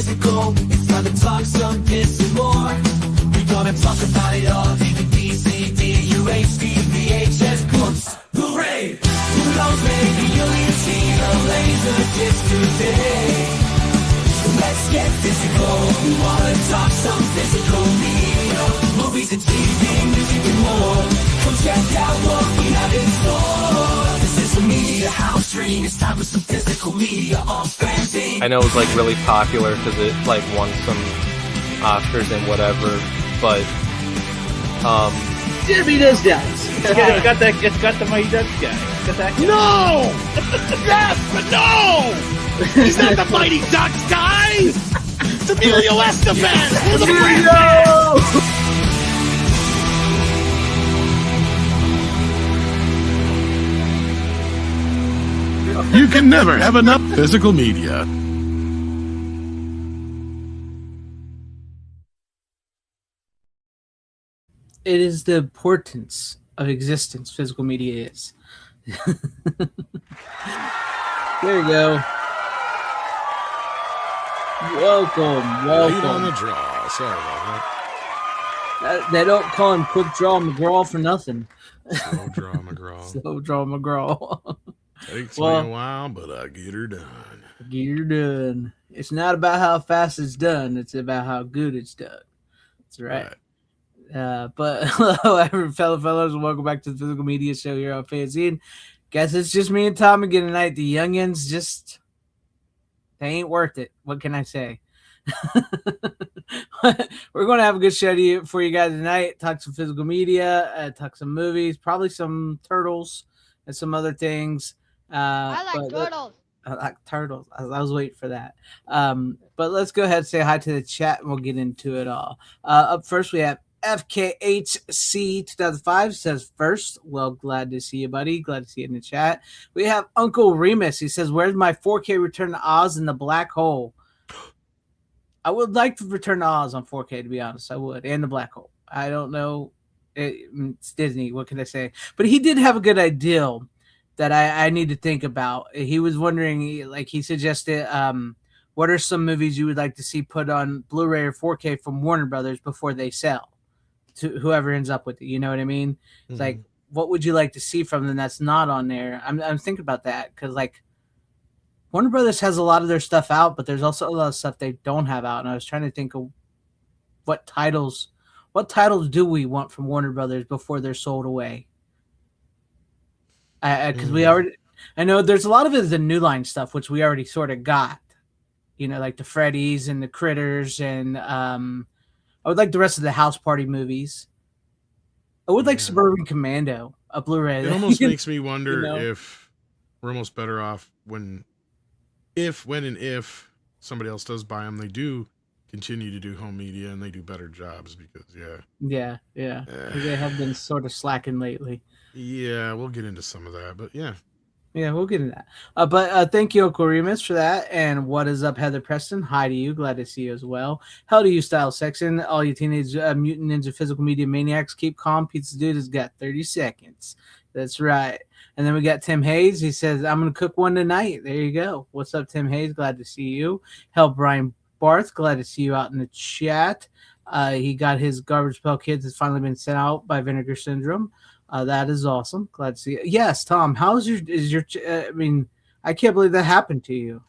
physical. It's time to talk some this and more. We gonna talk about it all. DVD, CD, UHD, VHS, books, Blu-ray. Who knows, maybe you'll even see a laser disc today. Let's get physical. We wanna talk some physical media. Movies and TV, music and more. Come check out what we have in store. This is a media house stream. It's time for some physical media on FanZcene. I know it was like really popular because it like won some Oscars and whatever, but Jimmy does that. It's got the Mighty Ducks guy. Got that guy. No! Yes, but no! He's not the Mighty Ducks guy! It's Emilio Estevez! For the You can never have enough physical media. It is the importance of existence physical media is. There you go. Welcome. Late on the draw. Sorry about They don't call him Quick Draw McGraw for nothing. that. Slow draw, McGraw. Slow Draw McGraw. Takes me a while, but I get her done. Get her done. It's not about how fast it's done. It's about how good it's done. That's right. But hello, fellows, and welcome back to the Physical Media Show here on FanZcene. Guess it's just me and Tom again tonight. The youngins they ain't worth it. What can I say? We're going to have a good show for you guys tonight. Talk some physical media, talk some movies, probably some turtles and some other things. I like turtles. I like turtles. I was waiting for that. But let's go ahead and say hi to the chat and we'll get into it all. Up first, we have FKHC 2005 says first. Well, glad to see you, buddy. Glad to see you in the chat. We have Uncle Remus. He says, where's my 4K Return to Oz in the black hole? I would like to Return to Oz on 4K, to be honest. I would. And the black hole. I don't know. It's Disney. What can I say? But he did have a good idea that I need to think about. He was wondering, like he suggested, what are some movies you would like to see put on Blu-ray or 4K from Warner Brothers before they sell to whoever ends up with it? You know what I mean? It's like, what would you like to see from them that's not on there? I'm thinking about that because, like, Warner Brothers has a lot of their stuff out, but there's also a lot of stuff they don't have out. And I was trying to think of what titles do we want from Warner Brothers before they're sold away? Because I know there's a lot of it is the New Line stuff, which we already sort of got. You know, like the Freddy's and the Critters, and I would like the rest of the House Party movies. I would like Suburban Commando, a Blu-ray. It almost makes me wonder if we're almost better off when and if somebody else does buy them, they do continue to do home media and they do better jobs because, Yeah. They have been sort of slacking lately. Yeah, we'll get into some of that, but yeah. Yeah, we'll get into that. But thank you, Uncle Remus, for that. And what is up, Heather Preston? Hi to you. Glad to see you as well. Hell to you, Style Section. All you teenage mutant ninja physical media maniacs, keep calm. Pizza Dude has got 30 seconds. That's right. And then we got Tim Hayes. He says, I'm going to cook one tonight. There you go. What's up, Tim Hayes? Glad to see you. Hell, Brian Barth. Glad to see you out in the chat. He got his Garbage Pail Kids. Has finally been sent out by Vinegar Syndrome. That is awesome. Glad to see you. Yes, Tom. How's your? I mean, I can't believe that happened to you.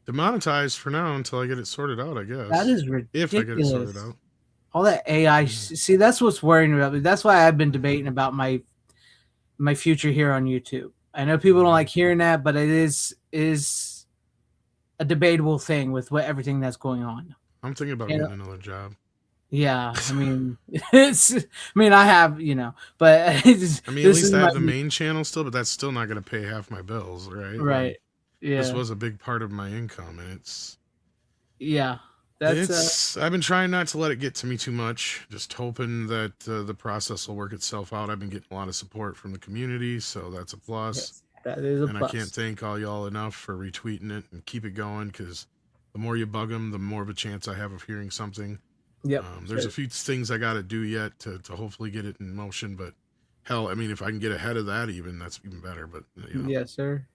Demonetized for now until I get it sorted out, I guess. That is ridiculous. If I get it sorted out. All that AI. See, that's what's worrying about me. That's why I've been debating about my future here on YouTube. I know people don't like hearing that, but it is a debatable thing with everything that's going on. I'm thinking about getting another job. Yeah, I mean, I have, but it's, I mean, at least I have the main channel still, but that's still not going to pay half my bills, right? Right. Yeah. This was a big part of my income, and I've been trying not to let it get to me too much, just hoping that the process will work itself out. I've been getting a lot of support from the community, so that's a plus. Yes, that is a plus. I can't thank all y'all enough for retweeting it and keep it going, because the more you bug them, the more of a chance I have of hearing something. Yep. There's a few things I got to do yet to hopefully get it in motion, but hell, I mean, if I can get ahead of that, that's even better. But yes, sir.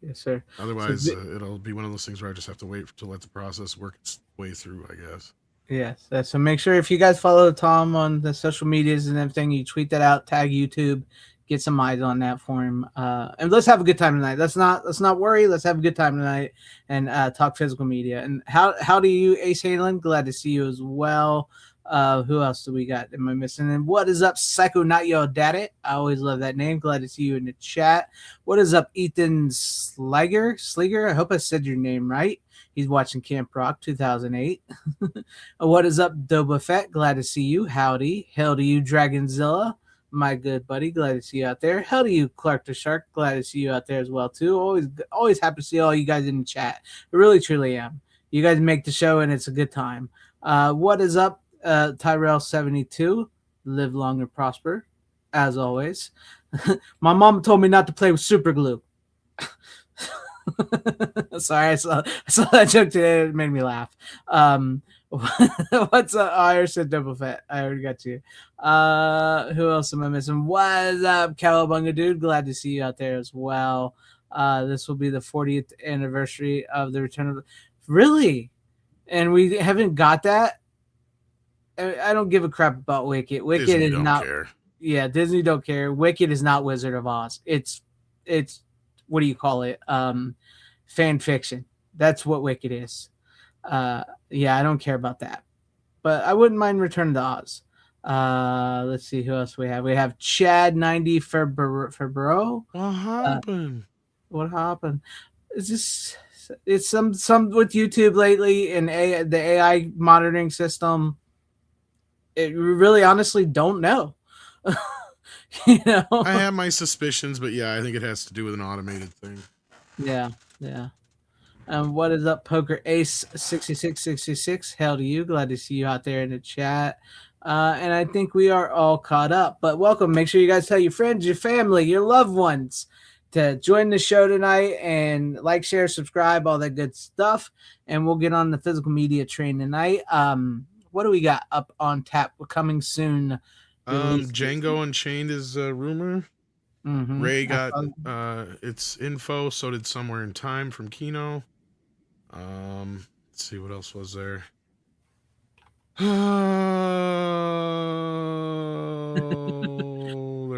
Otherwise, it'll be one of those things where I just have to wait to let the process work way through, I guess. Yes. So make sure if you guys follow Tom on the social medias and everything, you tweet that out, tag YouTube, get some eyes on that for him. And let's have a good time tonight. Let's not worry. Let's have a good time tonight and talk physical media. And how do you, Ace Halen? Glad to see you as well. Who else do we got? Am I missing? And what is up, Psycho Not Your Daddy? I always love that name. Glad to see you in the chat. What is up, Ethan Sliger? I hope I said your name right. He's watching Camp Rock 2008. What is up, Doba Fett? Glad to see you. Howdy. Hell to you, Dragonzilla. My good buddy. Glad to see you out there. Hell to you, Clark the Shark. Glad to see you out there as well, too. Always happy to see all you guys in the chat. I really, truly am. You guys make the show, and it's a good time. What is up, Tyrell72? Live long and prosper, as always. My mom told me not to play with super glue. Sorry, I saw that joke today. It made me laugh. What's up? Oh, I already said Double Fat. I already got you. Who else am I missing? What is up, Cowabunga dude? Glad to see you out there as well. This will be the 40th anniversary of the return of really, and we haven't got that. I don't give a crap about Wicked. Wicked Disney is don't not. care. Yeah, Disney don't care. Wicked is not Wizard of Oz. It's what do you call it? Fan fiction. That's what Wicked is. Yeah, I don't care about that. But I wouldn't mind Return to Oz. Let's see who else we have. We have Chad 90 for bro. What happened? What happened? It's some with YouTube lately and the AI monitoring system. It really honestly don't know. You know, I have my suspicions, but yeah, I think it has to do with an automated thing. Yeah. What is up, Poker Ace 6666? Hell to you. Glad to see you out there in the chat. And I think we are all caught up. But welcome. Make sure you guys tell your friends, your family, your loved ones to join the show tonight and like, share, subscribe, all that good stuff. And we'll get on the physical media train tonight. What do we got up on tap? We're coming soon. Django Unchained is a rumor. Mm-hmm. Ray got its info, so did Somewhere in Time from Kino. Let's see what else was there. There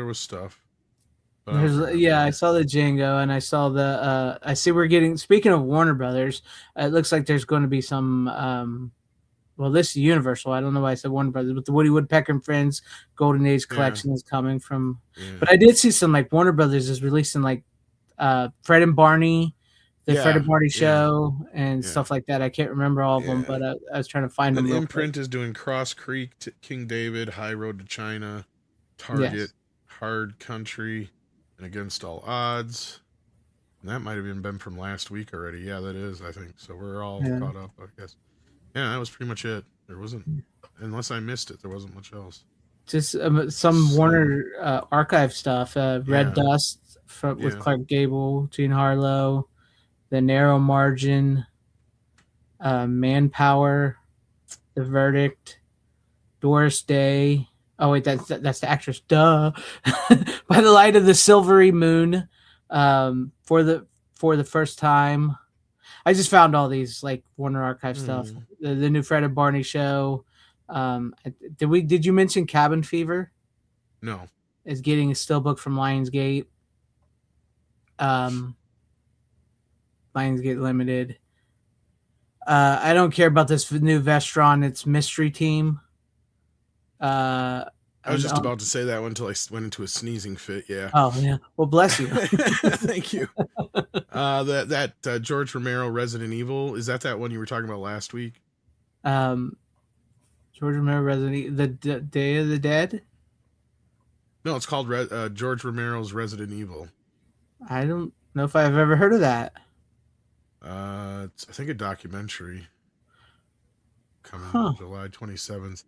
was stuff. I saw the Django and I saw the I see we're getting, speaking of Warner Brothers, it looks like there's going to be some well, this is Universal. I don't know why I said Warner Brothers, but the Woody Woodpecker and Friends Golden Age collection is coming from. Yeah. But I did see some, like, Warner Brothers is releasing, like, Fred and Barney, Fred and Barney show, and stuff like that. I can't remember all of them, but I was trying to find them. Imprint is doing Cross Creek, King David, High Road to China, Target, Hard Country, and Against All Odds. And that might have been from last week already. Yeah, that is, I think. So we're all caught up, I guess. Yeah, that was pretty much it. There wasn't, unless I missed it, there wasn't much else. Just some Warner archive stuff. Red Dust with Clark Gable, Gene Harlow, The Narrow Margin, Manpower, The Verdict, Doris Day. Oh wait, that's the actress. Duh. By the Light of the Silvery Moon, for the first time. I just found all these, like, Warner Archive stuff. The new Fred and Barney show. Did you mention Cabin Fever? No. Is getting a steelbook from Lionsgate. Lionsgate Limited. I don't care about this new Vestron. It's Mystery Team. I was just about to say that one until I went into a sneezing fit. Yeah. Oh yeah. Well, bless you. Thank you. That George Romero Resident Evil, is that one you were talking about last week? George Romero Resident Evil, the Day of the Dead. No, it's called George Romero's Resident Evil. I don't know if I've ever heard of that. It's, I think, a documentary coming July 27th.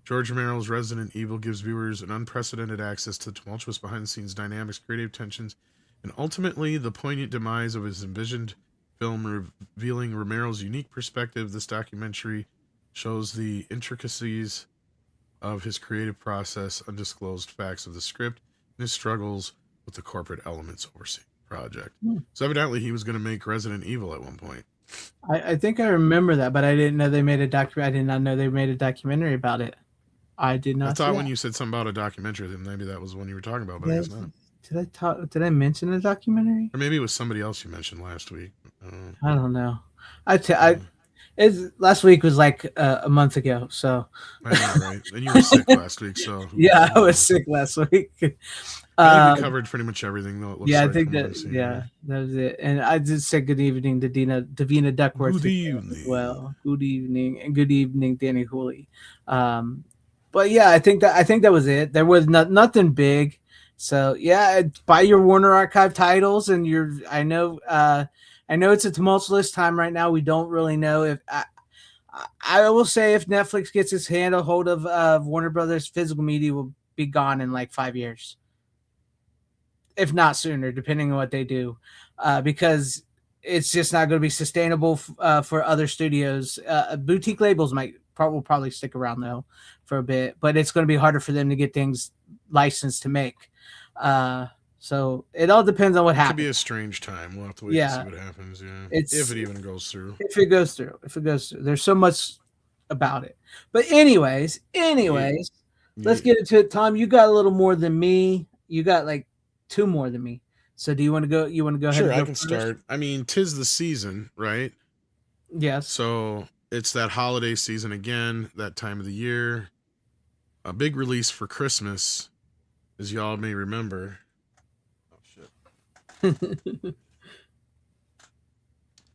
George Romero's Resident Evil gives viewers an unprecedented access to tumultuous behind-the-scenes dynamics, creative tensions, and ultimately the poignant demise of his envisioned film, revealing Romero's unique perspective. This documentary shows the intricacies of his creative process, undisclosed facts of the script, and his struggles with the corporate elements overseeing the project. So evidently he was going to make Resident Evil at one point. I think I remember that, but I didn't know they made a I did not know they made a documentary about it. I did not. I see thought that. when you said something about a documentary, then maybe that was the one you were talking about, but I guess not. Did I mention a documentary? Or maybe it was somebody else you mentioned last week. I don't know. Last week was like a month ago, so I know, right? And you were sick last week, so yeah, I was sick last week. I think we covered pretty much everything, though. It looks Yeah, like I think from what that I've seen. that was it. And I did say good evening to Davina Duckworth. Good as evening. well. Good evening, and good evening, Danny Hooley. But yeah, I think that was it. There was nothing big. So yeah, buy your Warner Archive titles, and I know it's a tumultuous time right now. We don't really know if I will say if Netflix gets its hand a hold of Warner Brothers, physical media will be gone in like 5 years, if not sooner, depending on what they do, because it's just not going to be sustainable for other studios. Boutique labels will probably stick around though for a bit, but it's going to be harder for them to get things licensed to make. So it all depends on what happens. It could be a strange time. We'll have to wait to see what happens. Yeah, if it even goes through. If it goes through, there's so much about it. But anyways, let's get into it. Tom, you got a little more than me. You got like 2 more than me. So do you want to go? You want to go ahead? Sure, and go I can first? start. I mean, 'tis the season, right? Yes. So it's that holiday season again. That time of the year. A big release for Christmas, as y'all may remember. Oh shit.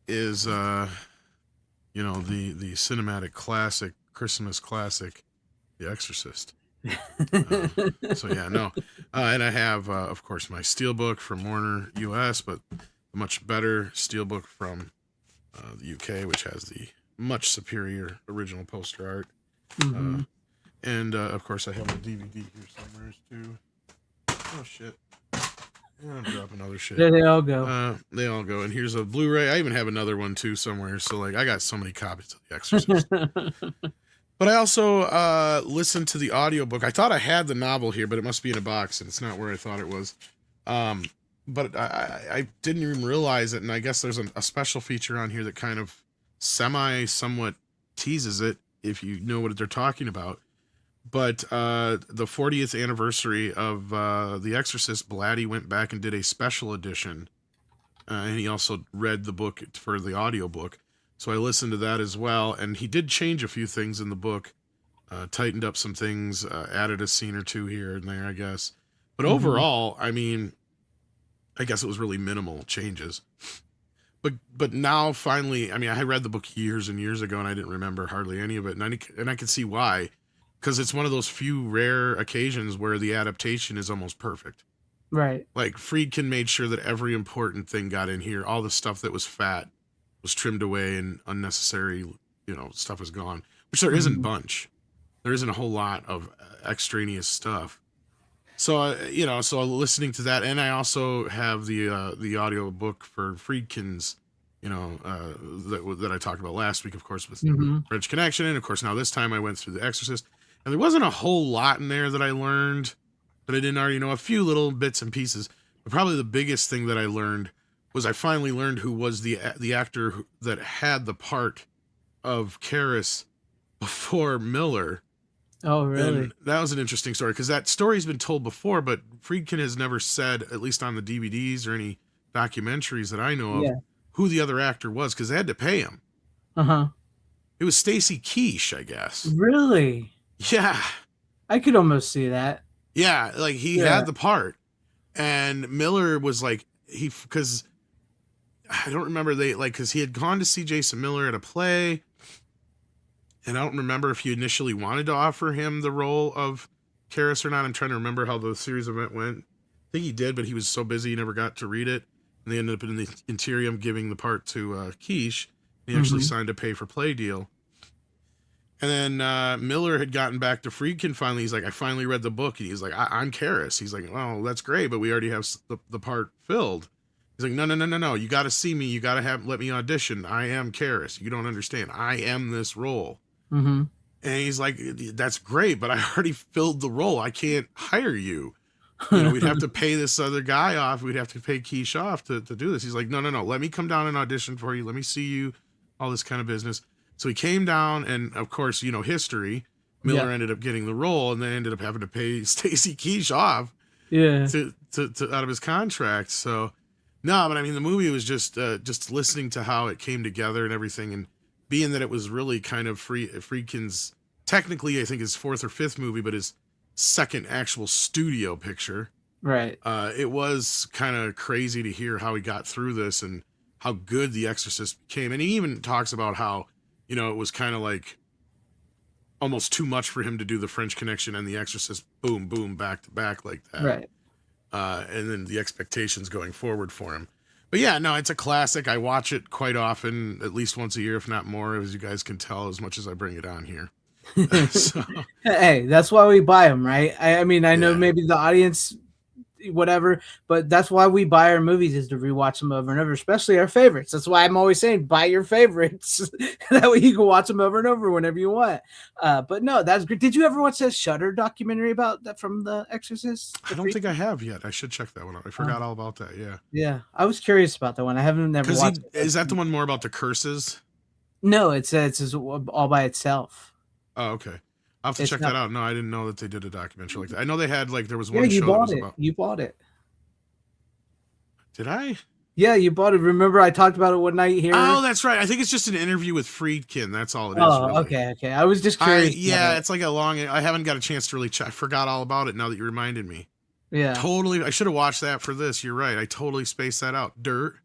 Is the cinematic classic, Christmas classic, The Exorcist. So yeah, no, and I have of course my steelbook from Warner US, but a much better steelbook from the UK, which has the much superior original poster art. And of course I have a DVD here somewhere too. Oh shit. I'm dropping other shit. There they all go. They all go. And here's a Blu-ray. I even have another one too somewhere. So like I got so many copies of The Exorcist. But I also listened to the audiobook. I thought I had the novel here, but it must be in a box, and it's not where I thought it was. But I didn't even realize it, and I guess there's a special feature on here that kind of somewhat teases it, if you know what they're talking about. But the 40th anniversary of The Exorcist, Blatty went back and did a special edition, and he also read the book for the audiobook. So I listened to that as well, and he did change a few things in the book, tightened up some things, added a scene or two here and there, I guess. But overall, I mean, I guess it was really minimal changes. But now finally, I mean, I had read the book years and years ago, and I didn't remember hardly any of it, and I can see why, because it's one of those few rare occasions where the adaptation is almost perfect. Right. Like Friedkin made sure that every important thing got in here, all the stuff that was fat was trimmed away, and unnecessary, stuff was gone, which there isn't a bunch. There isn't a whole lot of extraneous stuff. So, so listening to that, and I also have the audio book for Friedkin's, that I talked about last week, of course, with French Connection. And of course, now this time I went through The Exorcist, and there wasn't a whole lot in there that I learned that I didn't already know, a few little bits and pieces. But probably the biggest thing that I learned was I finally learned who was the actor that had the part of Karras before Miller. Oh, really? And that was an interesting story, because that story's been told before, but Friedkin has never said, at least on the DVDs or any documentaries that I know of, who the other actor was, because they had to pay him. It was Stacy Keach, I guess. Really? Yeah. I could almost see that. Yeah, like he had the part, and Miller was like, because I don't remember, because he had gone to see Jason Miller at a play, and I don't remember if he initially wanted to offer him the role of Karras or not. I'm trying to remember how the series event went. I think he did, but he was so busy he never got to read it, and they ended up in the interim giving the part to Keach. He actually signed a pay-for-play deal. And then Miller had gotten back to Friedkin finally. He's like, I finally read the book, and he's like, I'm Karras. He's like, oh, that's great, but we already have the part filled. He's like, no. You got to see me. You got to let me audition. I am Karras. You don't understand. I am this role. And he's like, that's great, but I already filled the role. I can't hire you. we'd have to pay this other guy off. We'd have to pay Keish off to do this. He's like, no. Let me come down and audition for you. Let me see you, all this kind of business. So he came down, and of course, history. Miller ended up getting the role, and they ended up having to pay Stacy Keish off to out of his contract. So, no, but I mean, the movie was just listening to how it came together and everything, and being that it was really kind of Friedkin's, technically, I think his 4th or 5th movie, but his 2nd actual studio picture. Right. It was kind of crazy to hear how he got through this and how good The Exorcist became. And he even talks about how, it was kind of like almost too much for him to do The French Connection and The Exorcist, boom, boom, back to back like that. Right. And then the expectations going forward for him. But yeah, no, it's a classic. I watch it quite often, at least once a year, if not more, as you guys can tell, as much as I bring it on here. So, hey, that's why we buy them, right? I mean, I know maybe the audience, whatever, but that's why we buy our movies, is to rewatch them over and over, especially our favorites. That's why I'm always saying buy your favorites. That way you can watch them over and over whenever you want. But no, that's great. Did you ever watch that Shudder documentary about that from The Exorcist? I don't think I have yet. I should check that one out. I forgot all about that. Yeah, I was curious about that one. I haven't never watched it. Is that the one more about the curses? No, it's all by itself. Oh, okay. I'll have to check that out. No, I didn't know that they did a documentary like that. I know they had there was one you show that bought was it. about. You bought it. Did I? Yeah, you bought it. Remember I talked about it one night here? Oh, that's right. I think it's just an interview with Friedkin. That's all it is. Oh, really. okay. I was just curious. It's like I haven't got a chance to really check. I forgot all about it now that you reminded me. Yeah. Totally. I should have watched that for this. You're right. I totally spaced that out. Dirt.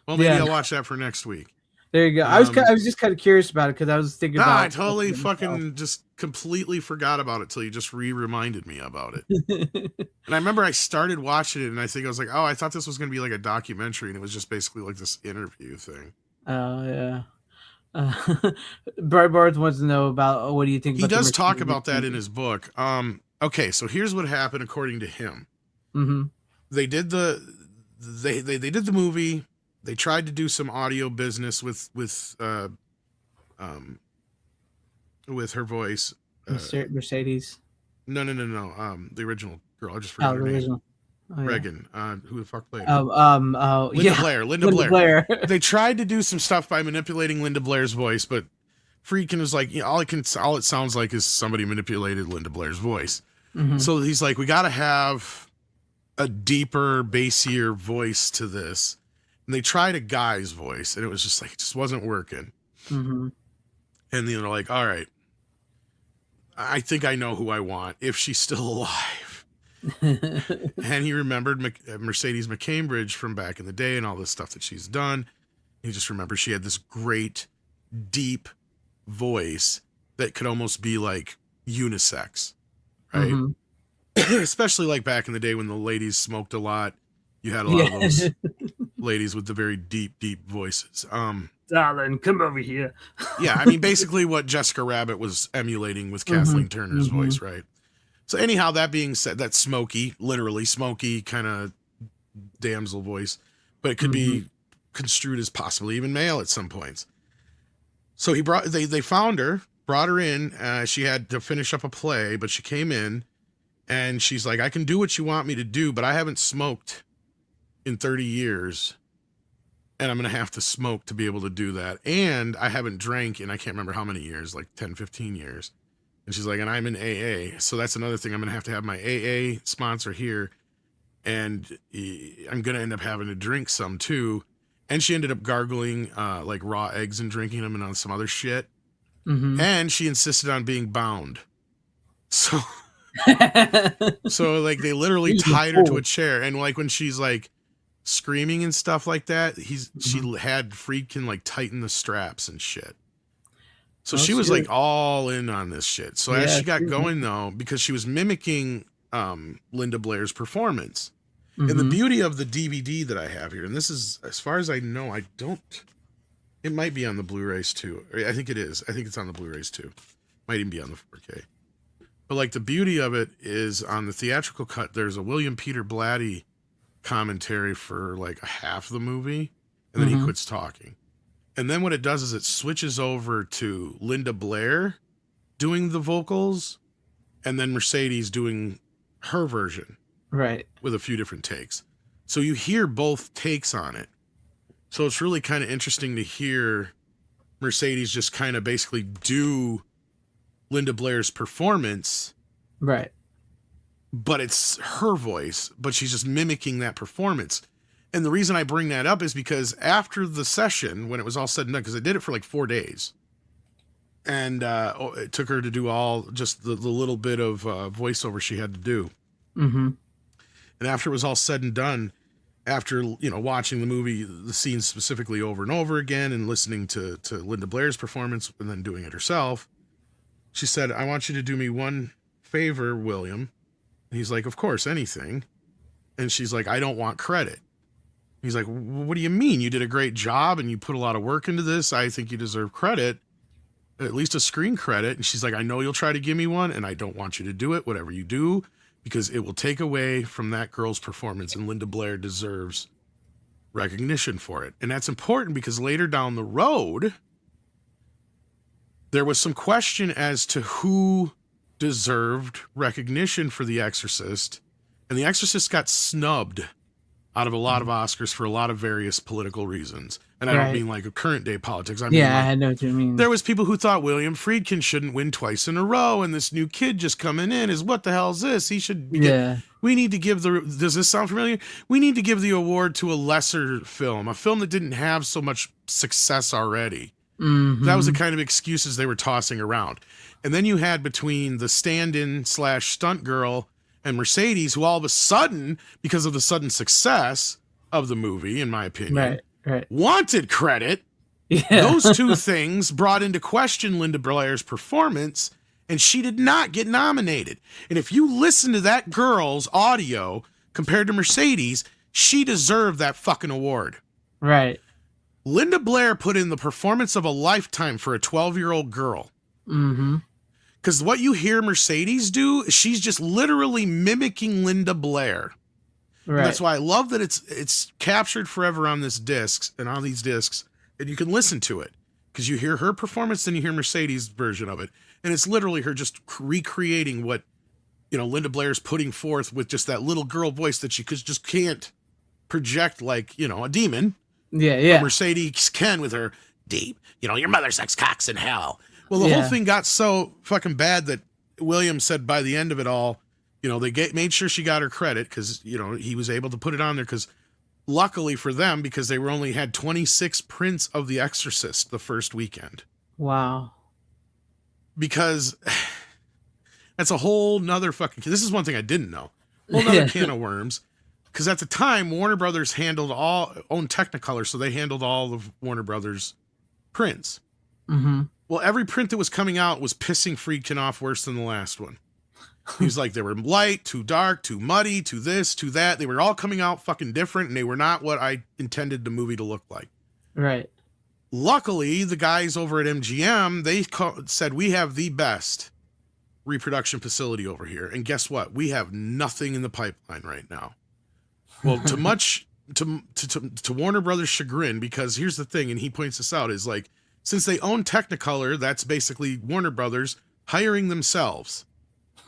Well, maybe I'll watch that for next week. There you go. I was just kind of curious about it because I was thinking about. I totally fucking just completely forgot about it till you just reminded me about it. And I remember I started watching it, and I think I was like, oh, I thought this was going to be like a documentary, and it was just basically like this interview thing. Oh yeah. Breitbart wants to know about what do you think? He does talk about that in his book. Okay, so here's what happened according to him. Mm-hmm. They did they did the movie. They tried to do some audio business with her voice. Mercedes. No. The original girl. I just forgot her name. Oh, yeah. Reagan. Who the fuck played her? Linda Blair. They tried to do some stuff by manipulating Linda Blair's voice, but Friedkin was like, all it sounds like is somebody manipulated Linda Blair's voice. Mm-hmm. So he's like, we got to have a deeper, bassier voice to this. And they tried a guy's voice, and it was just like, it just wasn't working. Mm-hmm. And they're like, all right, I think I know who I want if she's still alive. And he remembered Mercedes McCambridge from back in the day and all this stuff that she's done. He just remembered she had this great, deep voice that could almost be like unisex, right? Mm-hmm. Especially like back in the day when the ladies smoked a lot. You had a lot of those ladies with the very deep, deep voices. Darling, come over here. Yeah, I mean, basically what Jessica Rabbit was emulating with Kathleen Turner's voice, right? So anyhow, that being said, that smoky, literally smoky kind of damsel voice, but it could be construed as possibly even male at some points. So they found her, brought her in. She had to finish up a play, but she came in and she's like, I can do what you want me to do, but I haven't smoked in 30 years. And I'm going to have to smoke to be able to do that. And I haven't drank in, I can't remember how many years, like 10, 15 years. And she's like, and I'm in AA. So that's another thing. I'm going to have my AA sponsor here. And I'm going to end up having to drink some too. And she ended up gargling like raw eggs and drinking them and on some other shit. Mm-hmm. And she insisted on being bound. So, so like they literally tied her to a chair. And like when she's like screaming and stuff like that, she had Friedkin like tighten the straps and shit. So she was like all in on this shit. So as she got going though, because she was mimicking Linda Blair's performance. And the beauty of the DVD that I have here, and this is, as far as I know, it might be on the Blu-rays too. I think it is. I think it's on the Blu-rays too. Might even be on the 4K. But like the beauty of it is on the theatrical cut, there's a William Peter Blatty commentary for like a half of the movie, and then he quits talking. And then what it does is it switches over to Linda Blair doing the vocals and then Mercedes doing her version. Right. with a few different takes. So you hear both takes on it. So it's really kind of interesting to hear Mercedes just kind of basically do Linda Blair's performance, Right. but it's her voice, but she's just mimicking that performance. And the reason I bring that up is because after the session, when it was all said and done, because I did it for like 4 days, and it took her to do all just the little bit of voiceover she had to do. Mm-hmm. And after it was all said and done, after, you know, watching the movie, the scenes specifically over and over again and listening to Linda Blair's performance and then doing it herself, she said, "I want you to do me one favor, William." And he's like, "Of course, anything." And she's like, "I don't want credit." He's like, "What do you mean? You did a great job and you put a lot of work into this. I think you deserve credit, at least a screen credit." And she's like, "I know you'll try to give me one, and I don't want you to do it, whatever you do, because it will take away from that girl's performance, and Linda Blair deserves recognition for it." And that's important because later down the road, there was some question as to who deserved recognition for The Exorcist, and The Exorcist got snubbed out of a lot of Oscars for a lot of various political reasons. And I don't mean like a current day politics. I mean, Yeah, like, I know what you mean. there was people who thought William Friedkin shouldn't win twice in a row, and this new kid just coming in is, what the hell is this? He should be we need to give does this sound familiar? We need to give the award to a lesser film, a film that didn't have so much success already. Mm-hmm. That was the kind of excuses they were tossing around. And then you had between the stand-in / stunt girl and Mercedes, who all of a sudden, because of the sudden success of the movie, in my opinion, wanted credit. Yeah. Those two things brought into question Linda Blair's performance, and she did not get nominated. And if you listen to that girl's audio compared to Mercedes, she deserved that fucking award. Right. Linda Blair put in the performance of a lifetime for a 12-year-old girl. Mm-hmm. Because what you hear Mercedes do, she's just literally mimicking Linda Blair. Right. And that's why I love that it's captured forever on this discs and on these discs, and you can listen to it because you hear her performance, then you hear Mercedes' version of it, and it's literally her just recreating what, you know, Linda Blair's putting forth with just that little girl voice that she just can't project like, you know, a demon. Yeah, yeah. But Mercedes can with her deep, you know, your mother sucks cocks in hell. Well, the whole thing got so fucking bad that William said by the end of it all, you know, they made sure she got her credit because, you know, he was able to put it on there because luckily for them, because they were only had 26 prints of The Exorcist the first weekend. Wow. Because that's a whole nother fucking, this is one thing I didn't know. Whole nother can of worms. Because at the time, Warner Brothers owned Technicolor, so they handled all of Warner Brothers prints. Mm-hmm. Well, every print that was coming out was pissing Friedkin off worse than the last one. He was like, they were light, too dark, too muddy, too this, too that. They were all coming out fucking different, and they were not what I intended the movie to look like. Right. Luckily, the guys over at MGM, they said, we have the best reproduction facility over here. And guess what? We have nothing in the pipeline right now. Well, to Warner Brothers' chagrin, because here's the thing, and he points this out, is like, since they own Technicolor, that's basically Warner Brothers hiring themselves.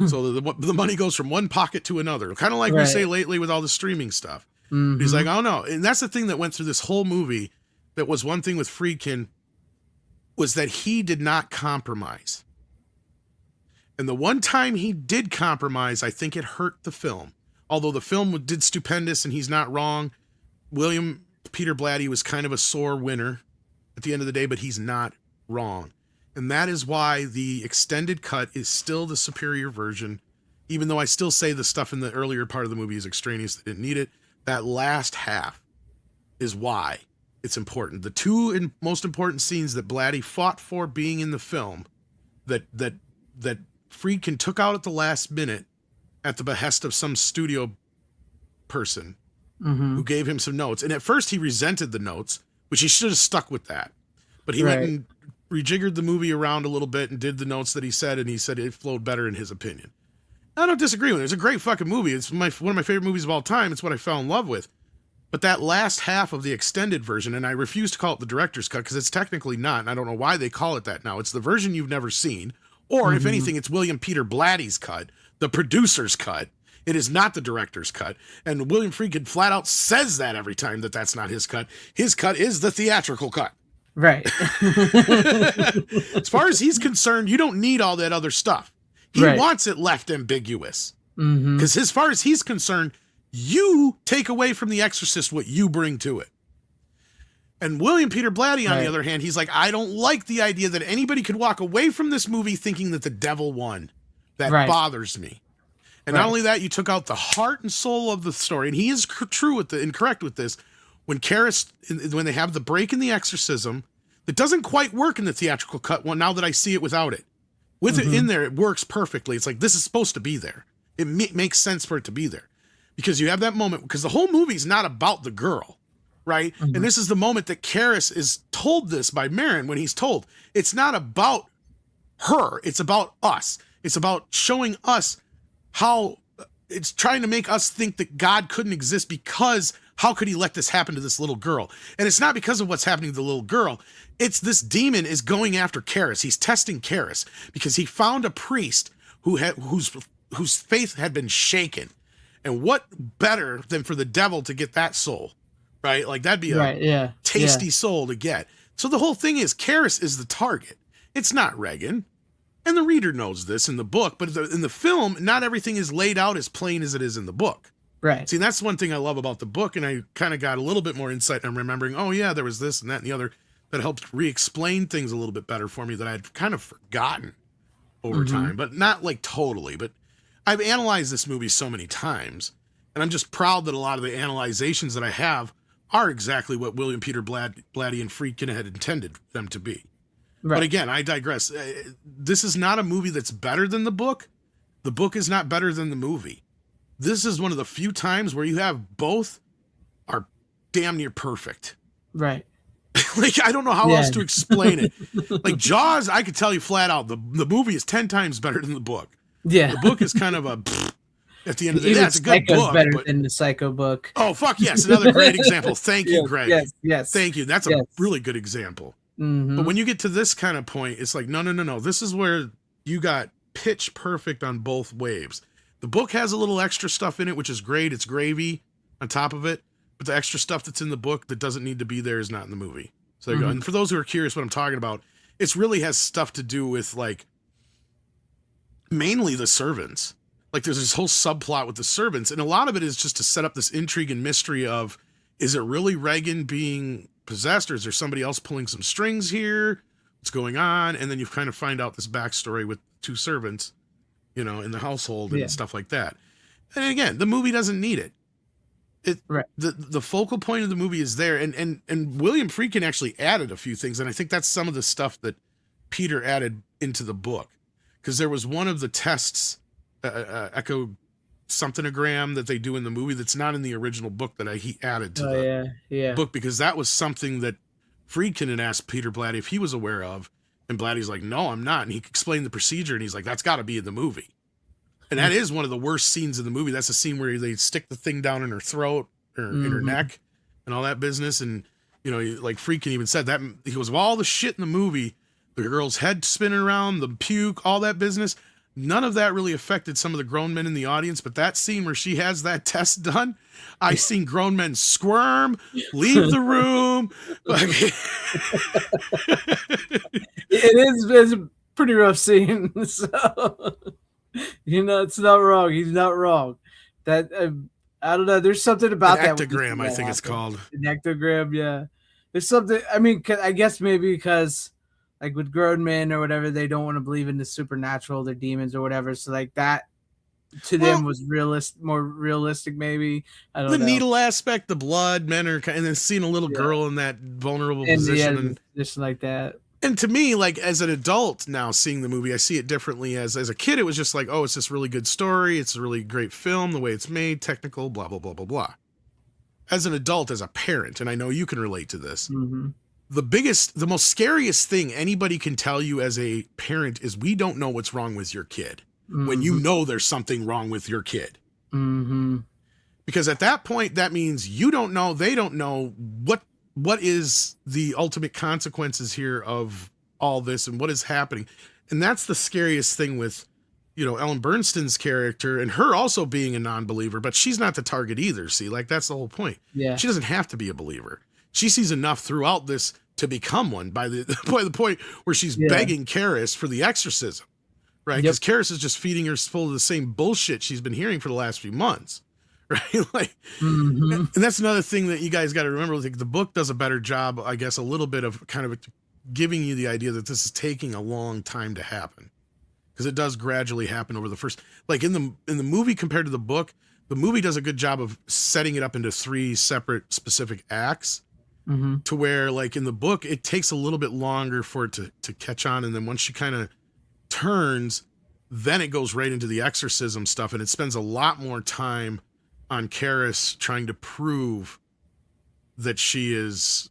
So the money goes from one pocket to another, kind of like we say lately with all the streaming stuff. Mm-hmm. He's like, oh no. And that's the thing that went through this whole movie. That was one thing with Friedkin, was that he did not compromise. And the one time he did compromise, I think it hurt the film. Although the film did stupendous and he's not wrong. William Peter Blatty was kind of a sore winner at the end of the day, but he's not wrong. And that is why the extended cut is still the superior version, even though I still say the stuff in the earlier part of the movie is extraneous, they didn't need it. That last half is why it's important. The two most important scenes that Blatty fought for being in the film that Friedkin took out at the last minute at the behest of some studio person who gave him some notes. And at first he resented the notes, which he should have stuck with that. But he went and rejiggered the movie around a little bit and did the notes that he said, and he said it flowed better in his opinion. I don't disagree with it. It's a great fucking movie. It's one of my favorite movies of all time. It's what I fell in love with. But that last half of the extended version, and I refuse to call it the director's cut because it's technically not, and I don't know why they call it that now. It's the version you've never seen, or if anything, it's William Peter Blatty's cut, the producer's cut. It is not the director's cut. And William Friedkin flat out says that every time that that's not his cut. His cut is the theatrical cut. Right. As far as he's concerned, you don't need all that other stuff. He wants it left ambiguous. Because as far as he's concerned, you take away from The Exorcist what you bring to it. And William Peter Blatty, on the other hand, he's like, I don't like the idea that anybody could walk away from this movie thinking that the devil won. That bothers me. And not only that, you took out the heart and soul of the story. And he is true with and correct with this. When when they have the break in the exorcism, that doesn't quite work in the theatrical cut. Well, now that I see it without it, with it in there, it works perfectly. It's like, this is supposed to be there. It makes sense for it to be there because you have that moment, because the whole movie is not about the girl, right? And this is the moment that Karras is told this by Marin when he's told it's not about her. It's about us. It's about showing us how it's trying to make us think that God couldn't exist because how could he let this happen to this little girl? And it's not because of what's happening to the little girl. It's this demon is going after Karras. He's testing Karras because he found a priest whose faith had been shaken. And what better than for the devil to get that soul, right? Like that'd be a tasty soul to get. So the whole thing is Karras is the target. It's not Regan. And the reader knows this in the book, but in the film, not everything is laid out as plain as it is in the book. Right. See, that's one thing I love about the book, and I kind of got a little bit more insight. I'm remembering, oh yeah, there was this and that and the other that helped re-explain things a little bit better for me that I'd kind of forgotten over time, but not like totally. But I've analyzed this movie so many times, and I'm just proud that a lot of the analyzations that I have are exactly what William Peter Blatty and Friedkin had intended them to be. Right. But again, I digress. This is not a movie that's better than the book. The book is not better than the movie. This is one of the few times where you have both are damn near perfect. Right. Like, I don't know how else to explain it. Like Jaws, I could tell you flat out, the movie is 10 times better than the book. Yeah. The book is kind of a at the end of the day. Yeah, it's a good Psycho's book. Better than the Psycho book. Oh, fuck yes. Another great example. Thank you, Greg. Yes. Thank you. That's a really good example. But when you get to this kind of point, it's like, no. This is where you got pitch perfect on both waves. The book has a little extra stuff in it, which is great. It's gravy on top of it. But the extra stuff that's in the book that doesn't need to be there is not in the movie. So there you go. And for those who are curious what I'm talking about, it really has stuff to do with, like, mainly the servants. Like, there's this whole subplot with the servants. And a lot of it is just to set up this intrigue and mystery of, is it really Regan being possessed, or is there somebody else pulling some strings here? What's going on? And then you kind of find out this backstory with two servants, in the household and stuff like that. And again, the movie doesn't need it. The focal point of the movie is there, and William Friedkin actually added a few things, and I think that's some of the stuff that Peter added into the book, because there was one of the tests, echo something-ogram that they do in the movie that's not in the original book that he added to the book, because that was something that Friedkin had asked Peter Blatty if he was aware of, and Blatty's like, no, I'm not, and he explained the procedure, and he's like, that's got to be in the movie. And that is one of the worst scenes in the movie. That's a scene where they stick the thing down in her throat or in her neck and all that business. And, like Friedkin even said that, he goes, of all the shit in the movie, the girl's head spinning around, the puke, all that business, none of that really affected some of the grown men in the audience. But that scene where she has that test done, I've seen grown men squirm, leave the room. It's a pretty rough scene. So... it's not wrong. He's not wrong. That I don't know. There's something about an that. Ectogram, I think it's called. An ectogram, yeah. There's something. I mean, I guess maybe because, like, with grown men or whatever, they don't want to believe in the supernatural, their demons or whatever. So, like, that to them was more realistic. Maybe I don't know. The needle aspect, the blood, men are, and then seeing a little girl in that vulnerable position, and position like that. And to me, like, as an adult now seeing the movie, I see it differently. As a kid, it was just like, oh, it's this really good story. It's a really great film, the way it's made, technical, blah, blah, blah, blah, blah. As an adult, as a parent, and I know you can relate to this, the most scariest thing anybody can tell you as a parent is we don't know what's wrong with your kid when you know there's something wrong with your kid. Because at that point, that means you don't know, they don't know what is the ultimate consequences here of all this and what is happening. And that's the scariest thing with Ellen Bernstein's character and her also being a non-believer, but she's not the target either. See, like that's the whole point. Yeah. She doesn't have to be a believer. She sees enough throughout this to become one by the point where she's begging Karis for the exorcism, right? Because Karis is just feeding her full of the same bullshit she's been hearing for the last few months, right? Like, and that's another thing that you guys got to remember. Like the book does a better job, I guess, a little bit of kind of giving you the idea that this is taking a long time to happen. Because it does gradually happen over the first, like in the movie compared to the book, the movie does a good job of setting it up into 3 separate specific acts, to where like in the book it takes a little bit longer for it to catch on, and then once she kind of turns, then it goes right into the exorcism stuff, and it spends a lot more time on Karis trying to prove that she is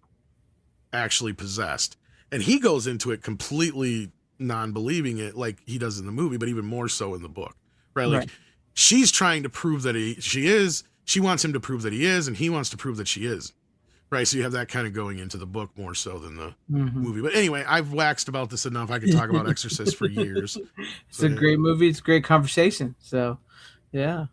actually possessed, and he goes into it completely non-believing it like he does in the movie, but even more so in the book, right? Like she's trying to prove that she wants him to prove that he is, and he wants to prove that she is, right? So you have that kind of going into the book more so than the movie. But anyway, I've waxed about this enough. I could talk about Exorcist for years. It's a great movie. It's a great conversation. So yeah.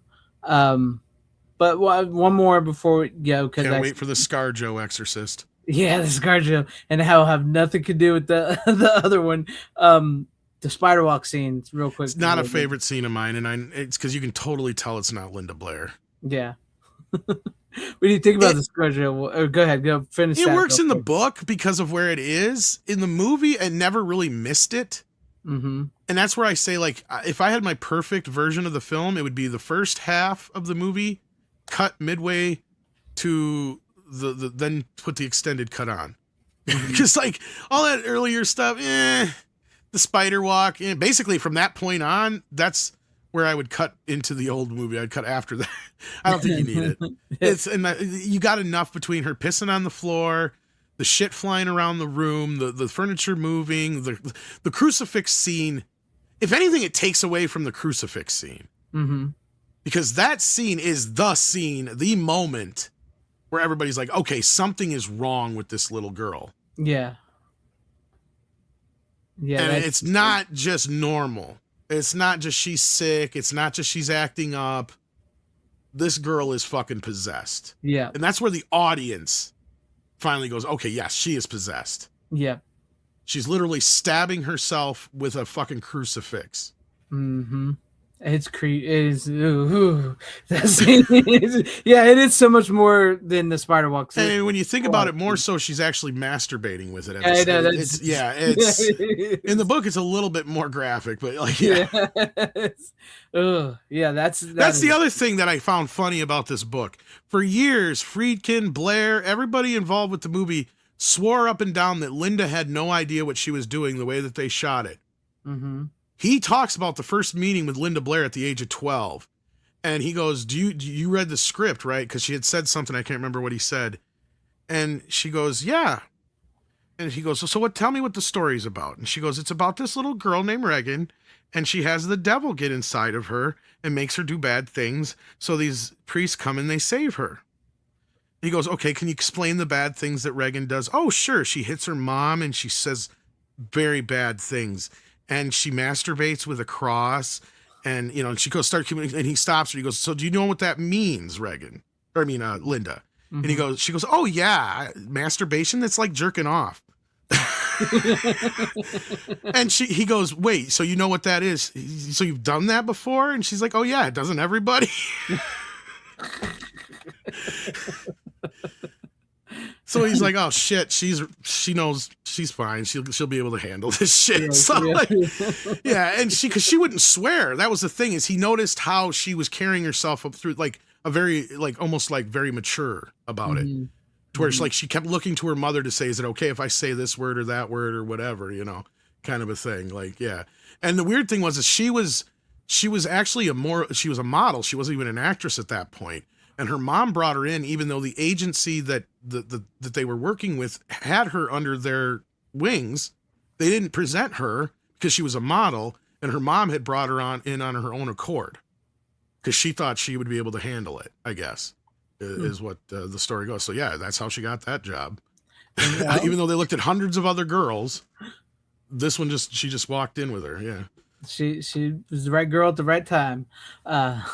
But one more before we go, because can't wait for the ScarJo Exorcist. Yeah, the ScarJo, and how have nothing to do with the other one. The spider walk scene, real quick. It's not a favorite scene of mine, and it's because you can totally tell it's not Linda Blair. Yeah. What do you think about the ScarJo? Go ahead, go finish. It works in the book because of where it is. In the movie, I never really missed it. And that's where I say, like, if I had my perfect version of the film, it would be the first half of the movie cut midway to the then put the extended cut on, because like all that earlier stuff, the spider walk, basically from that point on, that's where I would cut into the old movie. I'd cut after that. I don't think you need it. You got enough between her pissing on the floor, the shit flying around the room, the furniture moving, the crucifix scene. If anything, it takes away from the crucifix scene, because that scene is the moment where everybody's like, okay, something is wrong with this little girl. Yeah. And it's not just normal. It's not just she's sick. It's not just she's acting up. This girl is fucking possessed. Yeah. And that's where the audience finally goes, okay, yes, she is possessed. Yeah. She's literally stabbing herself with a fucking crucifix. It's it is. Yeah, it is so much more than the spider walk. And when you think about it more so, she's actually masturbating with it. It's in the book, it's a little bit more graphic, but like, that's the other thing that I found funny about this book. For years, Friedkin, Blair, everybody involved with the movie swore up and down that Linda had no idea what she was doing the way that they shot it. He talks about the first meeting with Linda Blair at the age of 12. And he goes, do you read the script, right? Because she had said something. I can't remember what he said. And she goes, yeah. And he goes, so tell me what the story's about. And she goes, it's about this little girl named Regan. And she has the devil get inside of her and makes her do bad things. So these priests come and they save her. He goes, okay, can you explain the bad things that Regan does? Oh, sure. She hits her mom and she says very bad things. And she masturbates with a cross, and and she goes and he stops her. He goes, so do you know what that means, Regan? Or Linda? And she goes, oh yeah, masturbation. That's like jerking off. And he goes, wait, so you know what that is? So you've done that before? And she's like, oh yeah, doesn't everybody? So he's like, oh shit, she knows she's fine. She'll be able to handle this shit. And because she wouldn't swear. That was the thing, is he noticed how she was carrying herself up through like a very almost very mature about it. To where she kept looking to her mother to say, is it okay if I say this word or that word or whatever, kind of a thing. And the weird thing was that she was actually she was a model. She wasn't even an actress at that point. And her mom brought her in, even though the agency that they were working with had her under their wings. They didn't present her because she was a model, and her mom had brought her in on her own accord because she thought she would be able to handle it, I guess, is what the story goes. So yeah, that's how she got that job. Even though they looked at hundreds of other girls, this one she just walked in with her. Yeah. She was the right girl at the right time. But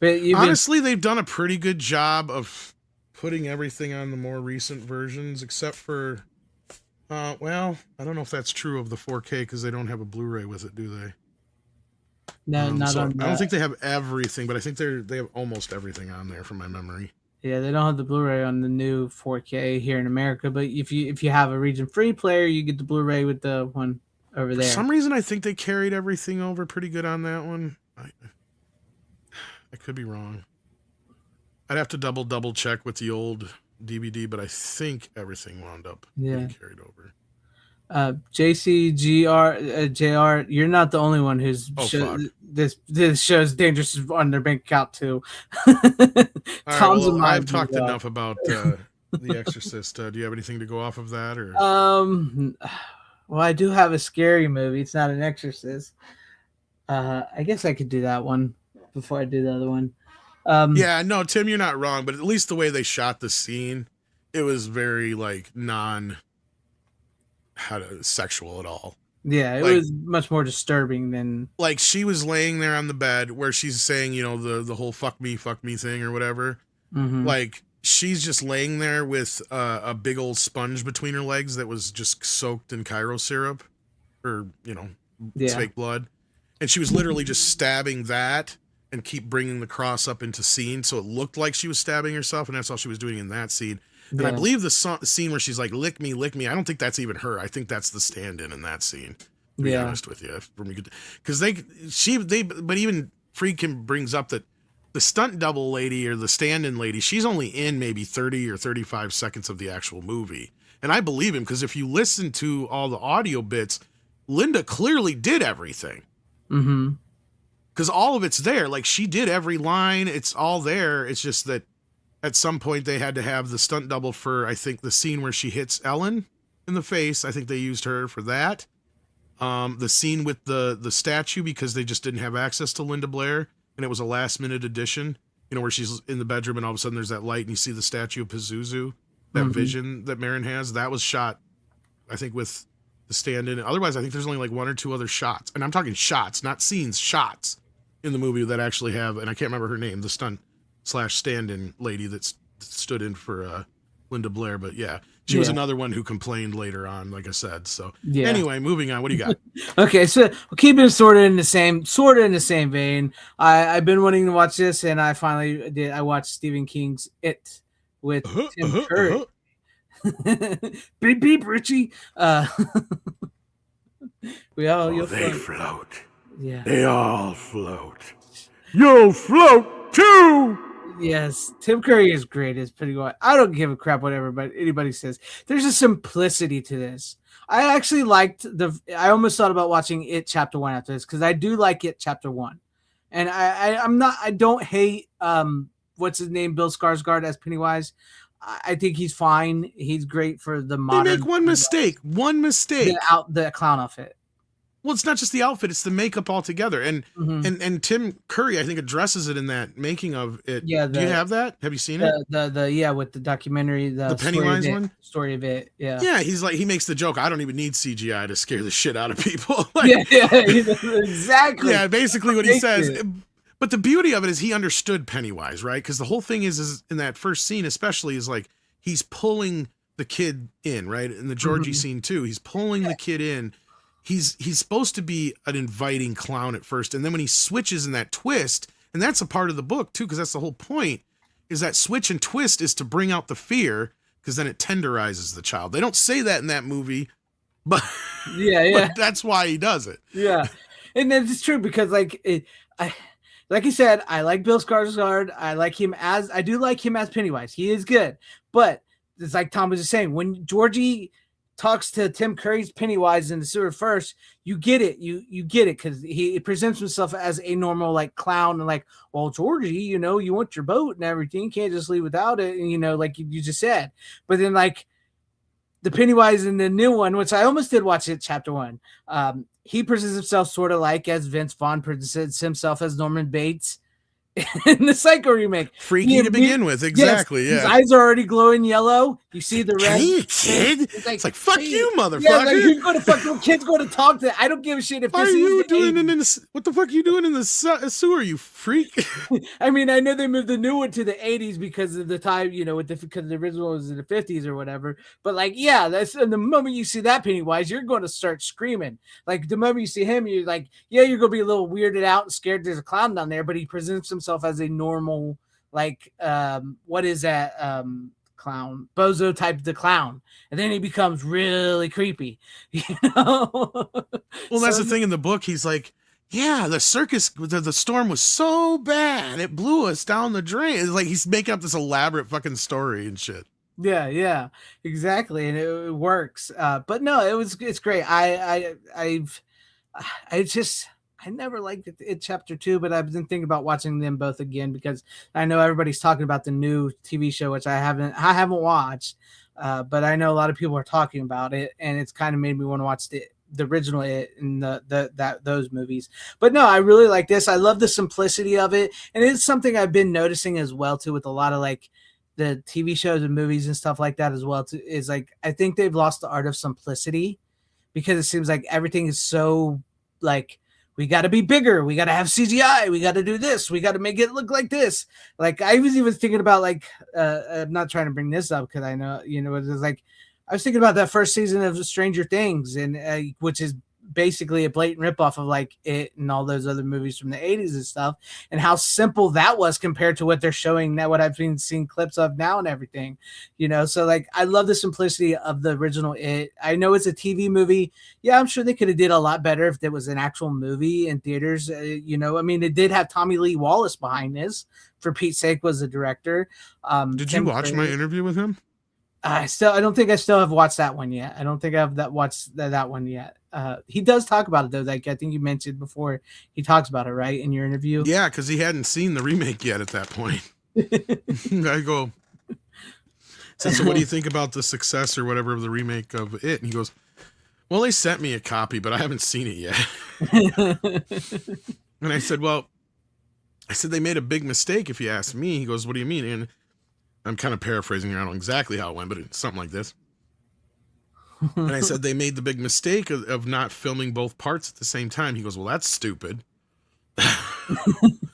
Honestly, they've done a pretty good job of putting everything on the more recent versions, except for, well, I don't know if that's true of the 4K because they don't have a Blu-ray with it, do they? no, not So on I don't that. think they have everything, but I think they have almost everything on there from my memory. Yeah, they don't have the Blu-ray on the new 4K here in America. But if you have a region free player, you get the Blu-ray with the one over For there. some reason, I think they carried everything over pretty good on that one. I could be wrong. I'd have to double check with the old DVD, but I think everything wound up being carried over. JCGR JR, you're not the only one who's fuck. this show's dangerous on their bank account too. All right, Tom's well, in my I've talked view, enough about The Exorcist. Do you have anything to go off of that, or? Well, I do have a scary movie. It's not an Exorcist. I guess I could do that one before I do the other one. Yeah, no, Tim, you're not wrong, but at least the way they shot the scene, it was very like sexual at all. Yeah, it was much more disturbing than like she was laying there on the bed where she's saying, the whole fuck me thing or whatever. Mm-hmm. Like she's just laying there with a big old sponge between her legs that was just soaked in Cairo syrup or, fake blood. And she was literally just stabbing that and keep bringing the cross up into scene. So it looked like she was stabbing herself, and that's all she was doing in that scene. And I believe the scene where she's like, lick me, I don't think that's even her. I think that's the stand-in in that scene. To be honest with you. Because but even Friedkin brings up that the stunt double lady or the stand-in lady, she's only in maybe 30 or 35 seconds of the actual movie. And I believe him, because if you listen to all the audio bits, Linda clearly did everything. Mm-hmm. Because all of it's there. Like, she did every line. It's all there. It's just that at some point they had to have the stunt double for, I think, the scene where she hits Ellen in the face. I think they used her for that. The scene with the statue, because they just didn't have access to Linda Blair, and it was a last-minute addition, where she's in the bedroom and all of a sudden there's that light and you see the statue of Pazuzu, that vision that Marin has. That was shot, I think, with the stand-in. Otherwise, I think there's only like one or two other shots. And I'm talking shots, not scenes, shots in the movie that actually have, and I can't remember her name, the stunt/stand-in lady that stood in for Linda Blair. But yeah, she was another one who complained later on, like I said. So anyway, moving on. What do you got? Okay, so we'll keep it sort of in the same vein. I've been wanting to watch this, and I finally did. I watched Stephen King's It with Tim Curry. Beep beep, Richie. They float. Yeah. They all float. You'll float too. Yes, Tim Curry is great as Pennywise. I don't give a crap what anybody says. There's a simplicity to this. I actually liked I almost thought about watching It Chapter 1 after this, because I do like It Chapter 1. And I don't hate what's his name, Bill Skarsgård as Pennywise. I think he's fine. He's great for the modern. They make one mistake. The clown outfit. Well, it's not just the outfit; it's the makeup altogether. And and Tim Curry, I think, addresses it in that making of it. Yeah, do you have that? Have you seen it? With the documentary, the Pennywise story of it. Yeah. Yeah, he makes the joke. I don't even need CGI to scare the shit out of people. Exactly. Yeah, basically what he says. But the beauty of it is he understood Pennywise, right? Because the whole thing is in that first scene, especially, is like he's pulling the kid in, right? In the Georgie scene too, he's pulling the kid in. He's supposed to be an inviting clown at first, and then when he switches in that twist, and that's a part of the book too, because that's the whole point, is that switch and twist is to bring out the fear, because then it tenderizes the child. They don't say that in that movie, but but that's why he does it. Yeah, and it's true, because like you said, I like Bill Skarsgård. I do like him as Pennywise. He is good, but it's like Tom was just saying, when Georgie talks to Tim Curry's Pennywise in the sewer first, you get it. You get it, because he presents himself as a normal like clown, and like, well, Georgie, you want your boat and everything. You can't just leave without it, and like you just said. But then like the Pennywise in the new one, which I almost did watch it, Chapter 1. He presents himself sort of like as Vince Vaughn presents himself as Norman Bates in the Psycho remake. Freaky to begin with, exactly. Yes, his yeah. eyes are already glowing yellow. You see the red. Hey, kid. It's like fuck hey, you, motherfucker. Yeah, like who's going to fuck your kid's going to talk to? I don't give a shit if Why this are is you the doing 80s. in the, what the fuck are you doing in the sewer, you freak? I mean, I know they moved the new one to the 80s because of the time, you know, because the original was in the 50s or whatever. But like, yeah, that's and the moment you see that Pennywise, you're going to start screaming. Like the moment you see him, you're like, yeah, you're going to be a little weirded out and scared there's a clown down there, but he presents himself as a normal, like, what is that? Clown, bozo type the clown, and then he becomes really creepy, you know. Well, that's the thing in the book. He's like, yeah, the circus, the storm was so bad it blew us down the drain. It's like he's making up this elaborate fucking story and shit. Yeah, exactly, and it works. But no, it's great. I never liked it chapter 2, but I've been thinking about watching them both again because I know everybody's talking about the new TV show, which I haven't watched. But I know a lot of people are talking about it, and it's kind of made me want to watch the original It and those movies. But no, I really like this. I love the simplicity of it, and it's something I've been noticing as well too with a lot of like the TV shows and movies and stuff like that as well too. Is like I think they've lost the art of simplicity because it seems like everything is so like. We got to be bigger. We got to have CGI. We got to do this. We got to make it look like this. Like I was even thinking about like, I'm not trying to bring this up because I know, you know, it was like, I was thinking about that first season of Stranger Things and which is basically a blatant ripoff of like It and all those other movies from the 80s and stuff, and how simple that was compared to what they're showing now, what I've been seeing clips of now and everything, you know. So like I love the simplicity of the original It. I know it's a TV movie. Yeah, I'm sure they could have did a lot better if it was an actual movie in theaters. You know, I mean, it did have Tommy Lee Wallace behind this. For Pete's sake, was the director. Did you watch my interview with him? I don't think I still have watched that one yet. I don't think I've watched that one yet. He does talk about it though. Like I think you mentioned before, he talks about it right in your interview. Yeah, because he hadn't seen the remake yet at that point. I go, so what do you think about the success or whatever of the remake of It? And he goes, well, they sent me a copy, but I haven't seen it yet. And I said, well, they made a big mistake if you ask me. He goes, what do you mean? And I'm kind of paraphrasing here. I don't know exactly how it went, but it's something like this. And I said, they made the big mistake of not filming both parts at the same time. He goes, well, that's stupid.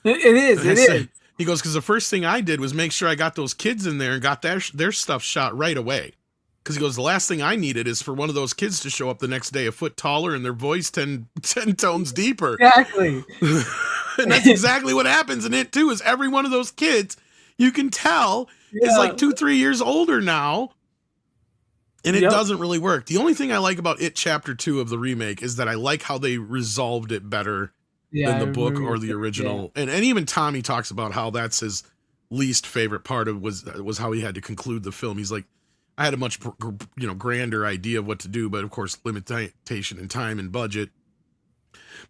It is. He goes, because the first thing I did was make sure I got those kids in there and got their stuff shot right away. Because he goes, the last thing I needed is for one of those kids to show up the next day a foot taller and their voice 10 tones deeper. Exactly. And that's exactly what happens in It too, is every one of those kids, you can tell, is like 2-3 years older now. And it doesn't really work. The only thing I like about It Chapter 2 of the remake is that I like how they resolved it better than the book or the original. Yeah. And even Tommy talks about how that's his least favorite part of was how he had to conclude the film. He's like, I had a much grander idea of what to do, but of course limitation in time and budget.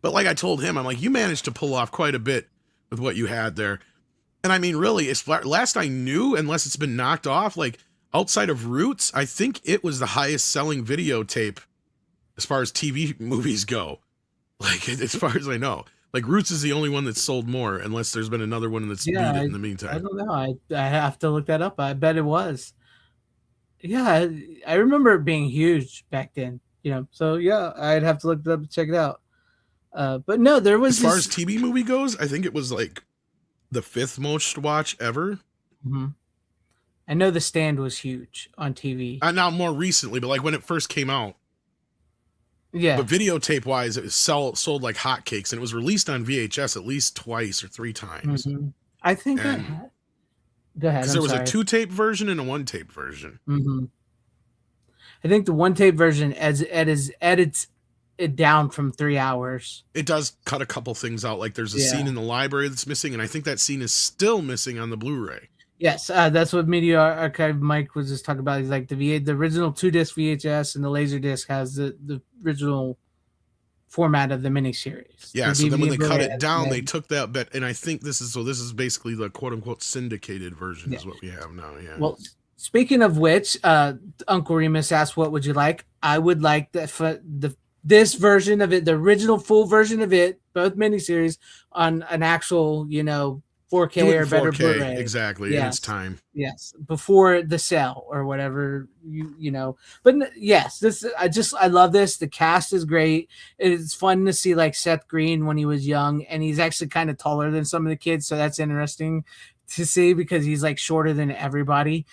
But like I told him, I'm like, you managed to pull off quite a bit with what you had there. And I mean, really, it's last I knew, unless it's been knocked off, like outside of Roots, I think it was the highest selling videotape as far as TV movies go. Like, as far as I know, like Roots is the only one that's sold more, unless there's been another one that's beat it in the meantime. I don't know. I have to look that up. I bet it was. Yeah, I remember it being huge back then. You know, so yeah, I'd have to look it up and check it out. But no, there was as far as TV movie goes, I think it was like the 5th most watched ever. Mm-hmm. I know The Stand was huge on TV. Now more recently, but like when it first came out. Yeah. But videotape wise, it was sold like hotcakes, and it was released on VHS at least twice or 3 times. Mm-hmm. I think go ahead. Because there was a 2-tape version and a 1-tape version. Mm-hmm. I think the 1-tape version edits it down from 3 hours. It does cut a couple things out. Like there's a scene in the library that's missing, and I think that scene is still missing on the Blu-ray. Yes, that's what Media Archive Mike was just talking about. He's like the original 2-disc VHS and the Laserdisc has the original format of the miniseries. Yeah, so then when they cut it down, they took that bit, and I think this is basically the quote unquote syndicated version is what we have now. Yeah. Well, speaking of which, Uncle Remus asked, "What would you like?" I would like this version of it, the original full version of it, both miniseries, on an actual, 4K Do it in or better 4K, Blu-ray. exactly, in its time. Yes, before the sale or whatever you know. But yes, this I love this. The cast is great. It's fun to see like Seth Green when he was young, and he's actually kind of taller than some of the kids, so that's interesting to see because he's like shorter than everybody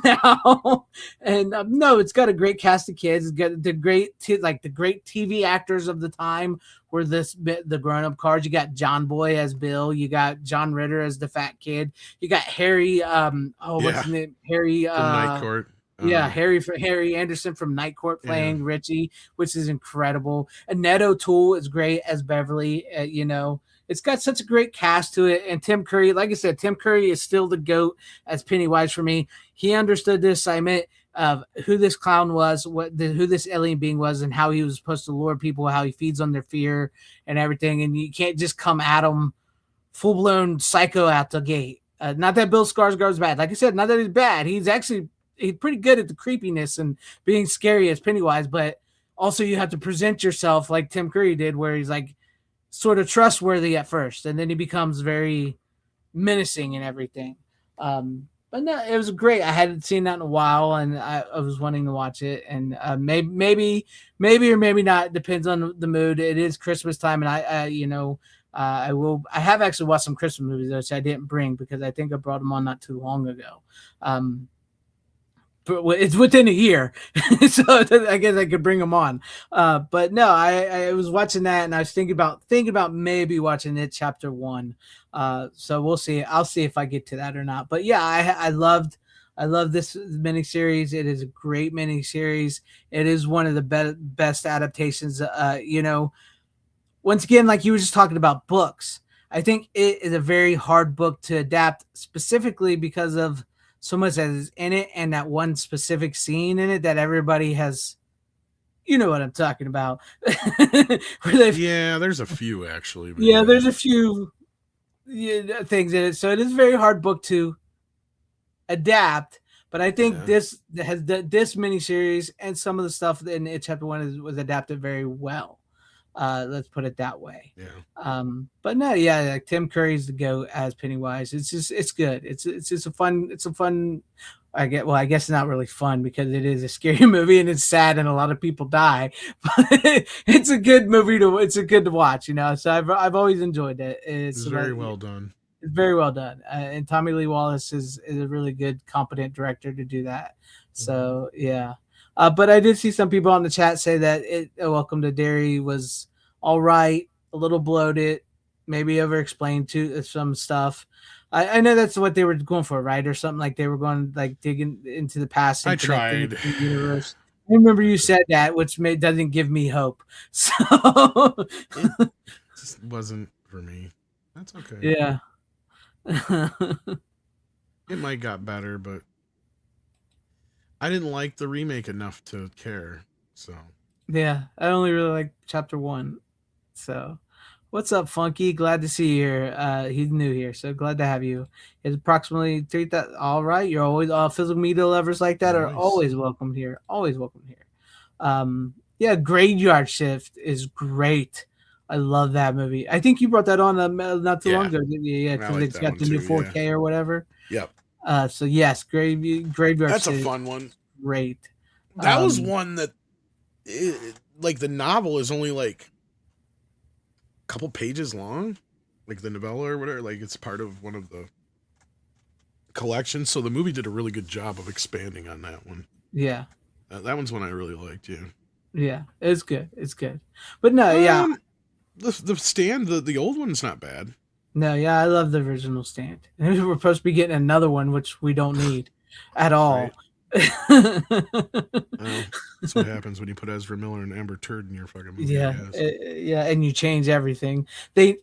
now. And no, it's got a great cast of kids. It's got the great the great TV actors of the time were the grown-up cards. You got John Boy as Bill, you got John Ritter as the fat kid, you got Harry what's his name, Harry from Night Court. Harry Anderson from Night Court playing Richie, which is incredible. Annette O'Toole is great as Beverly. It's got such a great cast to it. And Tim Curry, like I said, Tim Curry is still the GOAT as Pennywise for me. He understood the assignment of who this clown was, who this alien being was, and how he was supposed to lure people, how he feeds on their fear and everything. And you can't just come at him full-blown psycho out the gate. Not that Bill Skarsgård's bad. Like I said, not that he's bad. He's pretty good at the creepiness and being scary as Pennywise, but also you have to present yourself like Tim Curry did, where he's like sort of trustworthy at first, and then he becomes very menacing and everything. But no, it was great. I hadn't seen that in a while, and I was wanting to watch it. And maybe or maybe not, depends on the mood. It is Christmas time, and I have actually watched some Christmas movies which I didn't bring because I think I brought them on not too long ago. But it's within a year, so I guess I could bring them on. But no, I was watching that, and I was thinking about maybe watching it chapter 1. So we'll see. I'll see if I get to that or not. But yeah, I love this miniseries. It is a great miniseries. It is one of the best adaptations. Once again, like you were just talking about books, I think it is a very hard book to adapt, specifically because of so much that is in it and that one specific scene in it that everybody has, you know what I'm talking about. Yeah, there's a few actually. There's a few things in it. So it is a very hard book to adapt. But I think this miniseries and some of the stuff in chapter 1 was adapted very well. Let's put it that way. Yeah. But no, like Tim Curry's the GOAT as Pennywise. It's good. It's just a fun. I guess it's not really fun because it is a scary movie and it's sad and a lot of people die. But it's a good movie it's a good to watch. So I've always enjoyed it. It's very well done. It's very well done. And Tommy Lee Wallace is a really good, competent director to do that. So yeah. But I did see some people on the chat say that Welcome to Derry was all right, a little bloated, maybe over-explained to some stuff. I know that's what they were going for, right? Or something like they were going like digging into the past. I tried. The universe. I remember you said that, which doesn't give me hope. So it just wasn't for me. That's okay. Yeah. It might got better, but I didn't like the remake enough to care. So yeah, I only really like chapter 1. So what's up, Funky? Glad to see you here. He's new here, so glad to have you. It's approximately 3,000. All right, you're always physical media lovers like that are always welcome here. Always welcome here. Yeah, Graveyard Shift is great. I love that movie. I think you brought that on not too long ago, didn't you? Yeah, because it's got the new 4K or whatever. Yep. So yes, Graveyard. That's a fun one. Great. That was one that, like, the novel is only like a couple pages long, like the novella or whatever. Like, it's part of one of the collections. So the movie did a really good job of expanding on that one. Yeah. That one's one I really liked. Yeah. Yeah, it's good. It's good. But no, yeah. The Stand, the old one's not bad. No, yeah, I love the original Stand. And we're supposed to be getting another one, which we don't need at all. Well, that's what happens when you put Ezra Miller and Amber Turd in your fucking movie. Yeah, yeah, and you change everything. I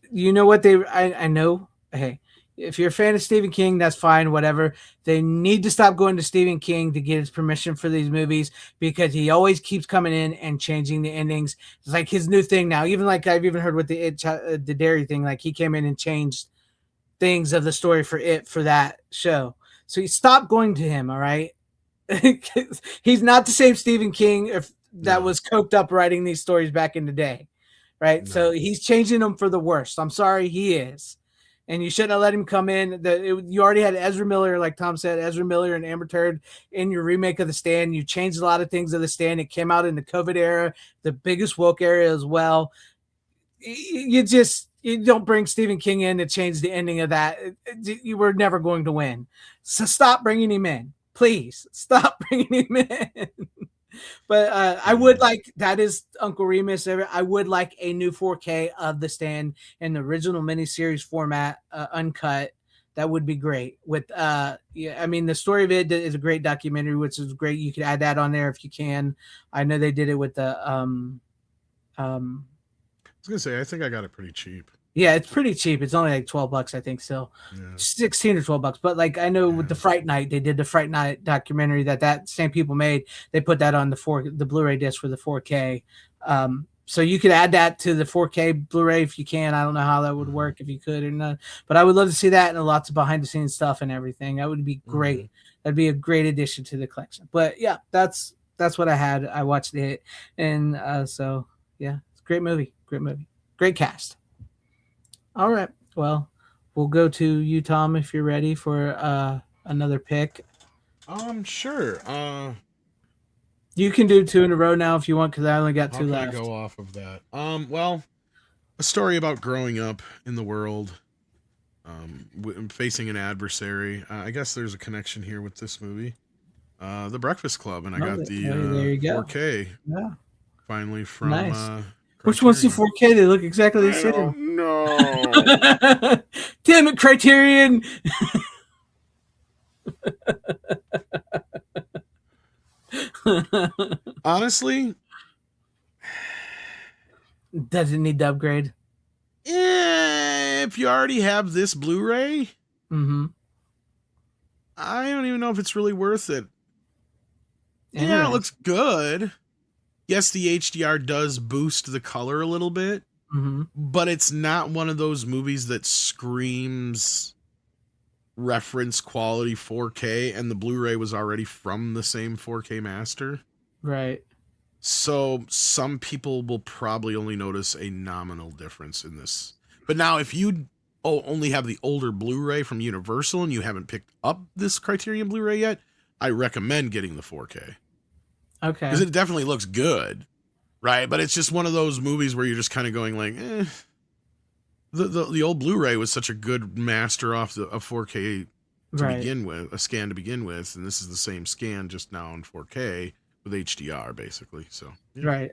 know. Hey, if you're a fan of Stephen King, that's fine. Whatever. They need to stop going to Stephen King to get his permission for these movies because he always keeps coming in and changing the endings. It's like his new thing now. Even like I've even heard with the Dairy thing, like he came in and changed things of the story for that show. So you stop going to him. All right. He's not the same Stephen King that was coked up writing these stories back in the day, right? No. So he's changing them for the worst. I'm sorry, he is. and you shouldn't have let him come in. You already had Ezra Miller, like Tom said, Ezra Miller and Amber Turd in your remake of The Stand. You changed a lot of things of The Stand. It came out in the COVID era, the biggest woke era as well. You don't bring Stephen King in to change the ending of that. You were never going to win. So stop bringing him in. Please stop bringing him in. But I would like, that is Uncle Remus. I would like a new 4K of The Stand in the original miniseries format, uncut. That would be great. With I mean, the story of it is a great documentary, which is great. You could add that on there if you can. I know they did it with the I was gonna say, I think I got it pretty cheap. Yeah, it's pretty cheap. It's only like $12, I think. So, Yeah. 16 or $12. But like I know with the Fright Night, they did the Fright Night documentary that same people made. They put that on the Blu-ray disc for the 4K. So you could add that to the 4K Blu-ray if you can. I don't know how that would work if you could or not, but I would love to see that and lots of behind the scenes stuff and everything. That would be great. That'd be a great addition to the collection. But yeah, that's what I had. I watched it, and so yeah, it's a great movie. Great cast. All right. Well, we'll go to you, Tom, if you're ready for another pick. Sure. You can do 2 in a row now if you want, because I only got 2 left. I go off of that. Well, a story about growing up in the world, facing an adversary. I guess there's a connection here with this movie, The Breakfast Club, and I got the there you go. 4K. Yeah. Finally from. Nice. Which one's the 4K? They look exactly the same. No. Damn it, Criterion. Honestly, does it need to upgrade? If you already have this Blu-ray, I don't even know if it's really worth it. Yeah, it looks good. Yes, the HDR does boost the color a little bit, but it's not one of those movies that screams reference quality 4K, and the Blu-ray was already from the same 4K master. Right. So some people will probably only notice a nominal difference in this. But now if you only have the older Blu-ray from Universal and you haven't picked up this Criterion Blu-ray yet, I recommend getting the 4K. Okay. Because it definitely looks good, right? But it's just one of those movies where you're just kind of going like, The old Blu-ray was such a good master off a 4K to begin with, a scan to begin with, and this is the same scan just now in 4K with HDR basically. So yeah. Right.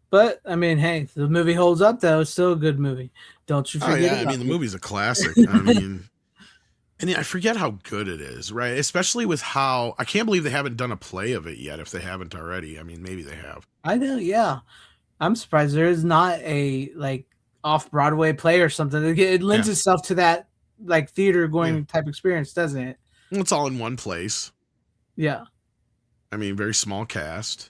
But I mean, hey, the movie holds up though. It's still a good movie. Don't you forget? I mean, the movie's a classic. I mean, and I forget how good it is, right? Especially with how I can't believe they haven't done a play of it yet. If they haven't already, I mean, maybe they have. I know. Yeah, I'm surprised there is not a off-Broadway play or something. It lends itself to that theater going type experience, doesn't it? It's all in one place. Yeah. I mean, very small cast.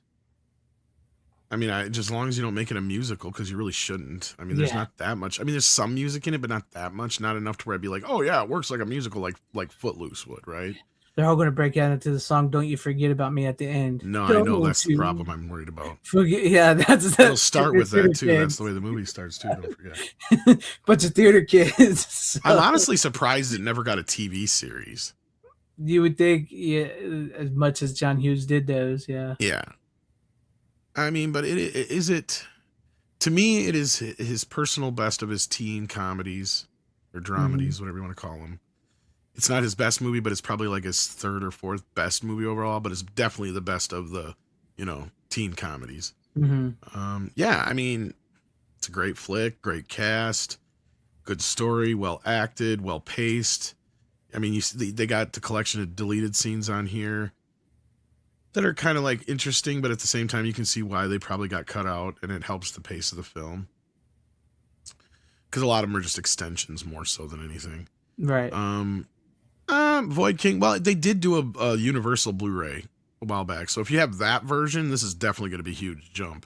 I mean, just as long as you don't make it a musical, because you really shouldn't. I mean, there's not that much. I mean, there's some music in it, but not that much. Not enough to where I'd be like, oh yeah, it works like a musical, like Footloose would, right? They're all going to break out into the song "Don't You Forget About Me" at the end. No, I know that's the problem I'm worried about. It'll start with that too. Kids. That's the way the movie starts too. Don't forget. Bunch of theater kids. So. I'm honestly surprised it never got a TV series. You would think, as much as John Hughes did those, yeah. Yeah. I mean, but to me, it is his personal best of his teen comedies or dramedies, whatever you want to call them. It's not his best movie, but it's probably like his third or fourth best movie overall, but it's definitely the best of the, teen comedies. Yeah, I mean, it's a great flick, great cast, good story, well acted, well paced. I mean, they got the collection of deleted scenes on here that are kind of interesting, but at the same time, you can see why they probably got cut out, and it helps the pace of the film. Because a lot of them are just extensions more so than anything. Right. Void King, well, they did do a Universal Blu-ray a while back, so if you have that version, this is definitely going to be a huge jump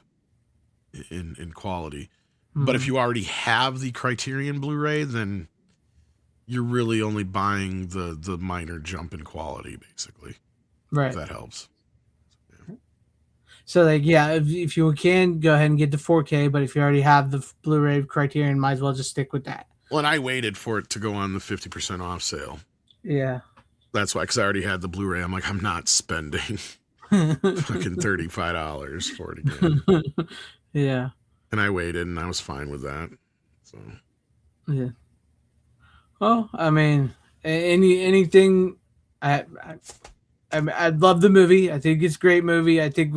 in quality. But if you already have the Criterion Blu-ray, then you're really only buying the minor jump in quality, basically. Right. If that helps. So if you can, go ahead and get the 4K, but if you already have the Blu-ray Criterion, might as well just stick with that. Well, and I waited for it to go on the 50% off sale. Yeah. That's why, because I already had the Blu-ray. I'm like, I'm not spending fucking $35 for it again. Yeah. And I waited, and I was fine with that. So Yeah. Well, I mean, anything. I love the movie. I think it's a great movie. I think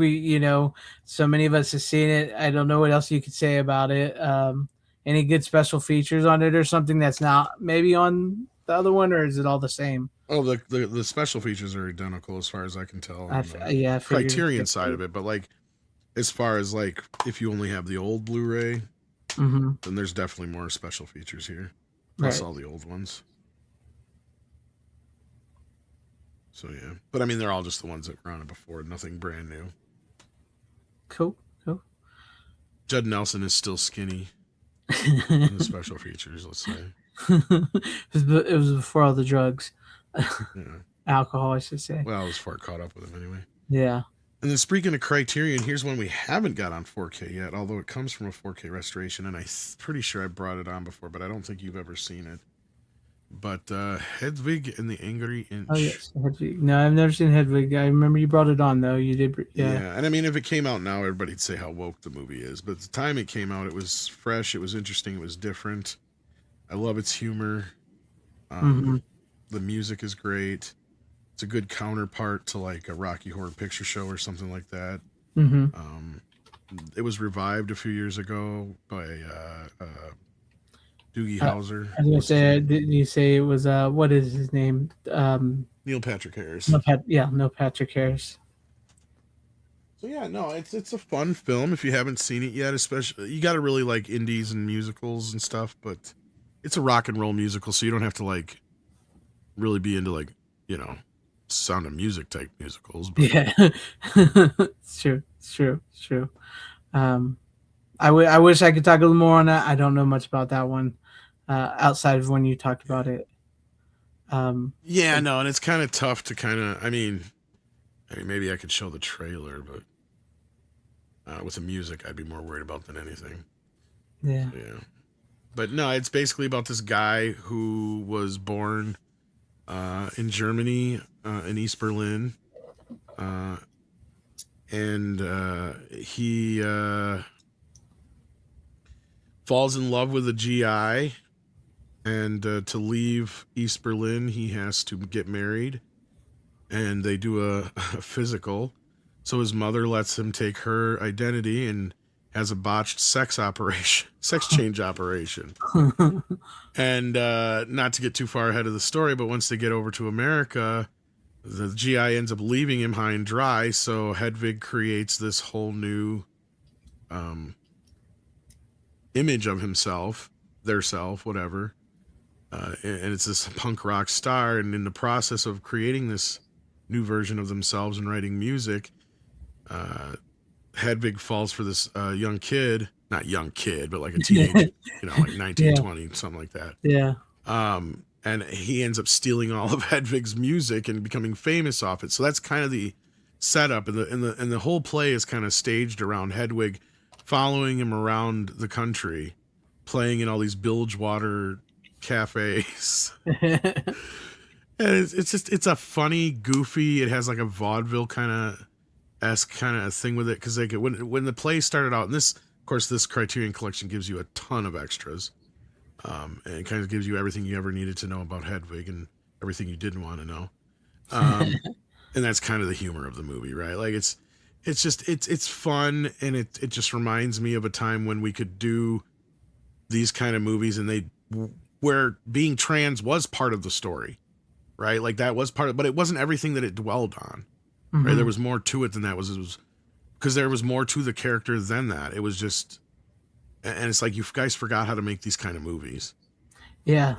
so many of us have seen it. I don't know what else you could say about it. Any good special features on it or something that's not maybe on the other one, or is it all the same? Oh, the special features are identical as far as I can tell. I figured Criterion side of it, but like as far as like if you only have the old Blu-ray, then there's definitely more special features here, plus all the old ones. So yeah, but I mean they're all just the ones that were on it before, nothing brand new. Cool. Judd Nelson is still skinny in the special features, let's say. It was before all the drugs. Yeah. Alcohol, I should say. Well, it was before it caught up with him anyway. Yeah. And then speaking of Criterion, here's one we haven't got on 4K yet, although it comes from a 4K restoration, and I'm pretty sure I brought it on before, but I don't think you've ever seen it. But Hedwig and the Angry Inch. Oh yes, Hedwig. No, I've never seen Hedwig. I remember you brought it on though. You did. Yeah. And I mean, if it came out now, everybody'd say how woke the movie is. But at the time it came out, it was fresh, it was interesting, it was different. I love its humor. The music is great. It's a good counterpart to like a Rocky Horror Picture Show or something like that. It was revived a few years ago by Doogie Howser. I was gonna say, did you say it was what is his name? Neil Patrick Harris. Neil Patrick Harris. So yeah, no, it's a fun film if you haven't seen it yet. Especially you got to really like indies and musicals and stuff, but it's a rock and roll musical, so you don't have to like really be into like Sound of Music type musicals. But... Yeah, it's true. I wish I could talk a little more on that. I don't know much about that one outside of when you talked about it. And it's kind of tough to I mean, maybe I could show the trailer, but with the music, I'd be more worried about than anything. Yeah. But no, it's basically about this guy who was born in Germany, in East Berlin, and he falls in love with a GI, and to leave East Berlin, he has to get married, and they do a physical. So his mother lets him take her identity and has a botched sex change operation. And not to get too far ahead of the story, but once they get over to America, the GI ends up leaving him high and dry. So Hedwig creates this whole new image of himself, whatever. And it's this punk rock star. And in the process of creating this new version of themselves and writing music, Hedwig falls for this young kid, not young kid, but like a teenage, like 19, 20, something like that. Yeah. And he ends up stealing all of Hedwig's music and becoming famous off it. So that's kind of the setup, and the whole play is kind of staged around Hedwig following him around the country, playing in all these bilge-water cafes. And it's a funny, goofy. It has like a vaudeville kind of thing with it, because like when the play started out, and this Criterion Collection gives you a ton of extras, and it kind of gives you everything you ever needed to know about Hedwig and everything you didn't want to know, and that's kind of the humor of the movie, right? Like it's fun, and it just reminds me of a time when we could do these kind of movies, and where being trans was part of the story, right? Like that was part of, but it wasn't everything that it dwelled on. Right, there was more to it than that. It was because there was more to the character than that. It was just, and it's like you guys forgot how to make these kind of movies. Yeah.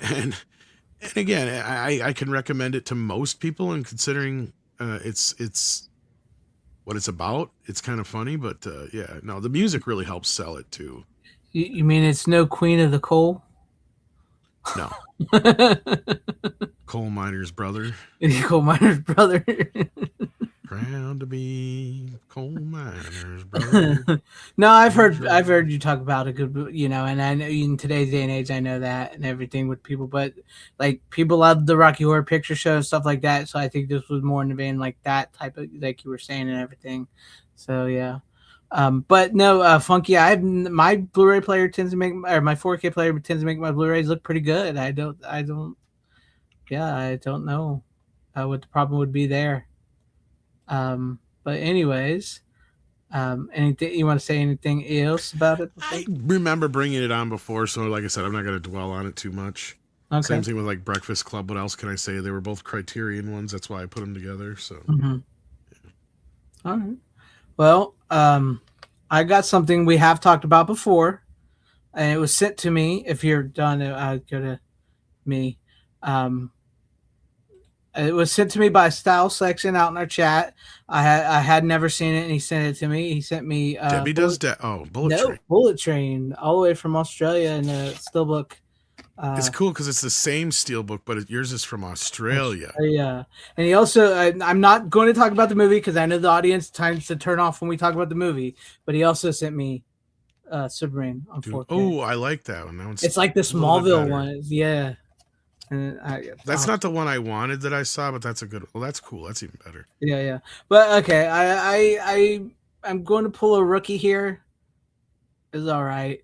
And again, I can recommend it to most people, and considering it's what it's about, it's kind of funny. But the music really helps sell it too. You mean it's no Queen of the Coal? No. Coal miner's brother. Coal miner's brother. Perhaps Proud to be coal miners, brother. No, I've heard you talk about a good, and I know in today's day and age, I know that and everything with people, but like people love the Rocky Horror Picture Show and stuff like that. So I think this was more in the vein like that type of, like you were saying and everything. So yeah. But no, Funky. My Blu-ray player tends to make, or my 4K player tends to make my Blu-rays look pretty good. I don't know what the problem would be there. But anyways, anything you want to say? Anything else about it? I remember bringing it on before, so like I said, I'm not going to dwell on it too much. Okay. Same thing with like Breakfast Club. What else can I say? They were both Criterion ones. That's why I put them together. So. Mm-hmm. All right. Well, I got something we have talked about before, and it was sent to me. If you're done, I'll go to me. It was sent to me by Style Section out in our chat. I had never seen it, and he sent it to me. He sent me. Debbie does that. Bullet Train. Bullet Train, all the way from Australia in a steelbook. It's cool because it's the same steelbook, but yours is from Australia. Yeah, and he also. I'm not going to talk about the movie because I know the audience tends to turn off when we talk about the movie. But he also sent me Submarine on 4K. Oh, I like that one. That one's it's like the Smallville one. Yeah. And that's not the one I wanted that I saw, but that's a good. Well, that's cool. That's even better. Yeah. But okay, I'm going to pull a rookie here. It's all right.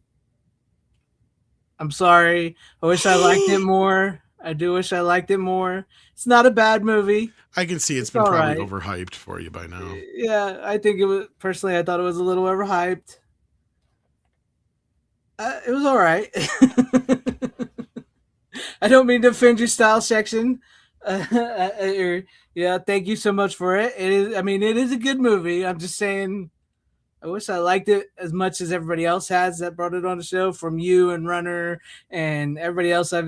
I'm sorry. I wish I liked it more. I do wish I liked it more. It's not a bad movie. I can see it's been probably overhyped for you by now. Yeah, I think it was. Personally, I thought it was a little overhyped. It was all right. I don't mean to offend your Style Section. Yeah, thank you so much for it. It is. I mean, it is a good movie. I'm just saying. I wish I liked it as much as everybody else has that brought it on the show, from you and Runner and everybody else. I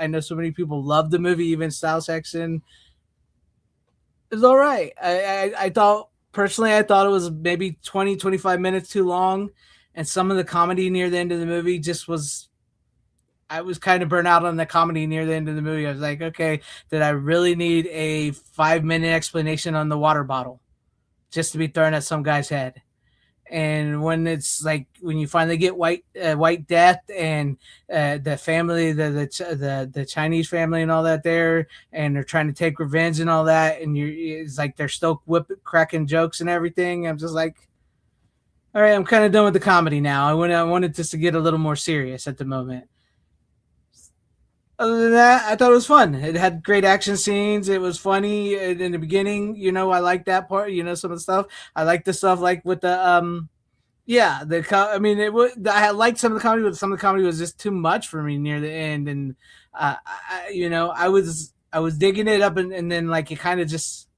know so many people love the movie, even Style Section. It's all right. I thought it was maybe 20, 25 minutes too long. And some of the comedy near the end of the movie just was, I was kind of burnt out on the comedy near the end of the movie. I was like, okay, did I really need a 5-minute explanation on the water bottle just to be thrown at some guy's head? And when it's like, when you finally get White Death and the family, the Chinese family and all that there, and they're trying to take revenge and all that, and it's like they're still cracking jokes and everything. I'm just like, all right, I'm kind of done with the comedy now. I wanted this to get a little more serious at the moment. Other than that, I thought it was fun. It had great action scenes. It was funny in the beginning. I like that part. Some of the stuff. I like the stuff like with the I liked some of the comedy, but some of the comedy was just too much for me near the end. And I was digging it up, and then like it kind of just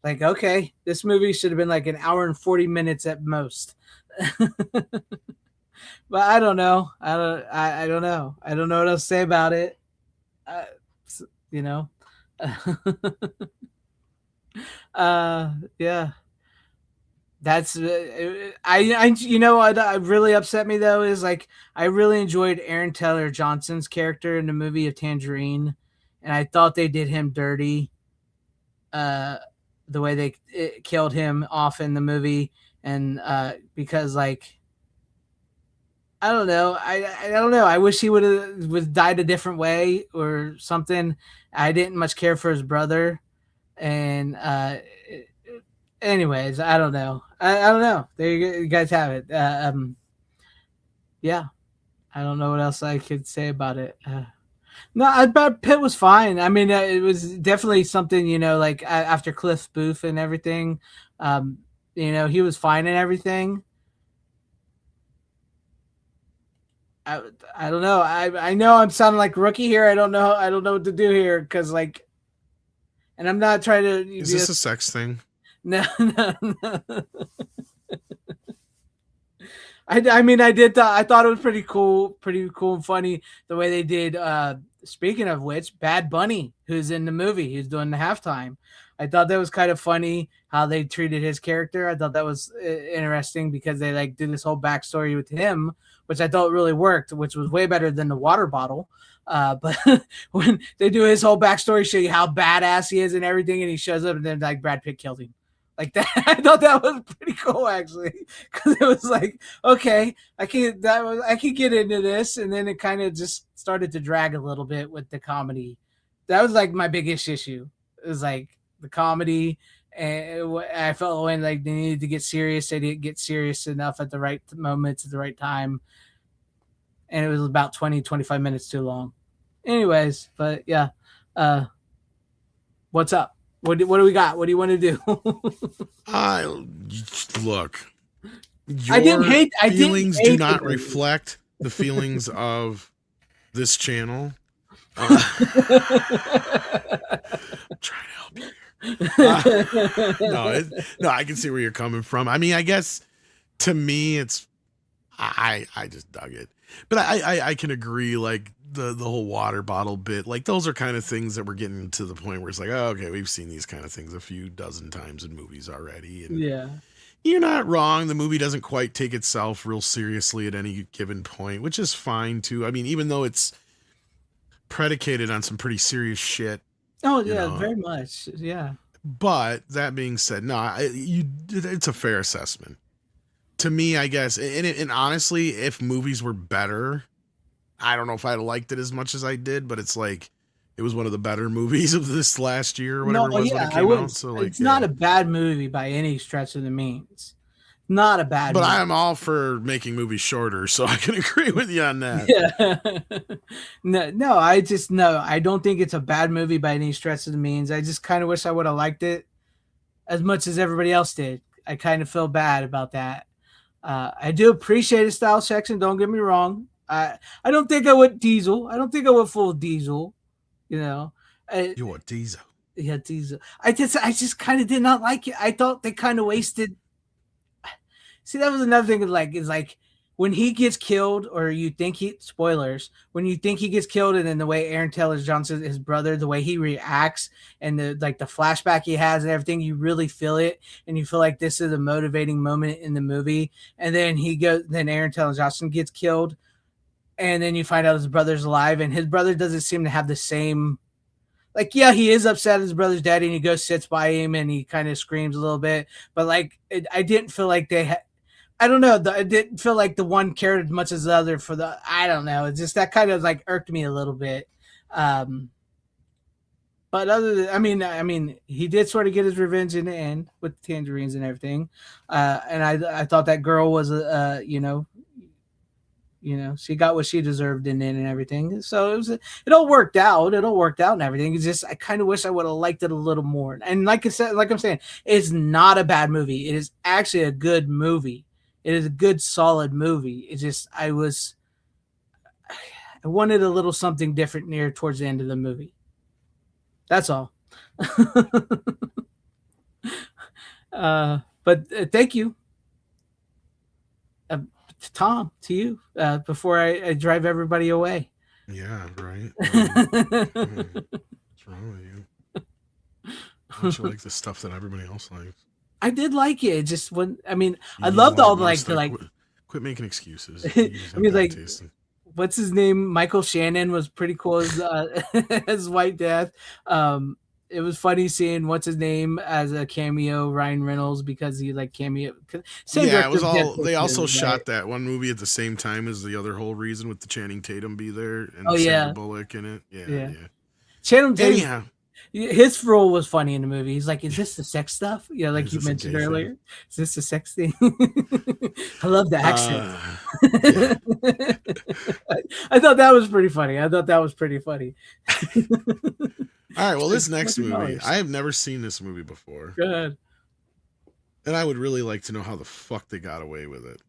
like, okay, this movie should have been like an hour and 40 minutes at most. But I don't know. I don't know. I don't know what else to say about it. Yeah. That's what really upset me though is like I really enjoyed Aaron Taylor Johnson's character in the movie of Tangerine, and I thought they did him dirty. The way they killed him off in the movie, and because like I don't know. I don't know. I wish he would have died a different way or something. I didn't much care for his brother, and anyways, I don't know. I don't know. There you guys have it. Yeah, I don't know what else I could say about it. No, I thought Pitt was fine. I mean, it was definitely something, like after Cliff Booth and everything, he was fine and everything. I don't know. I know I'm sounding like a rookie here. I don't know what to do here because like, and I'm not trying to. Is this a sex thing? No. I mean, I thought it was pretty cool and funny the way they did. Speaking of which, Bad Bunny, who's in the movie, who's doing the halftime. I thought that was kind of funny how they treated his character. I thought that was interesting because they like did this whole backstory with him, which I thought really worked, which was way better than the water bottle. But when they do his whole backstory, show you how badass he is and everything, and he shows up and then like Brad Pitt killed him. Like that, I thought that was pretty cool actually, because it was like, okay, I can get into this, and then it kind of just started to drag a little bit with the comedy. That was like my biggest issue. It was like the comedy, and I felt when like they needed to get serious, they didn't get serious enough at the right moments at the right time, and it was about 20-25 minutes too long. Anyways, but yeah, what's up? What do we got? What do you want to do? Look, I didn't hate. feelings do not reflect the feelings of this channel. I'm trying to help you here. No, I can see where you're coming from. I mean, I guess to me, it's I just dug it, but I can agree. Like the whole water bottle bit, like those are kind of things that we're getting to the point where it's like, oh, okay, we've seen these kind of things a few dozen times in movies already, and yeah. You're not wrong. The movie doesn't quite take itself real seriously at any given point, which is fine too. I mean, even though it's predicated on some pretty serious shit. Oh yeah, very much. Yeah. But that being said, no, it's a fair assessment. To me, I guess, and honestly, if movies were better, I don't know if I'd have liked it as much as I did, but it's like it was one of the better movies of this last year or whatever it was when it came out. So like, it's not a bad movie by any stretch of the means. Not a bad but movie. I'm all for making movies shorter, so I can agree with you on that. Yeah. No, I don't think it's a bad movie by any stretch of the means. I just kind of wish I would have liked it as much as everybody else did. I kind of feel bad about that. I do appreciate the style section. Don't get me wrong. I don't think I went Diesel. I don't think I went full Diesel. You know, You want Diesel? Yeah, Diesel. I just kind of did not like it. I thought they kind of wasted. See, that was another thing. Is like when he gets killed, or you think spoilers, when you think he gets killed, and then the way Aaron Taylor Johnson, his brother, the way he reacts, and the flashback he has and everything, you really feel it, and you feel like this is a motivating moment in the movie. And then then Aaron Taylor Johnson gets killed, and then you find out his brother's alive, and his brother doesn't seem to have the same. Like, yeah, he is upset at his brother's dead, and he goes sits by him, and he kind of screams a little bit. But like, I didn't feel like they had. I don't know. I didn't feel like the one cared as much as the other for the. I don't know. It's just that kind of like irked me a little bit. But other than, I mean, he did sort of get his revenge in the end with the tangerines and everything. And I thought that girl was she got what she deserved in it and everything. So it all worked out. It all worked out and everything. It's just I kind of wish I would have liked it a little more. And like I said, like I'm saying, it's not a bad movie. It is actually a good movie. It is a good, solid movie. It's just I wanted a little something different near towards the end of the movie. That's all. But thank you. Tom, to you, before I drive everybody away. Yeah, right. What's wrong with you? Don't you like the stuff that everybody else likes? I did like it. Just when I loved all the quit making excuses. What's his name? Michael Shannon was pretty cool as White Death. It was funny seeing what's his name as a cameo, Ryan Reynolds, because he cameo. Yeah, it was all. They also shot that one movie at the same time as the other whole reason with the Channing Tatum be there and Sandra Bullock in it. Yeah. Channing Tatum. Anyhow. His role was funny in the movie. He's like, "Is this the sex stuff?" Yeah, like you mentioned earlier. Thing? Is this the sex thing? I love the accent. I thought that was pretty funny. All right, well, this next movie, I have never seen this movie before. Good. And I would really like to know how the fuck they got away with it.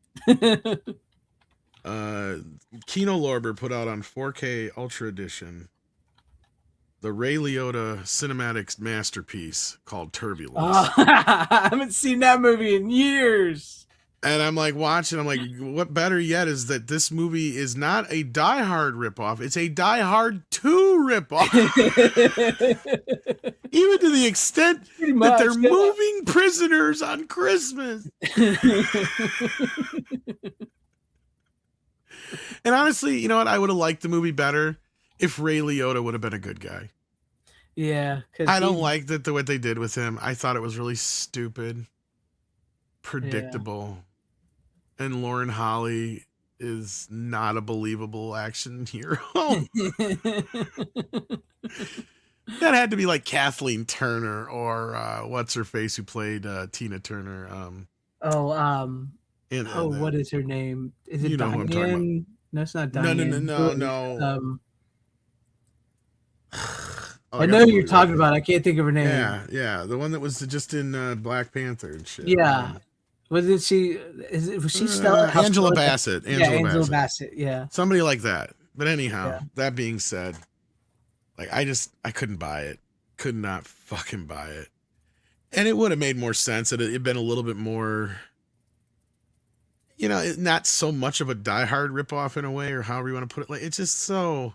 Kino Lorber put out on 4K Ultra Edition the Ray Liotta cinematic masterpiece called Turbulence. I haven't seen that movie in years. And I'm like watching, I'm like, what better yet is that this movie is not a Die Hard ripoff, it's a Die Hard 2 ripoff. Even to the extent that they're moving prisoners on Christmas. And honestly, you know what? I would have liked the movie better if Ray Liotta would have been a good guy. Yeah, because I don't like that what they did with him. I thought it was really stupid, predictable, and Lauren Holly is not a believable action hero. That had to be like Kathleen Turner or what's her face who played Tina Turner. What is her name? Is it you know who I'm talking about. Diane? No, it's not Diane. No. I know who you're talking about. I can't think of her name. Yeah, the one that was just in Black Panther and shit. Yeah, wasn't she? Was she Stella? Angela Bassett? Angela Bassett. Yeah, somebody like that. But anyhow, that being said, like I couldn't buy it. Could not fucking buy it. And it would have made more sense that it had been a little bit more, not so much of a Die Hard ripoff in a way, or however you want to put it. Like, it's just so.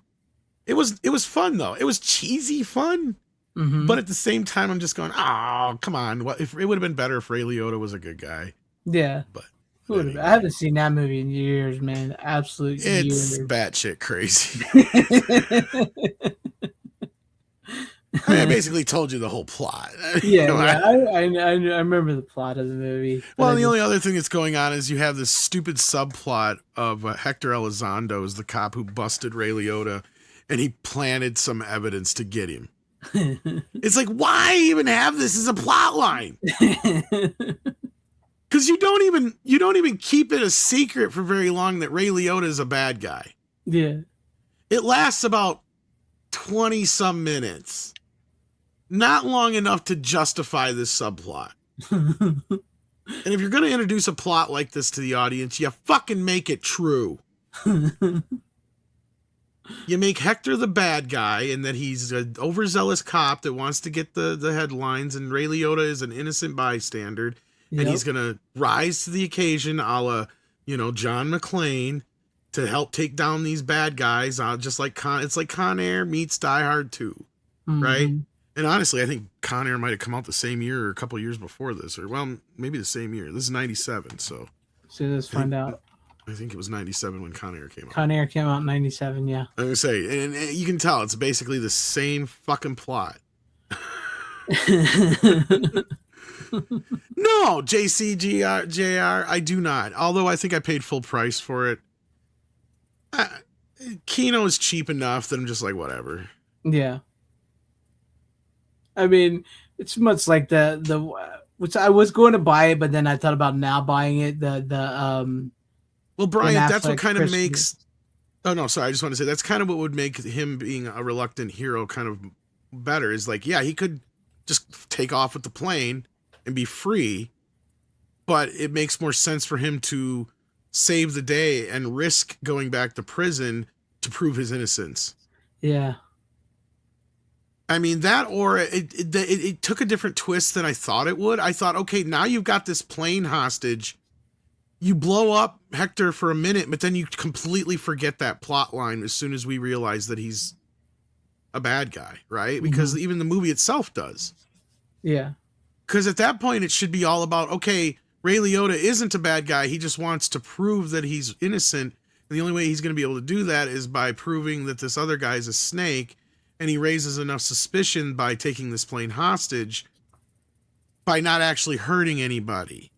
It was fun though. It was cheesy fun, but at the same time, I'm just going, oh, come on. What if it would have been better if Ray Liotta was a good guy? Yeah, but anyway. I haven't seen that movie in years, man. Absolute it's years. batshit crazy. I basically told you the whole plot. I remember the plot of the movie. Well, the only other thing that's going on is you have this stupid subplot of Hector Elizondo is the cop who busted Ray Liotta, and he planted some evidence to get him. It's like, why even have this as a plot line? Because you don't even keep it a secret for very long that Ray Liotta is a bad guy. Yeah, it lasts about 20 some minutes. Not long enough to justify this subplot. And if you're going to introduce a plot like this to the audience, you fucking make it true. You make Hector the bad guy, and that he's an overzealous cop that wants to get the headlines, and Ray Liotta is an innocent bystander, and he's going to rise to the occasion a la, John McClane to help take down these bad guys, just like it's like Con Air meets Die Hard 2, right? And honestly, I think Con Air might have come out the same year or a couple years before this, or maybe the same year. This is 97, so let's find out. I think it was 97 when Con Air came out. Con Air came out in 97, yeah. I'm going to say, and you can tell it's basically the same fucking plot. No, JR, I do not. Although I think I paid full price for it. Kino is cheap enough that I'm just like, whatever. Yeah. I mean, it's much like the which I was going to buy it, but then I thought about now buying it. Well, Brian, that's what kind of makes. Oh no, sorry. I just want to say that's kind of what would make him being a reluctant hero kind of better. Is like, yeah, he could just take off with the plane and be free, but it makes more sense for him to save the day and risk going back to prison to prove his innocence. Yeah. I mean, that or it took a different twist than I thought it would. I thought, okay, now you've got this plane hostage. You blow up Hector for a minute, but then you completely forget that plot line as soon as we realize that he's a bad guy, right? Because even the movie itself does. Yeah. Because at that point, it should be all about, okay, Ray Liotta isn't a bad guy. He just wants to prove that he's innocent. And the only way he's going to be able to do that is by proving that this other guy's a snake. And he raises enough suspicion by taking this plane hostage by not actually hurting anybody,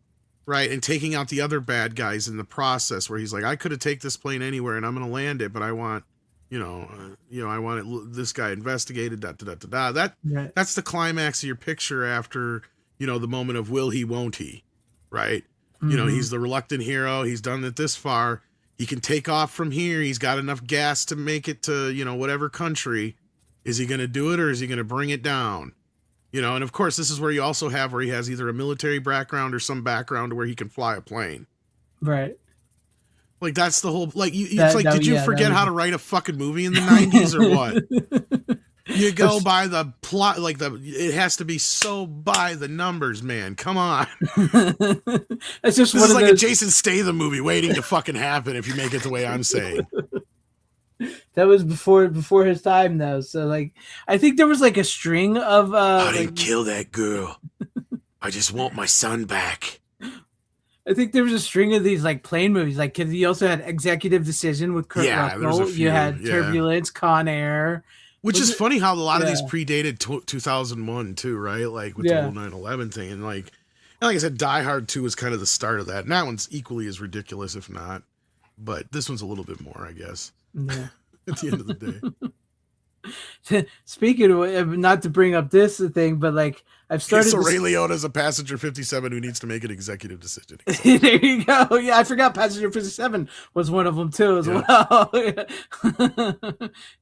right? And taking out the other bad guys in the process, where he's like, I could have taken this plane anywhere and I'm going to land it, but I want, I want this guy investigated, That's the climax of your picture after, the moment of will he, won't he, right? He's the reluctant hero. He's done it this far. He can take off from here. He's got enough gas to make it to, whatever country. Is he going to do it, or is he going to bring it down? And of course, this is where you also have where he has either a military background or some background where he can fly a plane. Right. Like, that's the whole, like, did you forget how to write a fucking movie in the 90s or what? You go by the plot, it has to be so by the numbers, man. Come on. It's just this is like a Jason Statham movie waiting to fucking happen if you make it the way I'm saying. That was before his time, though. So, like, I think there was like a string of. I didn't kill that girl. I just want my son back. I think there was a string of these like plane movies. Like, cause you also had Executive Decision with Kurt Russell. There was a few, you had Turbulence, Con Air. Which is funny how a lot of these Yeah. predated 2001 too, right? Like with the Yeah. whole 9/11 thing, and like I said, Die Hard 2 was kind of the start of that. And that one's equally as ridiculous, if not, but this one's a little bit more, I guess. Yeah. At the end of the day. Speaking of, not to bring up this thing, but like I've started. So to Ray Liotta's a passenger 57 who needs to make an executive decision. there you go. Yeah, I forgot Passenger 57 was one of them too as well.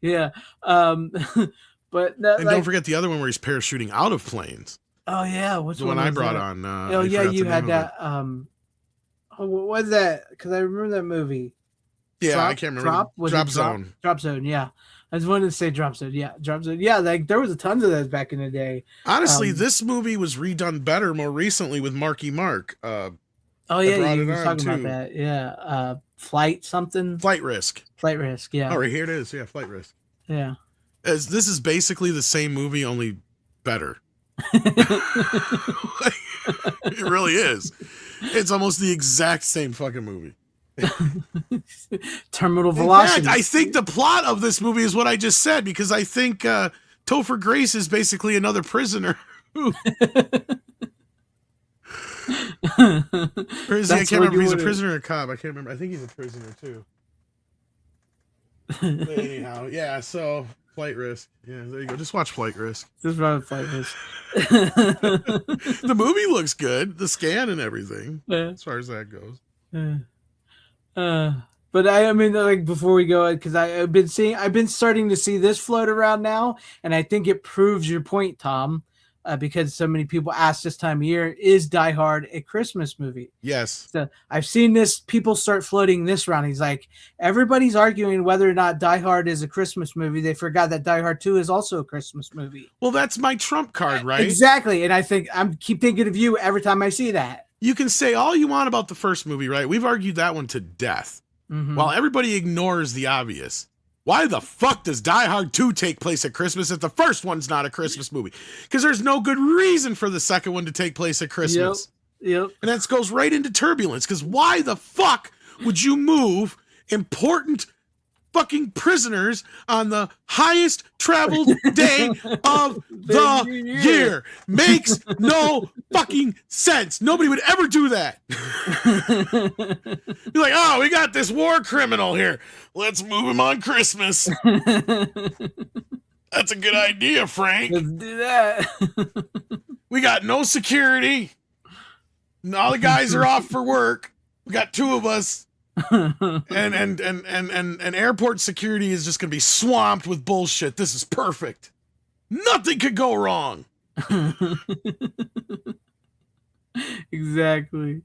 Yeah. But that, and don't forget the other one where he's parachuting out of planes. Oh yeah, what's the one I brought on? Oh yeah, you had that. Oh, what was that? Because I remember that movie. Yeah, I can't remember. Drop Zone. Drop Zone. Yeah, I just wanted to say Drop Zone. Yeah, Drop Zone. Yeah, like there was a tons of those back in the day. Honestly, this movie was redone better more recently with Marky Mark. Oh yeah, you were talking about that. Yeah, Flight Risk. Flight Risk. Yeah. Oh, right here it is. Yeah, Flight Risk. Yeah. This is basically the same movie, only better. It really is. It's almost the exact same fucking movie. Terminal velocity. In fact, I think the plot of this movie is what I just said, because I think Topher Grace is basically another prisoner. Or is he? I can't remember if he's a prisoner or a cop. I can't remember. I think he's a prisoner too. But anyhow, yeah, so Flight Risk. Yeah, there you go. Just watch Flight Risk. Just run Flight Risk. The movie looks good. The scan and everything. Yeah. As far as that goes. But I mean, like before we go, because I've been starting to see this float around now, and I think it proves your point, Tom, because so many people ask this time of year, is Die Hard a Christmas movie? Yes. So I've seen this, people start floating this around. He's like, everybody's arguing whether or not Die Hard is a Christmas movie. They forgot that Die Hard 2 is also a Christmas movie. Well, that's my trump card, right? Exactly. And I think keep thinking of you every time I see that. You can say all you want about the first movie, right? We've argued that one to death. Mm-hmm. While everybody ignores the obvious. Why the fuck does Die Hard 2 take place at Christmas if the first one's not a Christmas movie? Because there's no good reason for the second one to take place at Christmas. Yep. And that goes right into Turbulence. Because why the fuck would you move important fucking prisoners on the highest traveled day of the year? Makes no fucking sense. Nobody would ever do that. You're like, oh, we got this war criminal here. Let's move him on Christmas. That's a good idea, Frank. Let's do that. We got no security. All the guys are off for work. We got two of us. and airport security is just gonna be swamped with bullshit. This is perfect. Nothing could go wrong. Exactly.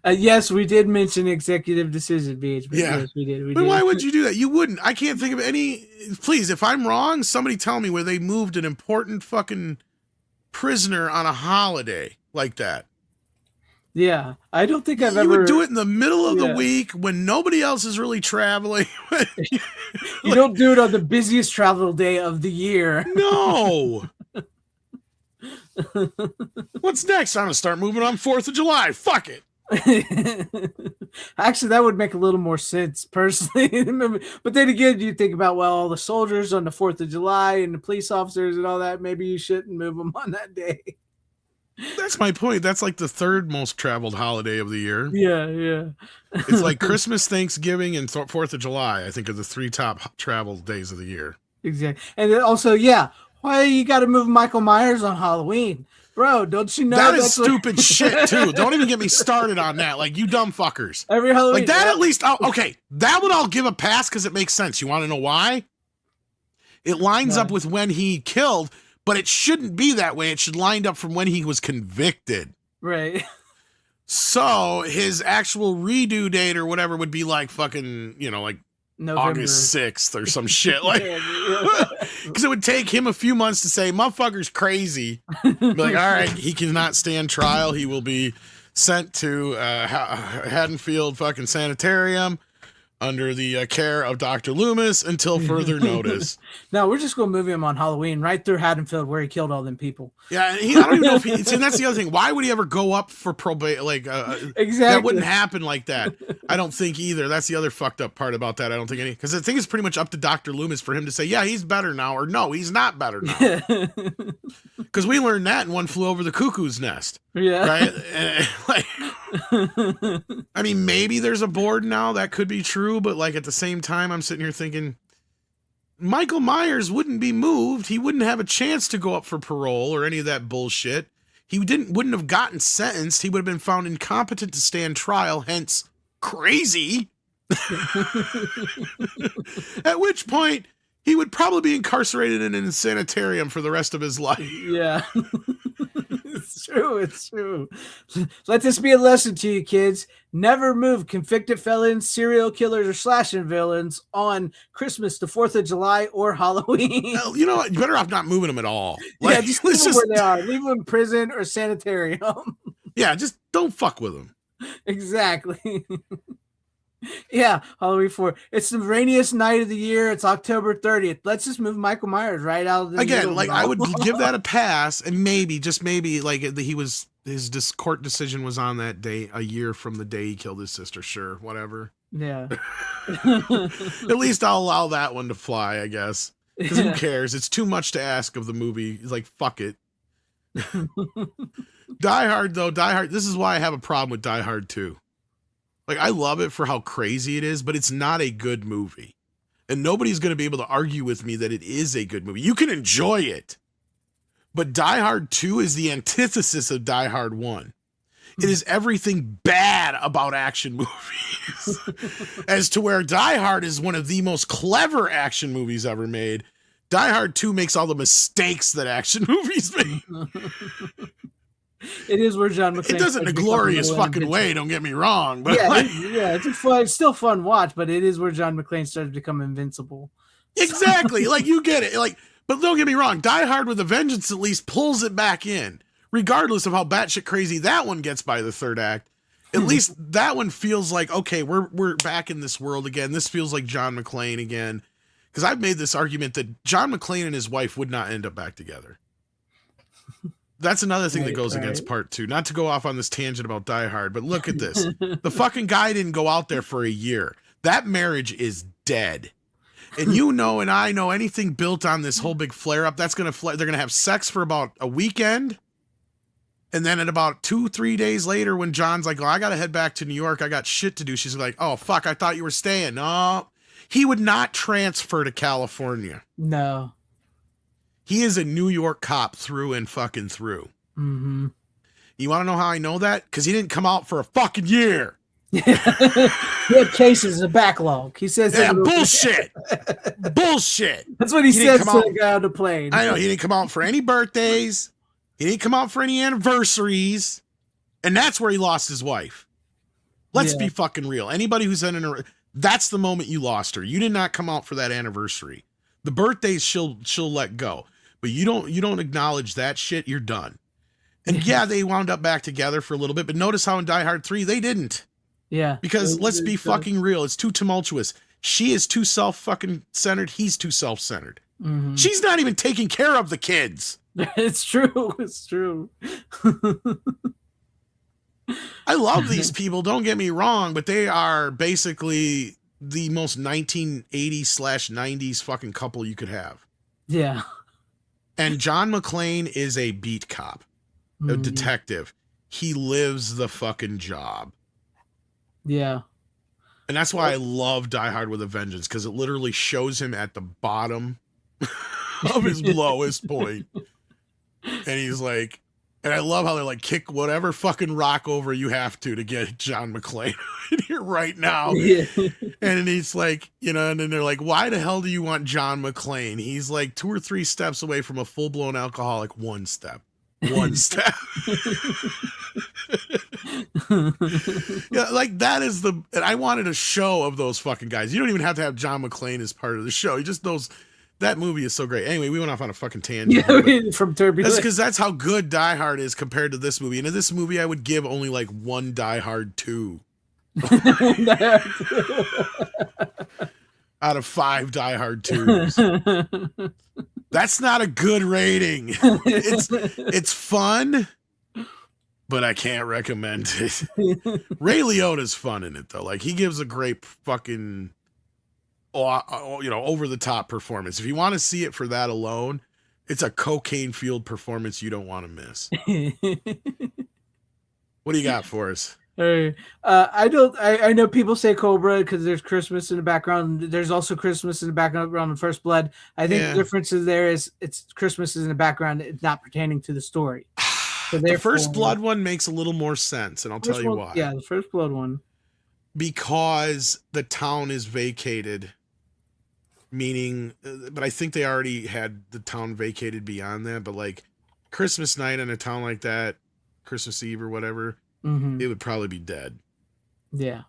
Yes, we did mention executive decision, BH. Yeah, yes, we did. But why would you do that? You wouldn't. I can't think of any. Please, if I'm wrong, somebody tell me where they moved an important fucking prisoner on a holiday like that. Yeah, I don't think I've you ever. You would do it in the middle of the week when nobody else is really traveling. You don't do it on the busiest travel day of the year. No. What's next? I'm gonna start moving on 4th of July. Fuck it. Actually, that would make a little more sense personally. But then again, you think about, well, all the soldiers on the 4th of July and the police officers and all that, maybe you shouldn't move them on that day. That's my point. That's like the third most traveled holiday of the year. Yeah. It's like Christmas, Thanksgiving, and 4th of July, I think, are the three top traveled days of the year. Exactly. And then also, why you got to move Michael Myers on Halloween? Bro, don't you know that is stupid shit, too. Don't even get me started on that. Like, you dumb fuckers. Every Halloween. Like, that at least, okay, that one I'll give a pass because it makes sense. You want to know why? It lines up with when he killed, but it shouldn't be that way. It should line up from when he was convicted. Right. So his actual redo date or whatever would be like fucking, like November. August 6th or some shit. Like, because it would take him a few months to say, motherfucker's crazy. Be like, all right, he cannot stand trial. He will be sent to Haddonfield fucking sanitarium under the care of Dr. Loomis until further notice. No, we're just going to move him on Halloween right through Haddonfield where he killed all them people. Yeah, I don't even know if and that's the other thing. Why would he ever go up for probate? Like, exactly. That wouldn't happen like that. I don't think either. That's the other fucked up part about that. I don't think any, because I think it's pretty much up to Dr. Loomis for him to say, yeah, he's better now, or no, he's not better now. Because we learned that in One Flew Over the Cuckoo's Nest. Yeah. Right? Like, I mean, maybe there's a board now. That could be true. But like at the same time, I'm sitting here thinking, Michael Myers wouldn't be moved. He wouldn't have a chance to go up for parole or any of that bullshit. He wouldn't have gotten sentenced. He would have been found incompetent to stand trial, hence crazy. At which point, he would probably be incarcerated in a sanitarium for the rest of his life. Yeah. It's true. It's true. Let this be a lesson to you, kids. Never move convicted felons, serial killers, or slashing villains on Christmas, the 4th of July, or Halloween. Well, you know what? You're better off not moving them at all. Yeah, just leave them where they are. Leave them in prison or sanitarium. Yeah, just don't fuck with them. Exactly. Yeah, Halloween 4. It's the rainiest night of the year. It's October 30th. Let's just move Michael Myers right out of the again. Like I would give that a pass, and maybe, just maybe, like his court decision was on that day, a year from the day he killed his sister. Sure, whatever. Yeah. At least I'll allow that one to fly, I guess. Because who cares? It's too much to ask of the movie. It's like, fuck it. Die Hard, though. Die Hard. This is why I have a problem with Die Hard 2. Like, I love it for how crazy it is, but it's not a good movie. And nobody's going to be able to argue with me that it is a good movie. You can enjoy it. But Die Hard 2 is the antithesis of Die Hard 1. It is everything bad about action movies. As to where Die Hard is one of the most clever action movies ever made, Die Hard 2 makes all the mistakes that action movies make. It is where John McClane. It does it in a glorious fucking way, don't get me wrong. But yeah, like, it's still fun watch, but it is where John McClane started to become invincible. Exactly. Like, you get it. Like, but don't get me wrong, Die Hard with a Vengeance at least pulls it back in. Regardless of how batshit crazy that one gets by the third act, at least that one feels like, okay, we're back in this world again. This feels like John McClane again. Because I've made this argument that John McClane and his wife would not end up back together. That's another thing that goes against part 2. Not to go off on this tangent about Die Hard, but look at this. The fucking guy didn't go out there for a year. That marriage is dead. And you know, and I know, anything built on this whole big flare up, that's going to they're going to have sex for about a weekend. And then at about 2-3 days later, when John's like, oh, I got to head back to New York. I got shit to do. She's like, oh, fuck, I thought you were staying. No, he would not transfer to California. No. He is a New York cop through and fucking through. Mm-hmm. You want to know how I know that? Because he didn't come out for a fucking year. He had cases, a backlog. He says, yeah, bullshit. Bullshit. That's what he says to the guy on the plane. I know. He didn't come out for any birthdays. He didn't come out for any anniversaries. And that's where he lost his wife. Let's be fucking real. Anybody who's in that's the moment you lost her. You did not come out for that anniversary. The birthdays she'll let go. But you don't acknowledge that shit, you're done. And yeah, they wound up back together for a little bit, but notice how in Die Hard 3 they didn't. Yeah. Because let's be fucking real, it's too tumultuous. She is too self-fucking-centered, he's too self-centered. Mm-hmm. She's not even taking care of the kids. It's true. It's true. I love these people, don't get me wrong, but they are basically the most 1980s/90s fucking couple you could have. Yeah. And John McClane is a beat cop, a detective. He lives the fucking job. Yeah. And that's why I love Die Hard with a Vengeance, because it literally shows him at the bottom of his lowest point. And he's like, and I love how they're like, kick whatever fucking rock over you have to get John McClane in here right now. Yeah. And he's like, you know, and then they're like, why the hell do you want John McClane? He's like 2 or 3 steps away from a full-blown alcoholic. One step. Yeah, like that is and I wanted a show of those fucking guys. You don't even have to have John McClane as part of the show. He just knows. That movie is so great. Anyway, we went off on a fucking tangent. Yeah, from Turbulence. That's because that's how good Die Hard is compared to this movie. And in this movie, I would give only like 1 Die Hard 2. Out of 5 Die Hard 2s. That's not a good rating. It's fun. but I can't recommend it. Ray Liotta's fun in it though. Like he gives a great fucking, over the top performance. If you want to see it for that alone, it's a cocaine fueled performance you don't want to miss. What do you got for us? I know people say Cobra because there's Christmas in the background. There's also Christmas in the background around the First Blood. I think the difference is there is it's Christmas is in the background. It's not pertaining to the story. So the First Blood one makes a little more sense, and I'll tell you why. Yeah, the First Blood one. Because the town is vacated, meaning, but I think they already had the town vacated beyond that. But like Christmas night in a town like that, Christmas Eve or whatever, it would probably be dead. Yeah.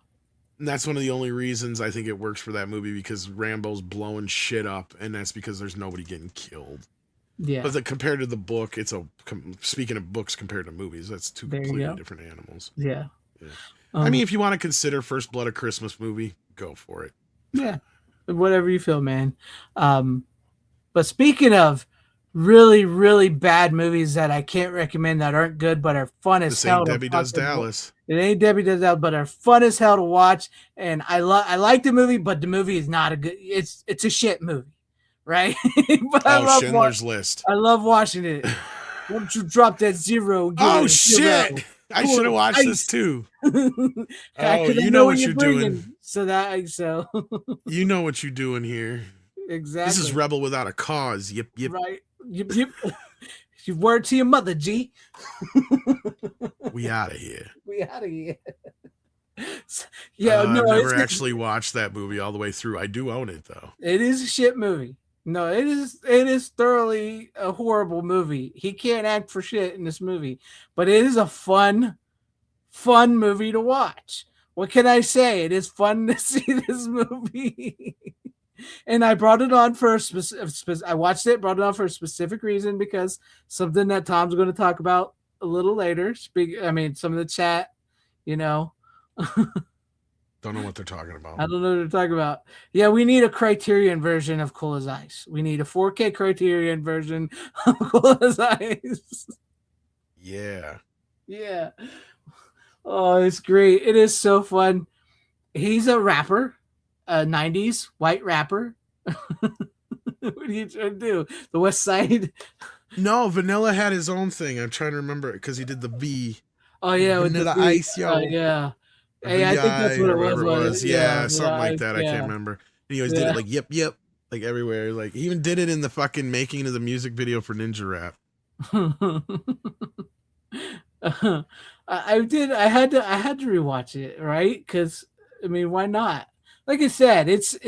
And that's one of the only reasons I think it works for that movie, because Rambo's blowing shit up, and that's because there's nobody getting killed. Yeah. But compared to the book, speaking of books compared to movies, that's two completely different animals. Yeah. I mean, if you want to consider First Blood a Christmas movie, go for it. Yeah. Whatever you feel, man. But speaking of really, really bad movies that I can't recommend that aren't good but are fun as hell. Debbie Does Dallas. It ain't Debbie Does Dallas, but are fun as hell to watch. And I like the movie, but the movie is not a good. It's a shit movie, right? But I love Schindler's List. I love watching it. Once you drop that zero. Oh shit! I should have watched this too. You know what you're doing. So you know what you're doing here. Exactly. This is Rebel Without a Cause. Yep. Right. Yep. You word to your mother, G. We out of here. Yeah, I've never actually watched that movie all the way through. I do own it though. It is a shit movie. No, it is thoroughly a horrible movie. He can't act for shit in this movie, but it is a fun movie to watch. What can I say? It is fun to see this movie. And I brought it on for I watched it, brought it on for a specific reason, because something that Tom's going to talk about a little later. Some of the chat, Don't know what they're talking about. I don't know what they're talking about. Yeah, we need a Criterion version of Cool as Ice. We need a 4K Criterion version of Cool as Ice. Yeah. Yeah. Oh, it's great. It is so fun. He's a rapper, a 90s white rapper. What are you trying to do? The West Side? No, Vanilla had his own thing. I'm trying to remember it because he did the V. Oh, yeah. Vanilla Ice, yo. Yeah. Hey, I think that's what it was. Yeah, something like that. I can't remember. And he always did it like, yep, like everywhere. Like he even did it in the fucking making of the music video for Ninja Rap. I did. I had to rewatch it, right? Because why not? Like I said, it's.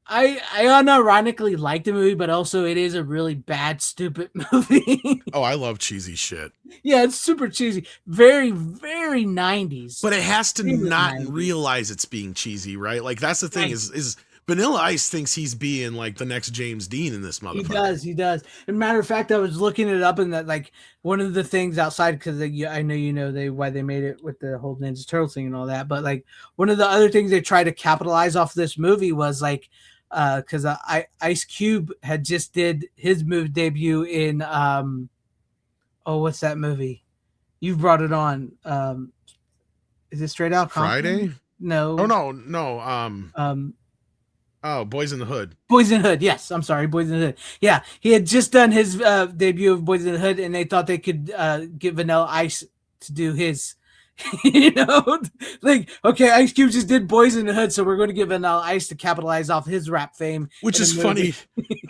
I unironically like the movie, but also it is a really bad, stupid movie. Oh, I love cheesy shit. Yeah, it's super cheesy. Very, very 90s. But it has to not 90s. Realize it's being cheesy, right? Like that's the thing is Vanilla Ice thinks he's being like the next James Dean in this motherfucker. He does. And matter of fact, I was looking it up, and that like one of the things outside, because I know why they made it with the whole Ninja Turtle thing and all that, but like one of the other things they tried to capitalize off this movie was like, because Ice Cube had just did his movie debut in what's that movie? You've brought it on. Is it Straight Out Friday? No. Oh no. Boys in the Hood. Boys in the Hood. Yes, I'm sorry, Boys in the Hood. Yeah, he had just done his debut of Boys in the Hood, and they thought they could get Vanilla Ice to do his. Like, okay, Ice Cube just did Boys in the Hood, so we're going to give Vanilla Ice to capitalize off his rap fame. Which is funny.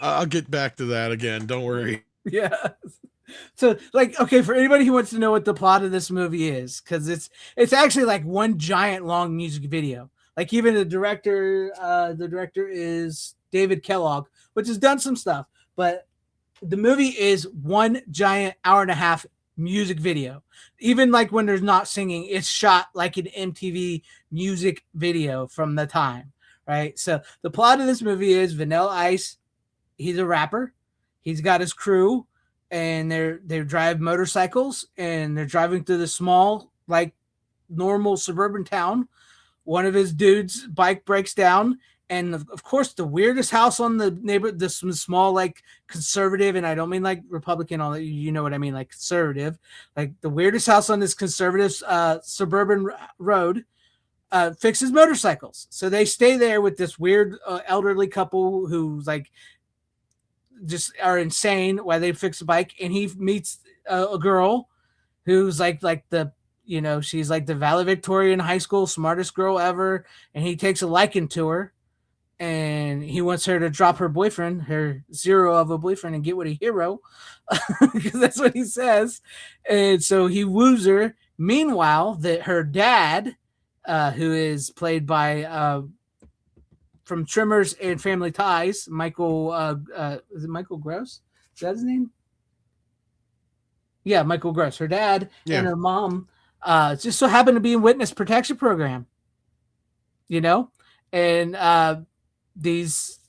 I'll get back to that again. Don't worry. Yeah. So, like, okay, for anybody who wants to know what the plot of this movie is, because it's actually like one giant long music video. Like, even the director is David Kellogg, which has done some stuff, but the movie is one giant hour-and-a-half music video. Even like when there's not singing, it's shot like an MTV music video from the time, right? So the plot of this movie is Vanilla Ice, he's a rapper, he's got his crew, and they drive motorcycles, and they're driving through the small, like normal suburban town. One of his dudes' bike breaks down, And of course, the weirdest house on the neighborhood, this small, like conservative, and I don't mean like Republican, all that, you know what I mean, like conservative, like the weirdest house on this conservative suburban road fixes motorcycles. So they stay there with this weird elderly couple who's like just are insane while they fix a bike, and he meets a girl who's like the she's like the valedictorian high school smartest girl ever, and he takes a liking to her, and he wants her to drop her boyfriend, her zero of a boyfriend, and get with a hero, because that's what he says. And so he woos her. Meanwhile, that her dad, who is played by from Tremors and Family Ties, Michael, is it Michael Gross? Is that his name? Yeah, Michael Gross. Her dad and her mom just so happened to be in witness protection program, and these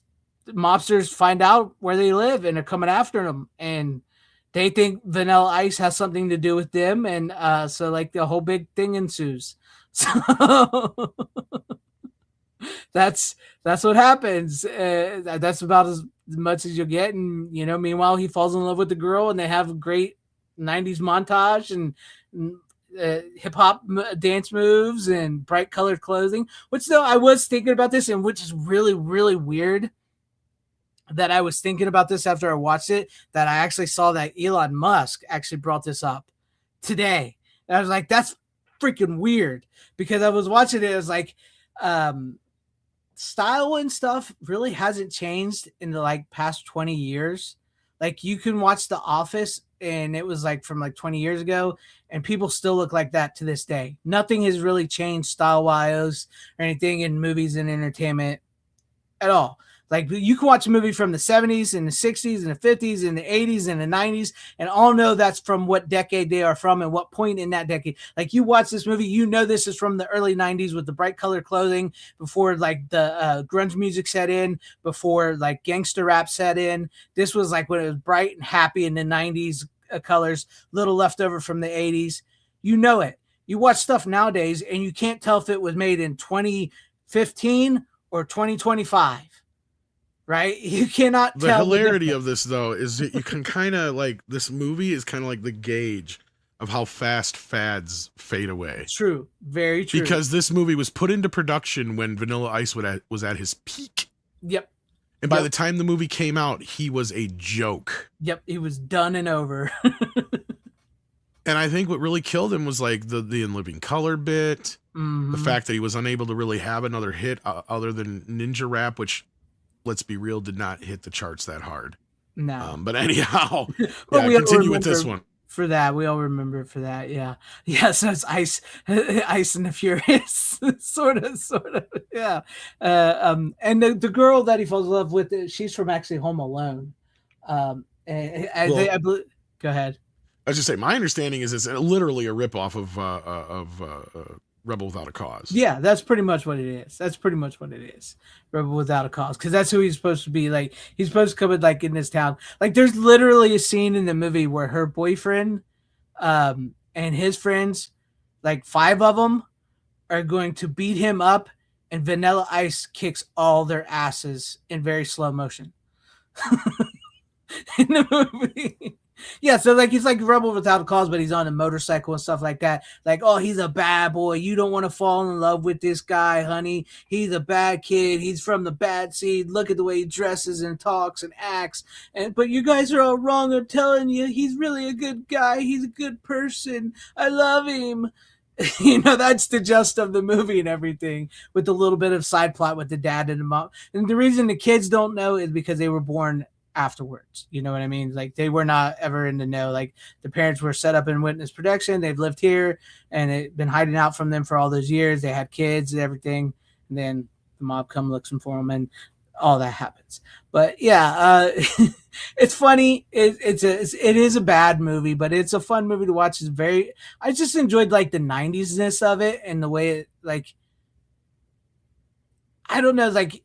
mobsters find out where they live and are coming after them, and they think Vanilla Ice has something to do with them, and so like the whole big thing ensues. So that's what happens. That's about as much as you'll get, and meanwhile he falls in love with the girl, and they have a great 90s montage and hip-hop dance moves and bright colored clothing, which though I was thinking about this, and which is really, really weird that I was thinking about this after I watched it, that I actually saw that Elon Musk actually brought this up today. And I was like, that's freaking weird, because I was watching it. It was like, style and stuff really hasn't changed in the like past 20 years. Like you can watch The Office, and it was like from like 20 years ago, and people still look like that to this day. Nothing has really changed style wise or anything in movies and entertainment at all. Like you can watch a movie from the 70s and the 60s and the 50s and the 80s and the 90s and all know that's from what decade they are from and what point in that decade. Like you watch this movie, this is from the early 90s with the bright colored clothing, before like the grunge music set in, before like gangster rap set in. This was like when it was bright and happy in the 90s colors, little leftover from the 80s. It. You watch stuff nowadays and you can't tell if it was made in 2015 or 2025. Right? You cannot tell. The hilarity of this, though, is that you can kind of like, this movie is kind of like the gauge of how fast fads fade away. True. Very true. Because this movie was put into production when Vanilla Ice was at his peak. Yep. And by the time the movie came out, he was a joke. Yep. He was done and over. And I think what really killed him was like the In Living Color bit. Mm-hmm. The fact that he was unable to really have another hit other than Ninja Rap, which, let's be real, did not hit the charts that hard. No. But anyhow, we continue with this one. For that, we all remember for that. Yeah. Yeah. So it's Ice and the Furious. sort of. Yeah. And the girl that he falls in love with, she's from actually Home Alone. I believe, go ahead. I was just saying, my understanding is it's literally a ripoff of Rebel Without a Cause. Yeah, that's pretty much what it is. Rebel Without a Cause, because that's who he's supposed to be. Like he's supposed to come in like in this town. Like there's literally a scene in the movie where her boyfriend, and his friends, like 5 of them, are going to beat him up, and Vanilla Ice kicks all their asses in very slow motion in the movie. Yeah, so like he's like Rebel Without a Cause, but he's on a motorcycle and stuff like that. Like, oh, he's a bad boy. You don't want to fall in love with this guy, honey. He's a bad kid. He's from the bad seed. Look at the way he dresses and talks and acts. But you guys are all wrong. I'm telling you, he's really a good guy. He's a good person. I love him. That's the gist of the movie and everything, with a little bit of side plot with the dad and the mom. And the reason the kids don't know is because they were born afterwards. You know what I mean? Like they were not ever in the know. Like the parents were set up in witness protection. They've lived here and it been hiding out from them for all those years. They had kids and everything. And then the mob come looking for them and all that happens. But yeah, it's funny. It is a bad movie, but it's a fun movie to watch. I just enjoyed like the 90s-ness of it and the way it, like, I don't know, like,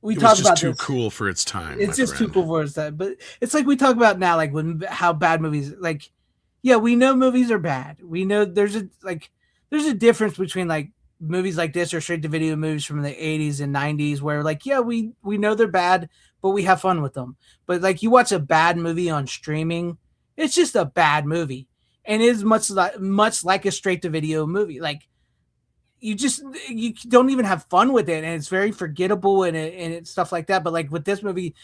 it was just too cool for its time. It's just too cool for its time. But it's like we talk about now, like how bad movies, like, yeah, we know movies are bad. We know there's a difference between like movies like this or straight to video movies from the 80s and 90s where like, yeah, we know they're bad, but we have fun with them. But like you watch a bad movie on streaming, it's just a bad movie. And it is much like a straight to video movie. Like you don't even have fun with it, and it's very forgettable and it's stuff like that. But like with this movie,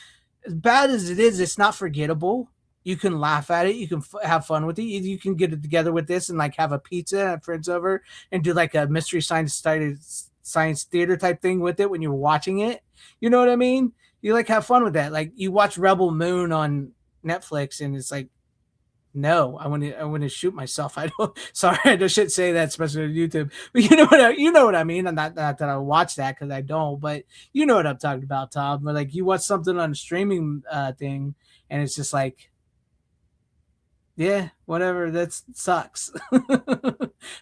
as bad as it is, it's not forgettable. You can laugh at it. You can have fun with it. You can get it together with this and like have a pizza and have friends over and do like a mystery science theater type thing with it when you're watching it. You know what I mean? You like have fun with that. Like you watch Rebel Moon on Netflix and it's like, no, I want to shoot myself. I don't. Sorry, I shouldn't say that, especially on YouTube. But you know what I mean. And not that I watch that because I don't. But you know what I'm talking about, Tom. But like you watch something on a streaming thing, and it's just like, yeah, whatever. That sucks.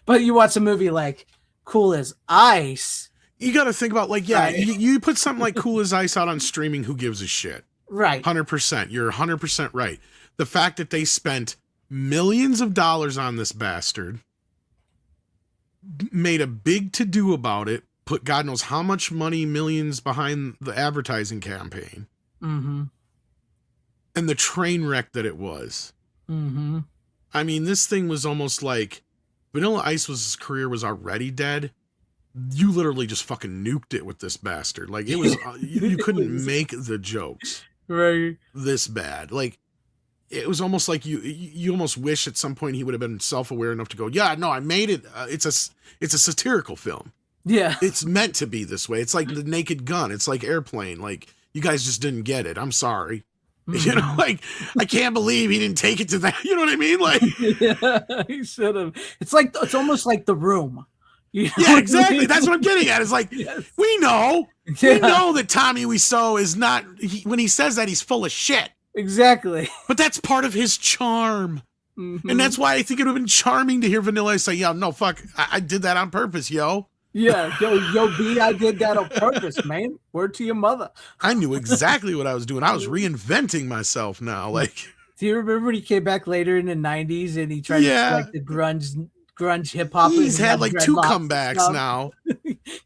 But you watch a movie like Cool as Ice. You got to think about like, yeah, Right. you put something like Cool as Ice out on streaming. Who gives a shit? Right. 100%. You're 100% right. The fact that they spent millions of dollars on this bastard, made a big to-do about it, put God knows how much money, millions behind the advertising campaign, Mm-hmm. and the train wreck that it was. Mm-hmm. I mean, this thing was almost like Vanilla Ice's career was already dead. You literally just fucking nuked it with this bastard. Like it was, you couldn't make the jokes Right. this bad. Like it was almost like you almost wish at some point he would have been self-aware enough to go, yeah, no, I made it. It's a satirical film. Yeah. It's meant to be this way. It's like The Naked Gun. It's like Airplane. Like you guys just didn't get it. I'm sorry. You know, like I can't believe he didn't take it to that. You know what I mean? Like, Yeah, he should have. It's almost like The Room. You know yeah, what I exactly. mean? That's what I'm getting at. It's like Yes. we know Yeah. that Tommy Wiseau is not. When he says that, he's full of shit. Exactly. But that's part of his charm. Mhm. And that's why I think it would have been charming to hear Vanilla Ice say, "Yo, no, fuck, I did that on purpose, yo. Yeah, yo, B, I did that on purpose, man. Word to your mother. I knew exactly what I was doing. I was reinventing myself now." Like, Do you remember when he came back later in the '90s and he tried Yeah. to like the grunge hip hop? he's and had like 2 dreadlocks and comebacks stuff? now.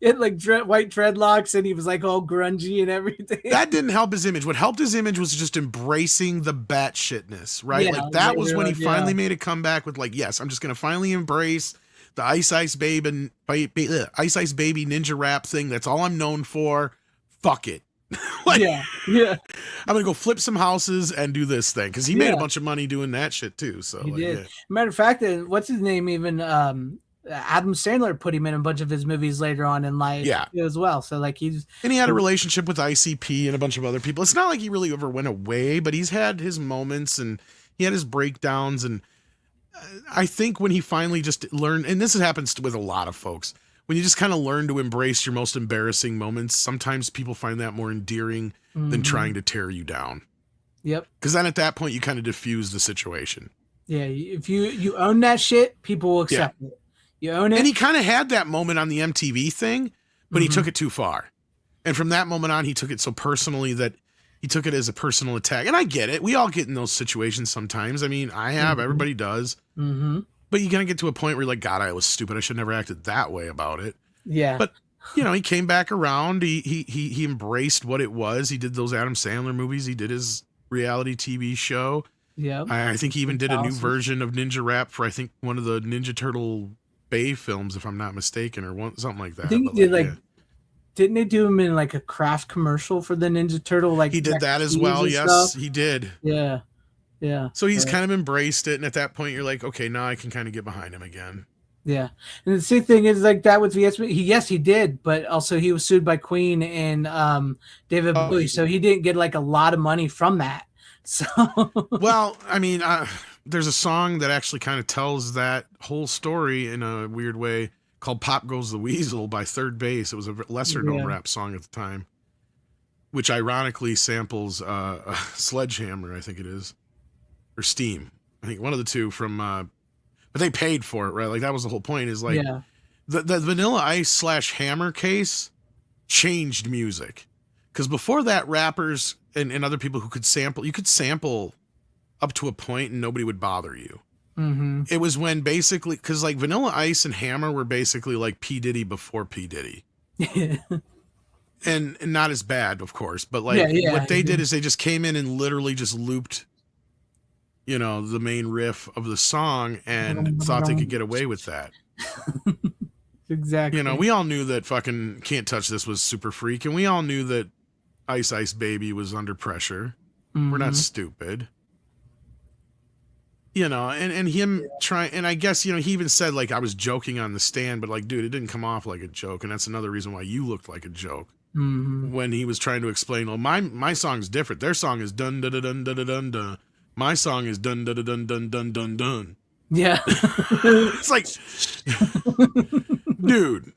He had like white dreadlocks and he was like all grungy and everything. That didn't help his image. What helped his image was just embracing the batshitness, right? Yeah, like that like, was when he yeah. finally made a comeback with like, yes, I'm just gonna finally embrace the Ice Ice Baby ninja rap thing. That's all I'm known for. Fuck it. Like, yeah. I'm gonna go flip some houses and do this thing because he made a Yeah. bunch of money doing that shit too. So He like, did. yeah. Matter of fact, what's his name? Even Adam Sandler put him in a bunch of his movies later on in life, Yeah. as well. So like he's And he had a relationship with ICP and a bunch of other people. It's not like he really ever went away, but he's had his moments and he had his breakdowns. And I think when he finally just learned, and this happens with a lot of folks, when you just kind of learn to embrace your most embarrassing moments, sometimes people find that more endearing than Mhm. trying to tear you down. Yep. Because then at that point, you kind of diffuse the situation. Yeah, if you own that shit, people will accept it. You own it. And he kind of had that moment on the MTV thing, but he Mhm. took it too far. And from that moment on, he took it so personally that he took it as a personal attack. And I get it. We all get in those situations sometimes. I mean, I have, Mhm. everybody does. Mm-hmm. But you kind of get to a point where you're like, God, I was stupid. I should never acted that way about it. Yeah. But, you know, he came back around. He embraced what it was. He did those Adam Sandler movies. He did his reality TV show. Yeah. I think he even did a new Awesome. version of Ninja Rap for, I think, one of the Ninja Turtle Bay films, if I'm not mistaken, or something like that. I think But, he did yeah. didn't they do him in like a Kraft commercial for the Ninja Turtle? Like He did mac that and as cheese well. and Yes, stuff? he did. Yeah. Yeah. So he's Yeah. kind of embraced it. And at that point, you're like, okay, now I can kind of get behind him again. Yeah, and the same thing is like that with VS. He did, but also he was sued by Queen and David Oh, Bowie, he so he didn't get like a lot of money from that. So Well, I mean, there's a song that actually kind of tells that whole story in a weird way called Pop Goes the Weasel by Third Base. It was a lesser known Yeah. rap song at the time, which ironically samples Sledgehammer, I think it is, or Steam. I think one of the two from, but they paid for it, right? Like that was the whole point is like yeah, the Vanilla Ice / Hammer case changed music. Because before that, rappers and other people who could sample, you could sample up to a point and nobody would bother you. Mm-hmm. It was when basically, because like Vanilla Ice and Hammer were basically like P. Diddy before P. Diddy. And not as bad, of course, but like what they did is they just came in and literally just looped, you know, the main riff of the song and thought they could get away with that. Exactly. You know, we all knew that fucking Can't Touch This was Super Freak, and we all knew that Ice Ice Baby was Under Pressure. We're not stupid. You know, and him trying, and I guess, you know, he even said, like, I was joking on the stand, but, like, dude, it didn't come off like a joke, and that's another reason why you looked like a joke. When he was trying to explain, well, my song's different. Their song is dun dun dun dun dun dun dun. My song is dun dun dun dun dun dun dun. Yeah. It's like, dude.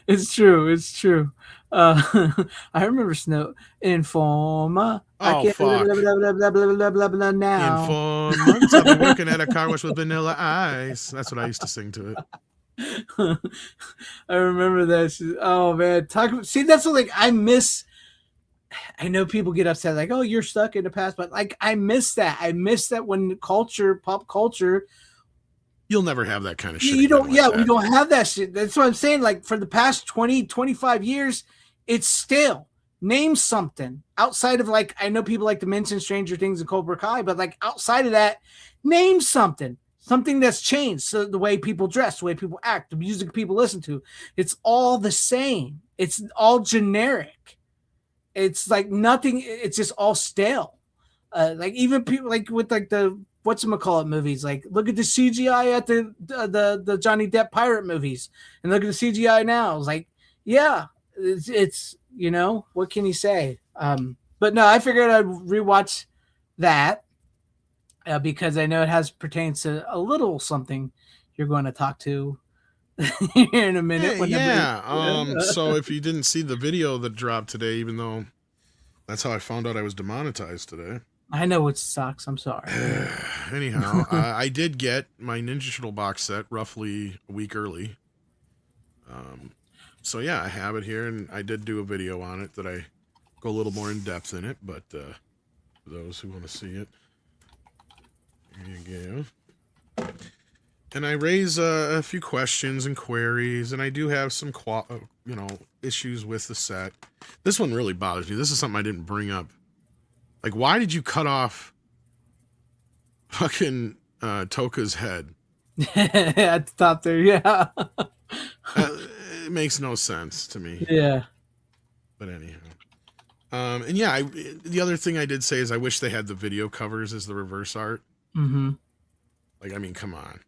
It's true. It's true. I remember Snow Informa. Oh, fuck. Blah, blah, blah, blah, blah, blah, blah, now. For months I've been working at a car wash with Vanilla Ice. That's what I used to sing to it. I remember that. Oh man, see, that's what, like, I miss. I know people get upset, like, "Oh, you're stuck in the past," but like, I miss that. I miss that when pop culture. You'll never have that kind of shit. You don't. Yeah, we don't have that shit. That's what I'm saying. Like, for the past 20, 25 years, it's still name something outside of, like, I know people like to mention Stranger Things and Cobra Kai, but like outside of that, name something. Something that's changed. So the way people dress, the way people act, the music people listen to, it's all the same. It's all generic. It's like nothing. It's just all stale. Like even people like with like the whatchamacallit movies. Like look at the CGI at the Johnny Depp pirate movies, and look at the CGI now. It's like, yeah, it's you know, what can you say? But no, I figured I'd rewatch that. Because I know it pertains to a little something you're going to talk to in a minute. So if you didn't see the video that dropped today, even though that's how I found out I was demonetized today. I know it sucks. I'm sorry. Anyhow, I did get my Ninja Turtle box set roughly a week early. So yeah, I have it here, and I did do a video on it that I go a little more in depth in it, but for those who want to see it. There you go. And I raise a few questions and queries, and I do have some, issues with the set. This one really bothers me. This is something I didn't bring up. Like, why did you cut off fucking Toka's head? At the top there, yeah. It makes no sense to me. Yeah. But anyhow. And yeah, the other thing I did say is I wish they had the video covers as the reverse art. Mm-hmm. Like, I mean, come on.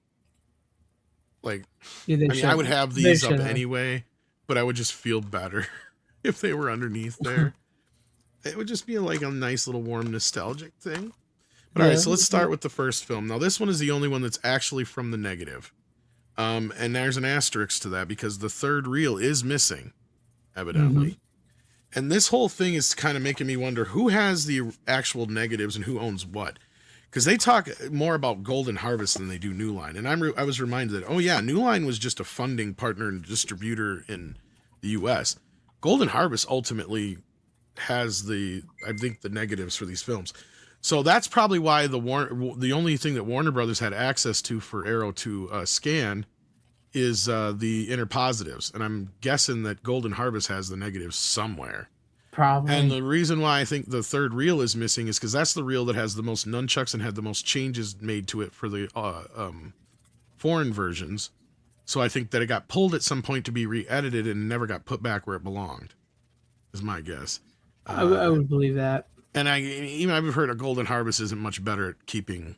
Like, Yeah, I would have these up anyway, but I would just feel better if they were underneath there. It would just be like a nice little warm nostalgic thing. But all right, so let's start with the first film. Now, this one is the only one that's actually from the negative. And there's an asterisk to that because the third reel is missing, evidently. And this whole thing is kind of making me wonder who has the actual negatives and who owns what. Because they talk more about Golden Harvest than they do New Line. And I was reminded that, oh yeah, New Line was just a funding partner and distributor in the U.S. Golden Harvest ultimately has the negatives for these films. So that's probably why the only thing that Warner Brothers had access to for Arrow to scan is the inner positives. And I'm guessing that Golden Harvest has the negatives somewhere. Probably. And the reason why I think the third reel is missing is because that's the reel that has the most nunchucks and had the most changes made to it for the foreign versions. So I think that it got pulled at some point to be re-edited and never got put back where it belonged, is my guess. I would believe that. And I've heard a Golden Harvest isn't much better at keeping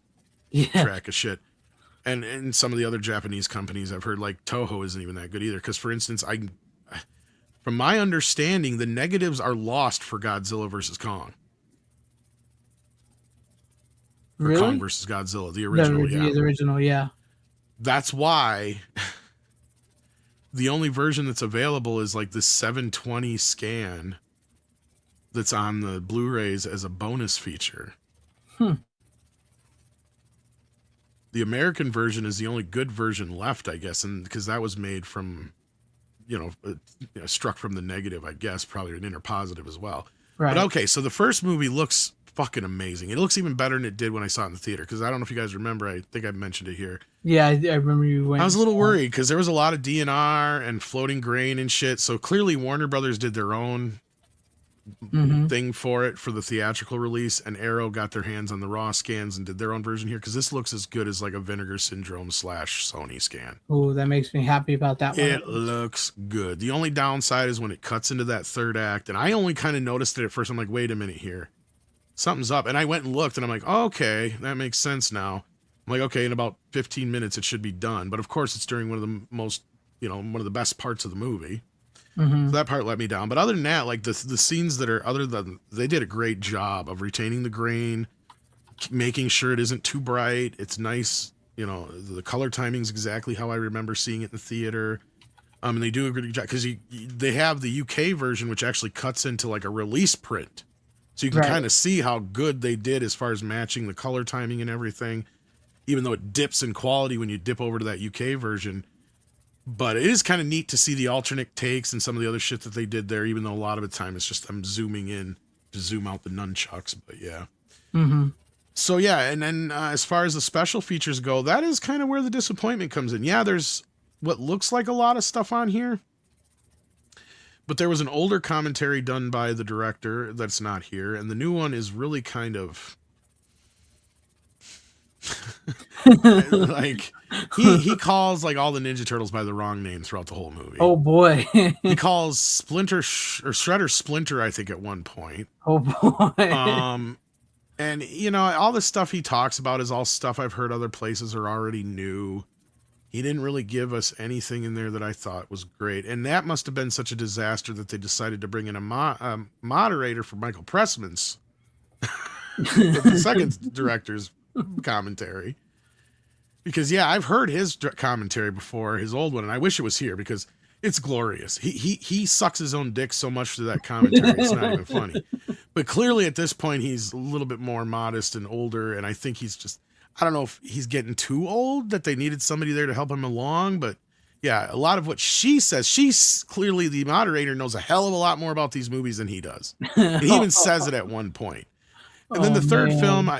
track of shit. And some of the other Japanese companies I've heard, like Toho, isn't even that good either. Because, for instance, from my understanding, the negatives are lost for Godzilla versus Kong. Really? Kong versus Godzilla, the original, The original, yeah. That's why the only version that's available is like the 720 scan that's on the Blu-rays as a bonus feature. The American version is the only good version left, I guess, and because that was made from, struck from the negative, I guess, probably an inner positive as well. Right. But okay, so the first movie looks fucking amazing. It looks even better than it did when I saw it in the theater. Because I don't know if you guys remember. I think I mentioned it here. Yeah, I remember you went. I was a little worried because there was a lot of DNR and floating grain and shit. So clearly Warner Brothers did their own thing for it for the theatrical release, and Arrow got their hands on the raw scans and did their own version here because this looks as good as like a Vinegar Syndrome / Sony scan. Oh, that makes me happy about that one. It looks good. The only downside is when it cuts into that third act, and I only kind of noticed it at first. I'm like, wait a minute here, something's up, and I went and looked, and I'm like, oh, okay, that makes sense now. I'm like, okay, in about 15 minutes it should be done, but of course it's during one of the most, one of the best parts of the movie. So that part let me down. But other than that, like the scenes that are they did a great job of retaining the grain, making sure it isn't too bright. It's nice. The color timing's exactly how I remember seeing it in the theater. And they do a good job because they have the UK version, which actually cuts into like a release print. So you can kind of see how good they did as far as matching the color timing and everything, even though it dips in quality when you dip over to that UK version. But it is kind of neat to see the alternate takes and some of the other shit that they did there, even though a lot of the time it's just I'm zooming in to zoom out the nunchucks. But yeah. So yeah, and then as far as the special features go, that is kind of where the disappointment comes in. Yeah, there's what looks like a lot of stuff on here. But there was an older commentary done by the director that's not here. And the new one is really kind of... like he calls like all the Ninja Turtles by the wrong name throughout the whole movie. Oh boy. He calls Splinter or Shredder Splinter, I think, at one point. Oh boy. And all the stuff he talks about is all stuff I've heard other places are already new. He didn't really give us anything in there that I thought was great, and that must have been such a disaster that they decided to bring in a moderator for Michael Pressman's the second director's commentary. Because I've heard his commentary before, his old one, and I wish it was here because it's glorious. He sucks his own dick so much through that commentary, it's not even funny. But clearly at this point he's a little bit more modest and older, and I think he's just, I don't know if he's getting too old that they needed somebody there to help him along, but yeah, a lot of what she says, she's clearly the moderator knows a hell of a lot more about these movies than he does. And he even says it at one point. And then the third film,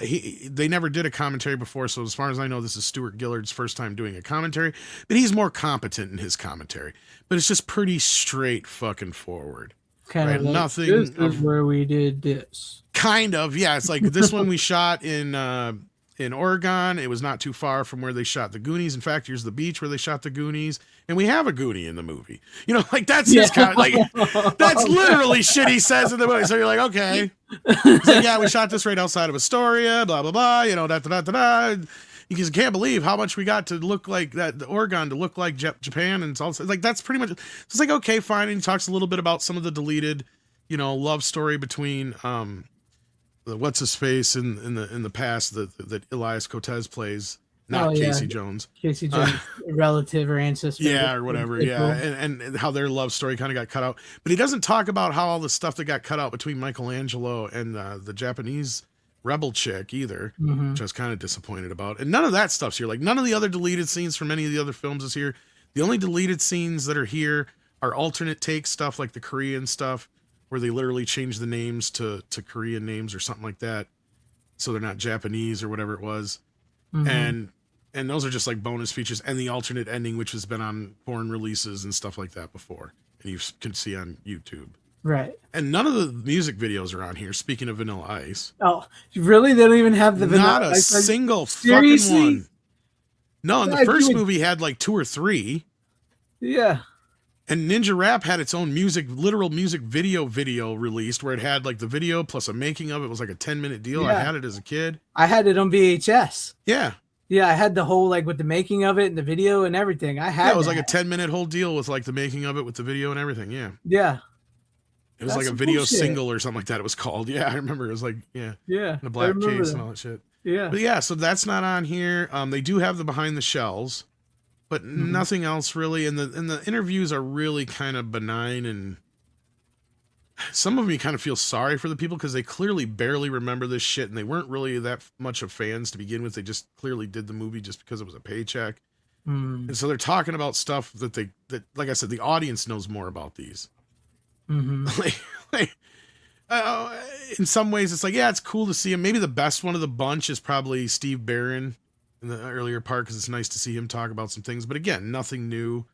they never did a commentary before, so as far as I know, this is Stuart Gillard's first time doing a commentary, but he's more competent in his commentary. But it's just pretty straight fucking forward. Kind of like, nothing. This is where we did this. Kind of, yeah. It's like this one we shot in Oregon. It was not too far from where they shot the Goonies. In fact, here's the beach where they shot the Goonies, and we have a Goonie in the movie. Like that's his kind of, like that's literally shit he says in the movie. So you're like, okay. He's like, yeah, we shot this right outside of Astoria, blah blah blah. You just can't believe how much we got to look like that, the Oregon to look like Japan, and it's all like that's pretty much. It's like, okay, fine. And he talks a little bit about some of the deleted, love story between the what's his face in the past that Elias Cortez plays, not Casey Jones. Casey Jones, relative or ancestor. Yeah, or whatever. Yeah, and how their love story kind of got cut out. But he doesn't talk about how all the stuff that got cut out between Michelangelo and the Japanese rebel chick either, which I was kind of disappointed about. And none of that stuff's here. Like none of the other deleted scenes from any of the other films is here. The only deleted scenes that are here are alternate take stuff, like the Korean stuff, where they literally change the names to Korean names or something like that, so they're not Japanese or whatever it was. And those are just like bonus features, and the alternate ending, which has been on foreign releases and stuff like that before, and you can see on YouTube. Right. And none of the music videos are on here. Speaking of Vanilla Ice. Oh, really? They don't even have the Vanilla Not a Ice? single Seriously? fucking one. No, and the first movie had like 2 or 3. Yeah. And Ninja Rap had its own literal music video released, where it had like the video plus a making of it. It was like a 10-minute deal. Yeah. I had it as a kid. I had it on VHS. Yeah. Yeah, I had the whole like with the making of it and the video and everything. I had it was like a 10-minute whole deal with like the making of it with the video and everything. Yeah. Yeah. It was like a video single or something like that. It was called. Yeah, I remember. It was like, yeah. Yeah. In a black case and all that shit. Yeah. But yeah, so that's not on here. They do have the behind the shells, but nothing else really. And the interviews are really kind of benign, and some of them you kind of feel sorry for the people because they clearly barely remember this shit, and they weren't really that much of fans to begin with. They just clearly did the movie just because it was a paycheck. And so they're talking about stuff that like I said, the audience knows more about these. in some ways, it's like, yeah, it's cool to see him. Maybe the best one of the bunch is probably Steve Barron in the earlier part, because it's nice to see him talk about some things. But again, nothing new.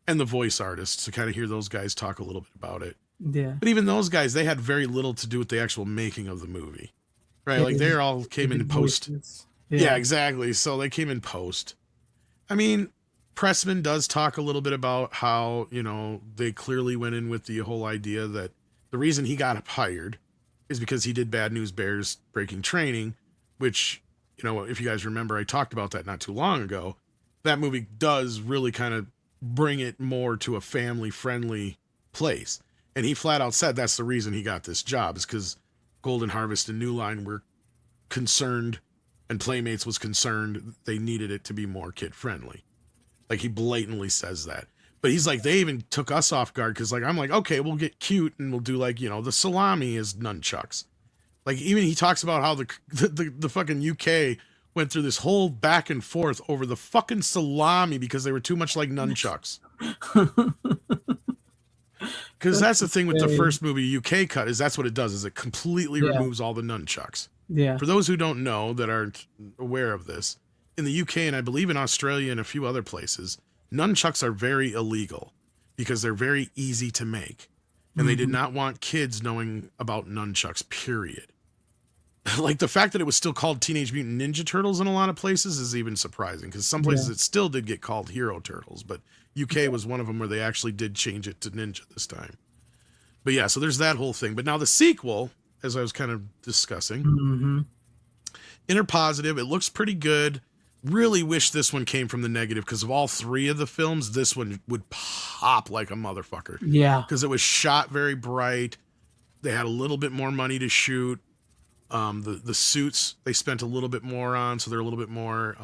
And the voice artists, to kind of hear those guys talk a little bit about it. Yeah. But even those guys, they had very little to do with the actual making of the movie. Right? Like, they all came in post. Yeah, exactly. So they came in post. I mean, Pressman does talk a little bit about how, you know, they clearly went in with the whole idea that the reason he got hired is because he did Bad News Bears Breaking Training, which, you know, if you guys remember, I talked about that not too long ago. That movie does really kind of bring it more to a family-friendly place. And he flat out said that's the reason he got this job, is because Golden Harvest and New Line were concerned, and Playmates was concerned they needed it to be more kid-friendly. Like, he blatantly says that. But he's like, they even took us off guard, because, like, I'm like, okay, we'll get cute, and we'll do, like, you know, the salami is nunchucks. Like, even he talks about how the fucking UK went through this whole back and forth over the fucking salami because they were too much like nunchucks. Because that's the thing with the first movie UK cut, is that's what it does, is it completely removes all the nunchucks. Yeah. For those who don't know, that aren't aware of this, in the UK, and I believe in Australia and a few other places, nunchucks are very illegal because they're very easy to make. And they did not want kids knowing about nunchucks, period. Like, the fact that it was still called Teenage Mutant Ninja Turtles in a lot of places is even surprising, because some places it still did get called Hero Turtles, but UK was one of them where they actually did change it to Ninja this time. But yeah, so there's that whole thing. But now the sequel, as I was kind of discussing, Interpositive, it looks pretty good. Really wish this one came from the negative, because of all three of the films, this one would pop like a motherfucker. Yeah. Because it was shot very bright. They had a little bit more money to shoot. The suits they spent a little bit more on, so they're a little bit more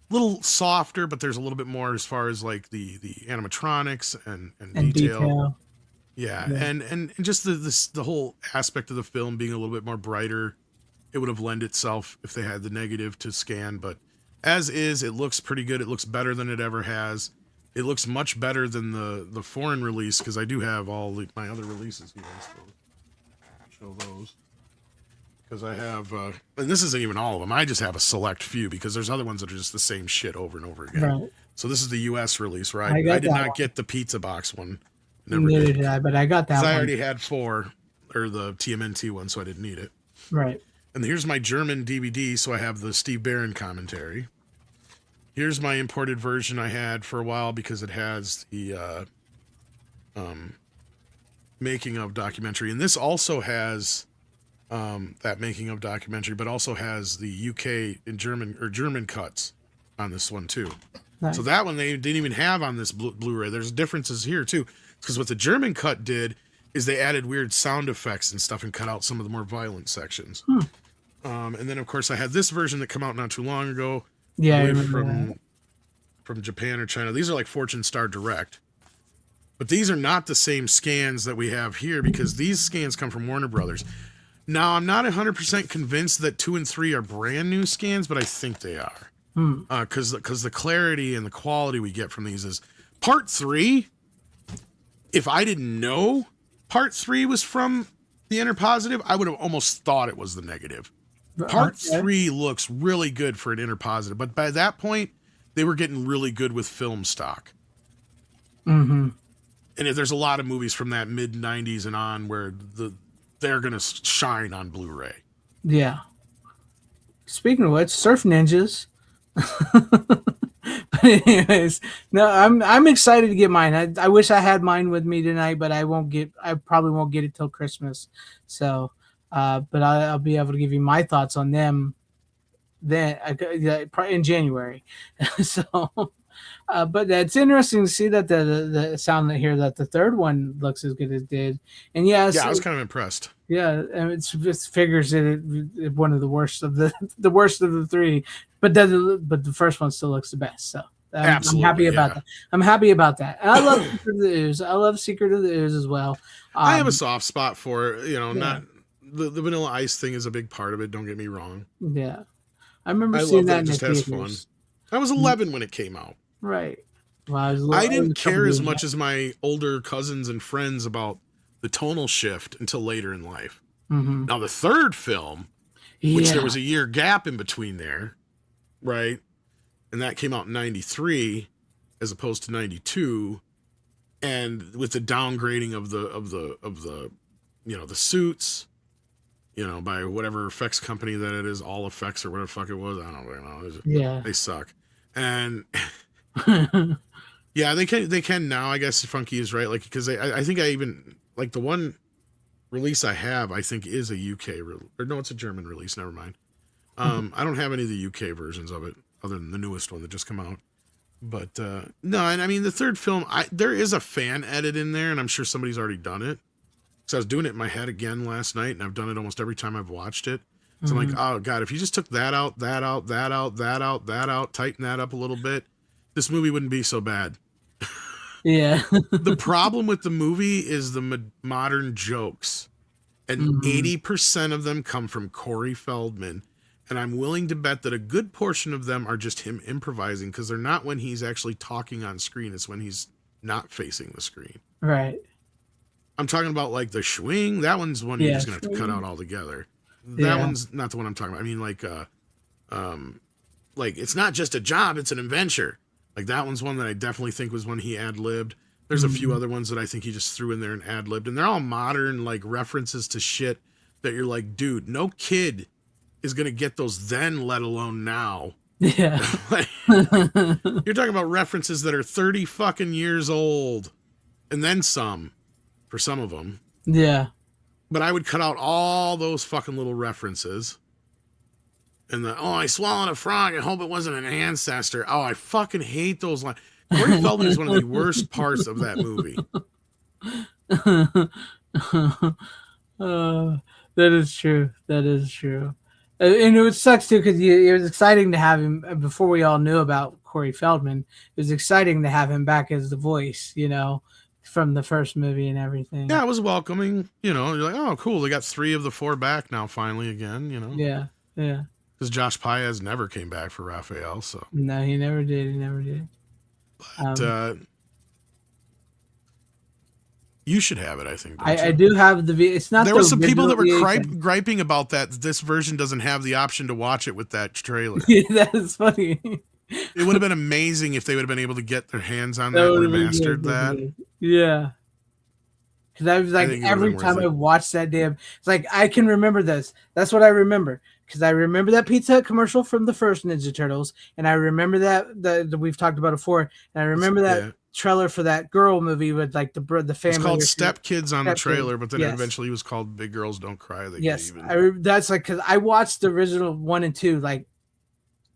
little softer, but there's a little bit more as far as like the animatronics and detail. Yeah. And just the whole aspect of the film being a little bit more brighter. It would have lent itself if they had the negative to scan, but as is, it looks pretty good. It looks better than it ever has. It looks much better than the foreign release, because I do have all my other releases here. So show those. Because I have, and this isn't even all of them. I just have a select few, because there's other ones that are just the same shit over and over again. Right. So this is the U.S. release, right? I did not get the pizza box one. Neither did I, but I got that one. I already had 4, or the TMNT one, so I didn't need it. Right. And here's my German DVD, so I have the Steve Barron commentary. Here's my imported version I had for a while, because it has the making of documentary. And this also has that making of documentary, but also has the UK and German cuts on this one too. Nice. So that one they didn't even have on this Blu-ray. There's differences here too, because what the German cut did is they added weird sound effects and stuff and cut out some of the more violent sections. And then of course I had this version that came out not too long ago. Yeah, from Japan or China. These are like Fortune Star Direct. But these are not the same scans that we have here, because these scans come from Warner Brothers. Now, I'm not 100% convinced that 2 and 3 are brand new scans, but I think they are. Because the clarity and the quality we get from these is... Part 3, if I didn't know Part 3 was from the Interpositive, I would have almost thought it was the negative. Part 3 looks really good for an Interpositive, but by that point, they were getting really good with film stock. And there's a lot of movies from that mid-90s and on where they're going to shine on Blu-ray. Yeah. Speaking of which, Surf Ninjas. But anyways, no, I'm excited to get mine. I wish I had mine with me tonight, but I probably won't get it till Christmas. So, but I'll be able to give you my thoughts on them then in January. So, but it's interesting to see that the sound here that the third one looks as good as it did. And I was kind of impressed. Yeah, and it figures it one of the worst of the worst of the three, but the first one still looks the best. So I'm happy about that. I'm happy about that. And I love Secret of the Ooze. I love Secret of the Ooze as well. I have a soft spot for it. Not the Vanilla Ice thing is a big part of it. Don't get me wrong. Yeah, I remember seeing that. It just has fun. I was 11 when it came out. Right. Well, I didn't care as much as my older cousins and friends about the tonal shift until later in life. Mm-hmm. Now the third film, which there was a year gap in between there, right? And that came out in 93 as opposed to 92. And with the downgrading of the the suits, by whatever effects company that it is, All Effects or whatever the fuck it was, I don't know. Yeah. They suck. And yeah, they can now, I guess. Funky is right, like, because I think I even like the one release I have, I think, is a UK or no, it's a German release. Never mind. I don't have any of the UK versions of it other than the newest one that just come out. But no, and I mean the third film, there is a fan edit in there, and I'm sure somebody's already done it. So I was doing it in my head again last night, and I've done it almost every time I've watched it. So I'm like, oh god, if you just took that out, tighten that up a little bit, this movie wouldn't be so bad. Yeah. The problem with the movie is the modern jokes, and 80% of them come from Corey Feldman. And I'm willing to bet that a good portion of them are just him improvising, because they're not when he's actually talking on screen. It's when he's not facing the screen. Right. I'm talking about like the schwing. That one's one you're just going to have to cut out altogether. That one's not the one I'm talking about. I mean, like it's not just a job, it's an adventure. Like that one's one that I definitely think was when he ad-libbed. There's a few other ones that I think he just threw in there and ad-libbed. And they're all modern, like, references to shit that you're like, dude, no kid is going to get those then, let alone now. Yeah. You're talking about references that are 30 fucking years old. And then some, for some of them. Yeah. But I would cut out all those fucking little references. And I swallowed a frog. I hope it wasn't an ancestor. Oh, I fucking hate those lines. Corey Feldman is one of the worst parts of that movie. That is true. That is true. And it sucks too, because it was exciting to have him before we all knew about Corey Feldman. It was exciting to have him back as the voice, from the first movie and everything. Yeah, it was welcoming. You're like, oh, cool. They got 3 of the 4 back now, finally, again, Yeah, yeah. Because Josh Paez never came back for Raphael, so. No, he never did. He never did. But you should have it, I think. I do have the. It's not. There were some people that were griping about that. This version doesn't have the option to watch it with that trailer. Yeah, that's funny. It would have been amazing if they would have been able to get their hands on that remastered that. Yeah. Because I was like, every time I watched that it's like, I can remember this. That's what I remember. Because I remember that Pizza Hut commercial from the first Ninja Turtles. And I remember that we've talked about it before. And I remember that trailer for that girl movie with like the family. It's called Step Kids on the trailer, but then eventually it was called Big Girls Don't Cry. That's like, because I watched the original 1 and 2 like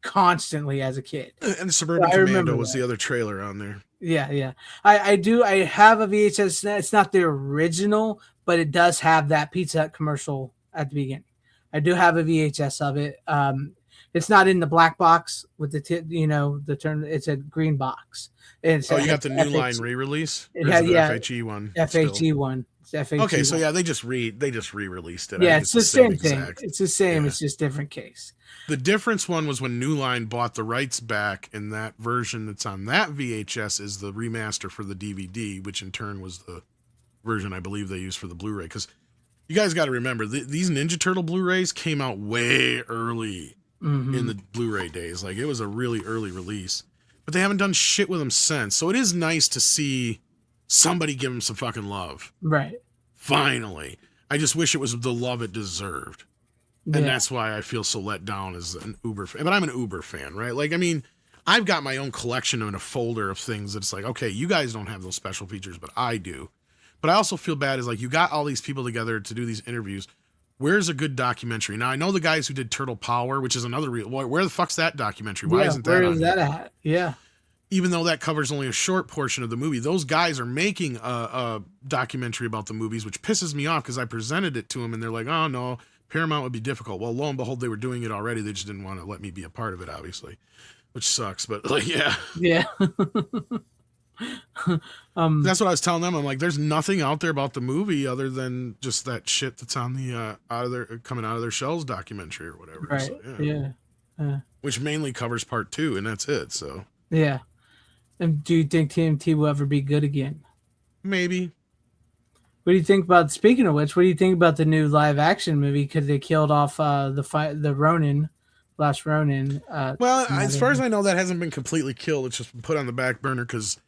constantly as a kid. And Suburban Commando was the other trailer on there. Yeah. I do. I have a VHS. It's not the original, but it does have that Pizza Hut commercial at the beginning. I do have a VHS of it. It's not in the black box with the the term. It's a green box. You got the New Line re-release? It had, FHE one. FHE one. Okay, so yeah, they just re-released it. Yeah, it's the same thing. It's the same. Yeah. It's just different case. The difference one was when New Line bought the rights back, and that version that's on that VHS is the remaster for the DVD, which in turn was the version I believe they used for the Blu-ray. Because you guys got to remember, these Ninja Turtle Blu-rays came out way early in the Blu-ray days. Like, it was a really early release. But they haven't done shit with them since. So it is nice to see somebody give them some fucking love. Right. Finally. I just wish it was the love it deserved. And that's why I feel so let down as an Uber fan. But I'm an Uber fan, right? Like, I mean, I've got my own collection in a folder of things that's like, okay, you guys don't have those special features, but I do. But I also feel bad is like, you got all these people together to do these interviews. Where's a good documentary? Now, I know the guys who did Turtle Power, which is another real. Where the fuck's that documentary? Why isn't that where on is that at? Yeah. Even though that covers only a short portion of the movie, those guys are making a documentary about the movies, which pisses me off because I presented it to them and they're like, oh, no, Paramount would be difficult. Well, lo and behold, they were doing it already. They just didn't want to let me be a part of it, obviously, which sucks. But like, yeah. Yeah. That's what I was telling them. I'm like, there's nothing out there about the movie other than just that shit that's on the coming out of their shells documentary or whatever. Right. So, yeah. Which mainly covers part 2, and that's it. So yeah. And do you think TMT will ever be good again? Maybe. What do you think about? Speaking of which, what do you think about the new live action movie? Because they killed off the Ronin, last Ronin. Well, as far as I know, that hasn't been completely killed. It's just been put on the back burner because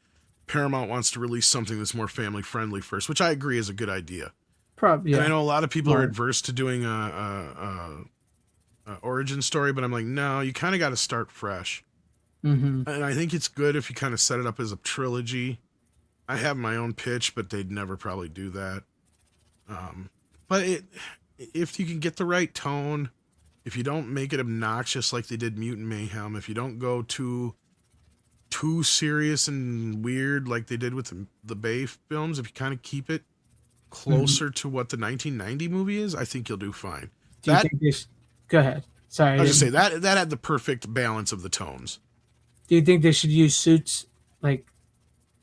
Paramount wants to release something that's more family friendly first, which I agree is a good idea. Probably. Yeah. And I know a lot of people are adverse to doing a origin story, but I'm like, no, you kind of got to start fresh. Mm-hmm. And I think it's good if you kind of set it up as a trilogy. I have my own pitch, but they'd never probably do that. But if you can get the right tone, if you don't make it obnoxious like they did Mutant Mayhem, if you don't go too serious and weird like they did with the Bay films, if you kind of keep it closer to what the 1990 movie is, I think you'll do fine. Do you think this? Go ahead. Sorry. I was just say that had the perfect balance of the tones. Do you think they should use suits like?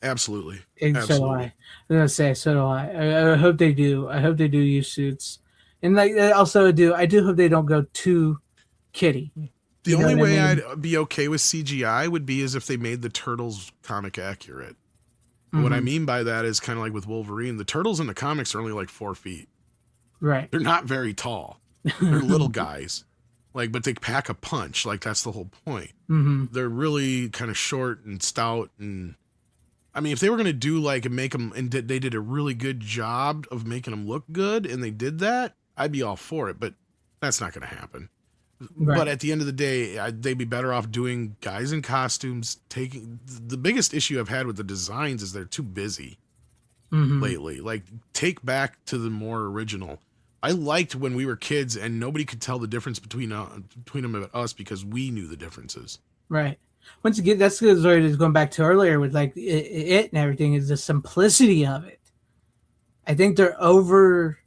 Absolutely. So do I. I'm gonna say so do I. I hope they do. I hope they do use suits, and like also I do hope they don't go too kiddie. The only way I'd be okay with CGI would be as if they made the turtles comic accurate. Mm-hmm. What I mean by that is kind of like with Wolverine. The turtles in the comics are only like 4 feet. Right. They're not very tall. They're little guys. But they pack a punch. Like, that's the whole point. Mm-hmm. They're really kind of short and stout. And I mean, if they were going to do and make them, and they did a really good job of making them look good, and they did that, I'd be all for it. But that's not going to happen. Right. But at the end of the day, they'd be better off doing guys in costumes. The biggest issue I've had with the designs is they're too busy lately. Take back to the more original. I liked when we were kids and nobody could tell the difference between them and us because we knew the differences. Right. Once again, that's what I was going back to earlier with it and everything is the simplicity of it. I think they're over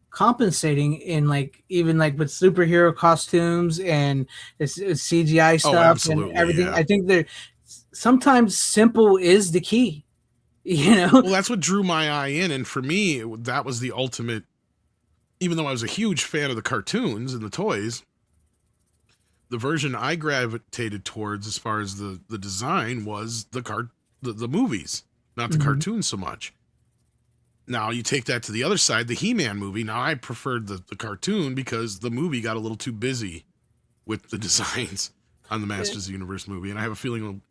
compensating in even with superhero costumes and it's CGI stuff and everything. Yeah. I think they're sometimes simple is the key. Well, that's what drew my eye in, and for me, that was the ultimate. Even though I was a huge fan of the cartoons and the toys, the version I gravitated towards as far as the design was the movies, not the cartoons so much. Now you take that to the other side, the He-Man movie. Now I preferred the cartoon because the movie got a little too busy with the designs on the Masters of the Universe movie. And I have a feeling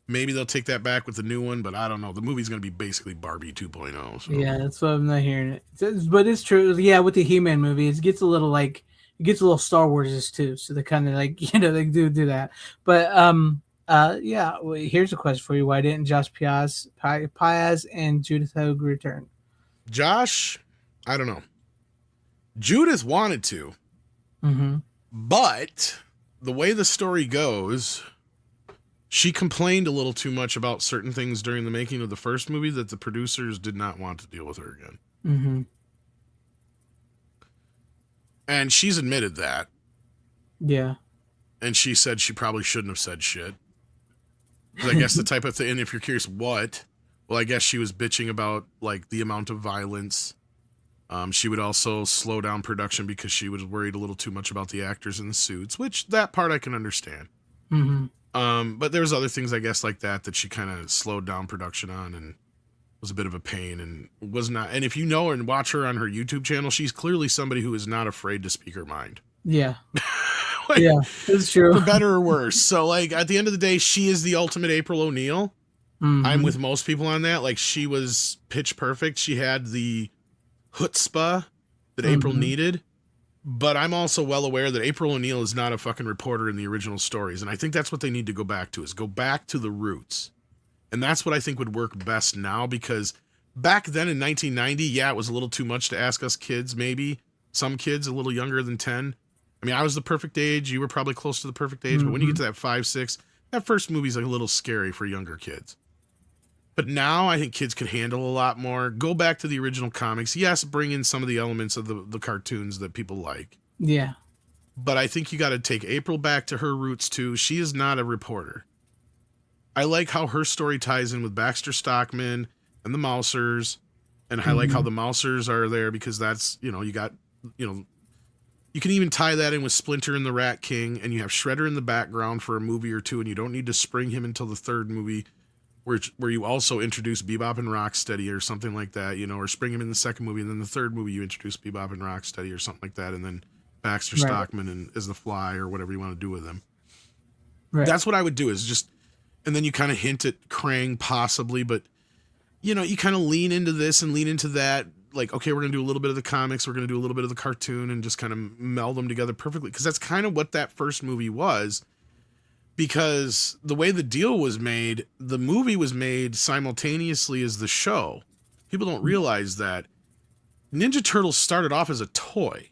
maybe they'll take that back with the new one, but I don't know. The movie's going to be basically Barbie 2.0. So. Yeah, that's what I'm not hearing it. But it's true. Yeah, with the He-Man movie, it gets a little Star Wars too. So they kind of they do that. But yeah, well, here's a question for you. Why didn't Josh Piaz and Judith Hoag return? Josh, I don't know. Judith wanted to, but the way the story goes, she complained a little too much about certain things during the making of the first movie that the producers did not want to deal with her again. Mm-hmm. And she's admitted that. Yeah. And she said she probably shouldn't have said shit. I guess the type of thing, and if you're curious what, well, I guess she was bitching about the amount of violence. She would also slow down production because she was worried a little too much about the actors in the suits, which that part I can understand. Mm-hmm. But there was other things, I guess, like that she kind of slowed down production on and was a bit of a pain and was not. And if you know her and watch her on her YouTube channel, she's clearly somebody who is not afraid to speak her mind. Yeah. Yeah, that's true. For better or worse. So, at the end of the day, she is the ultimate April O'Neil. Mm-hmm. I'm with most people on that. She was pitch perfect. She had the chutzpah that April needed. But I'm also well aware that April O'Neil is not a fucking reporter in the original stories. And I think that's what they need to go back to, is go back to the roots. And that's what I think would work best now, because back then in 1990, yeah, it was a little too much to ask us kids, maybe. Some kids a little younger than 10. I mean, I was the perfect age. You were probably close to the perfect age. But when you get to that 5, 6, that first movie's a little scary for younger kids. But now I think kids could handle a lot more. Go back to the original comics. Yes, bring in some of the elements of the cartoons that people like. Yeah. But I think you got to take April back to her roots, too. She is not a reporter. I like how her story ties in with Baxter Stockman and the Mousers. And I like how the Mousers are there because that's, you can even tie that in with Splinter and the Rat King, and you have Shredder in the background for a movie or two, and you don't need to spring him until the third movie. where you also introduce Bebop and Rocksteady or something like that, you know, or spring him in the second movie, and then the third movie you introduce Bebop and Rocksteady or something like that, and then Baxter Stockman and as the Fly or whatever you want to do with him. Right. That's what I would do, is just, and then you kind of hint at Krang possibly, but you know, you kind of lean into this and lean into that. Like, okay, we're going to do a little bit of the comics, we're going to do a little bit of the cartoon, and just kind of meld them together perfectly. Because that's kind of what that first movie was. Because the way the deal was made, the movie was made simultaneously as the show. People don't realize that Ninja Turtles started off as a toy.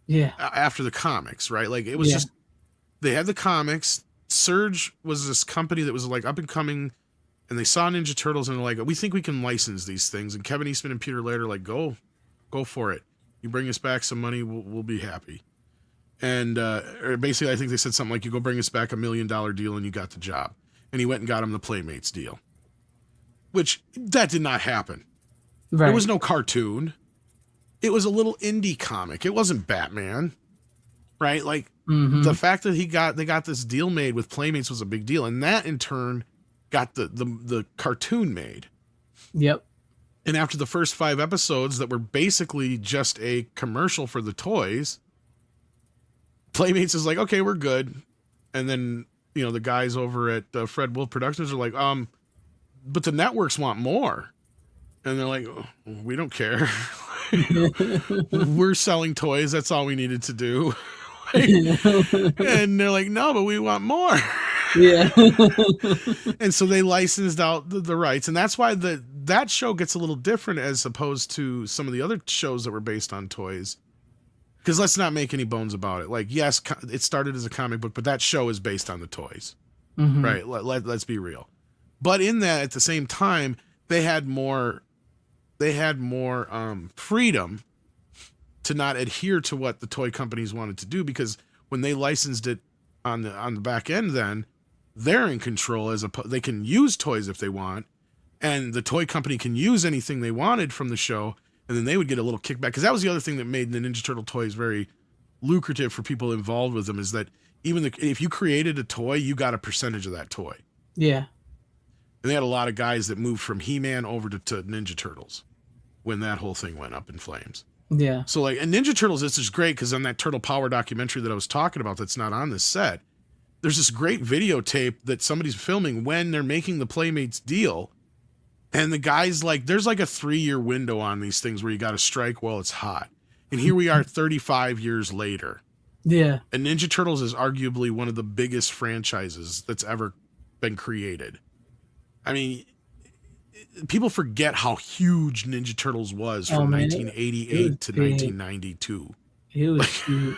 Yeah. After the comics, right? Like, it was just, they had the comics. Surge was this company that was like up and coming, and they saw Ninja Turtles and they're like, we think we can license these things. And Kevin Eastman and Peter Laird are like, go for it. You bring us back some money, we'll be happy. And basically, I think they said something like, you go bring us back $1 million deal and you got the job. And he went and got him the Playmates deal. Which, that did not happen. Right. There was no cartoon. It was a little indie comic. It wasn't Batman. Right? Like, the fact that they got this deal made with Playmates was a big deal. And that, in turn, got the cartoon made. Yep. And after the first 5 episodes that were basically just a commercial for the toys, Playmates is like, okay, we're good. And then, you know, the guys over at Fred Wolf Productions are like, but the networks want more. And they're like, oh, we don't care. We're selling toys. That's all we needed to do. And they're like, no, but we want more. Yeah. And so they licensed out the rights. And that's why that show gets a little different as opposed to some of the other shows that were based on toys. Because let's not make any bones about it. Like, yes, it started as a comic book, but that show is based on the toys. Right? Let's be real. But in that, at the same time, they had more freedom to not adhere to what the toy companies wanted to do, because when they licensed it on the back end, then they're in control. They can use toys if they want, and the toy company can use anything they wanted from the show, and then they would get a little kickback. Because that was the other thing that made the Ninja Turtle toys very lucrative for people involved with them, is that even if you created a toy, you got a percentage of that toy. Yeah. And they had a lot of guys that moved from He-Man over to Ninja Turtles when that whole thing went up in flames. Yeah. So, like, and Ninja Turtles, this is great, because on that Turtle Power documentary that I was talking about that's not on this set, there's this great videotape that somebody's filming when they're making the Playmates deal. And the guy's like, there's like a 3-year window on these things where you got to strike while it's hot. And here we are 35 years later. Yeah. And Ninja Turtles is arguably one of the biggest franchises that's ever been created. I mean, people forget how huge Ninja Turtles was from 1988 to 1992. It was huge.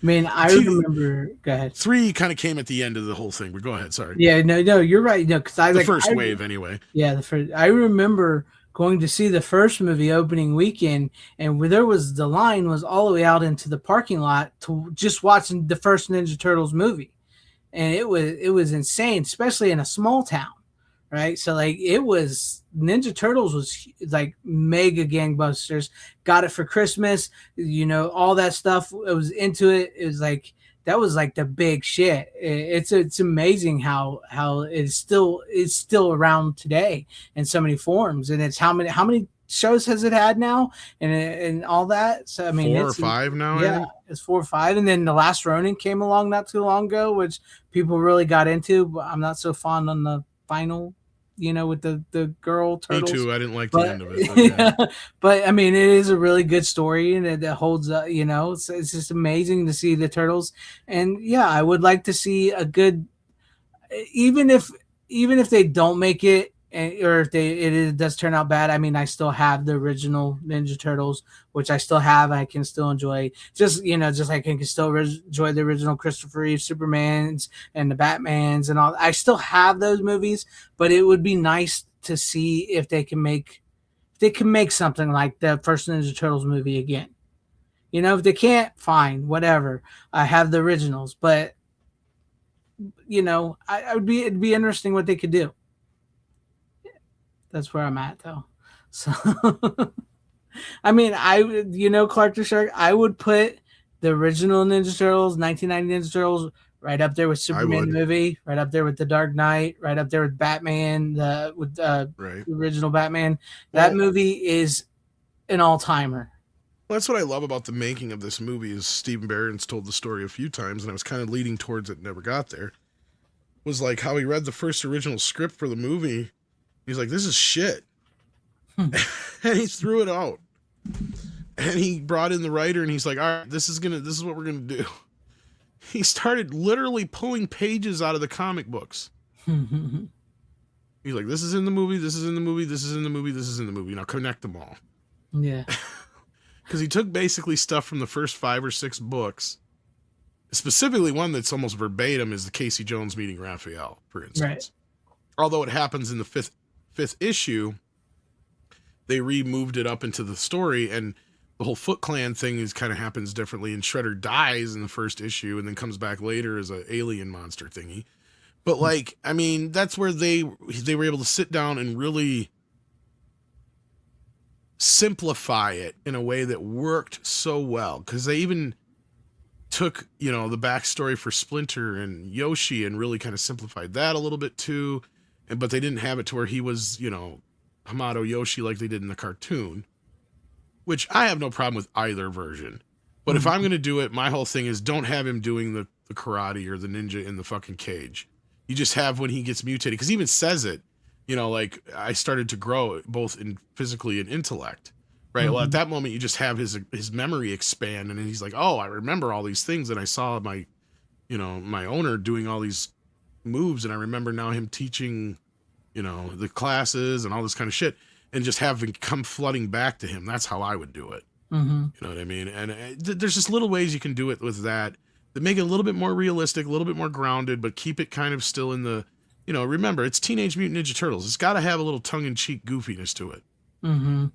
I mean, I remember. Go ahead. 3 kind of came at the end of the whole thing, but go ahead. Sorry. Yeah, no, you're right. No, because the first wave, anyway. Yeah, the first. I remember going to see the first movie opening weekend, and where the line was all the way out into the parking lot to just watching the first Ninja Turtles movie, and it was insane, especially in a small town. Right. So like Ninja Turtles was like mega gangbusters. Got it for Christmas, you know, all that stuff. It was into it. It was like, that was like the big shit. It's amazing how it's still around today in so many forms. And it's how many shows has it had now and all that. So I mean, 4 or 5 now. Yeah, it's 4 or 5. And then The Last Ronin came along not too long ago, which people really got into, but I'm not so fond on the final, you know, with the girl turtles. Me too. I didn't like the end of it. But, yeah. But I mean, it is a really good story, and it holds up. You know, it's just amazing to see the turtles. And yeah, I would like to see a good, even if they don't make it, or if it does turn out bad. I mean, I still have the original Ninja Turtles, which I still have. I can still enjoy, just like I can still enjoy the original Christopher Reeve Supermans and the Batmans and all. I still have those movies, but it would be nice to see if they can make something like the first Ninja Turtles movie again. You know, if they can't, fine, whatever. I have the originals, but you know, it'd be interesting what they could do. That's where I'm at, though. So, I mean, Clark the Shark, I would put the original Ninja Turtles, 1990 Ninja Turtles, right up there with Superman movie, right up there with The Dark Knight, right up there with Batman, the original Batman. That movie is an all-timer. Well, that's what I love about the making of this movie is Stephen Barron's told the story a few times, and I was kind of leading towards it, never got there. Was like how he read the first original script for the movie. He's like, this is shit. And he threw it out. And he brought in the writer and he's like, all right, this is what we're going to do. He started literally pulling pages out of the comic books. He's like, this is in the movie, this is in the movie, this is in the movie, this is in the movie. Now connect them all. Yeah. Because he took basically stuff from the first 5 or 6 books. Specifically one that's almost verbatim is the Casey Jones meeting Raphael, for instance. Right. Although it happens in the fifth issue, they removed it up into the story, and the whole Foot Clan thing kind of happens differently, and Shredder dies in the first issue and then comes back later as an alien monster thingy. But like, I mean, that's where they were able to sit down and really simplify it in a way that worked so well, because they even took, you know, the backstory for Splinter and Yoshi and really kind of simplified that a little bit too, but they didn't have it to where he was, you know, Hamato Yoshi like they did in the cartoon, which I have no problem with either version. But if I'm going to do it, my whole thing is don't have him doing the karate or the ninja in the fucking cage. You just have when he gets mutated, because he even says it, you know, like, I started to grow both in physically and intellect, right? Well, at that moment, you just have his memory expand, and he's like, oh, I remember all these things, and I saw my owner doing all these moves, and I remember now him teaching, you know, the classes and all this kind of shit, and just having come flooding back to him. That's how I would do it. You know what I mean? And there's just little ways you can do it with that make it a little bit more realistic, a little bit more grounded, but keep it kind of still in the, you know, remember, it's Teenage Mutant Ninja Turtles. It's got to have a little tongue-in-cheek goofiness to it. In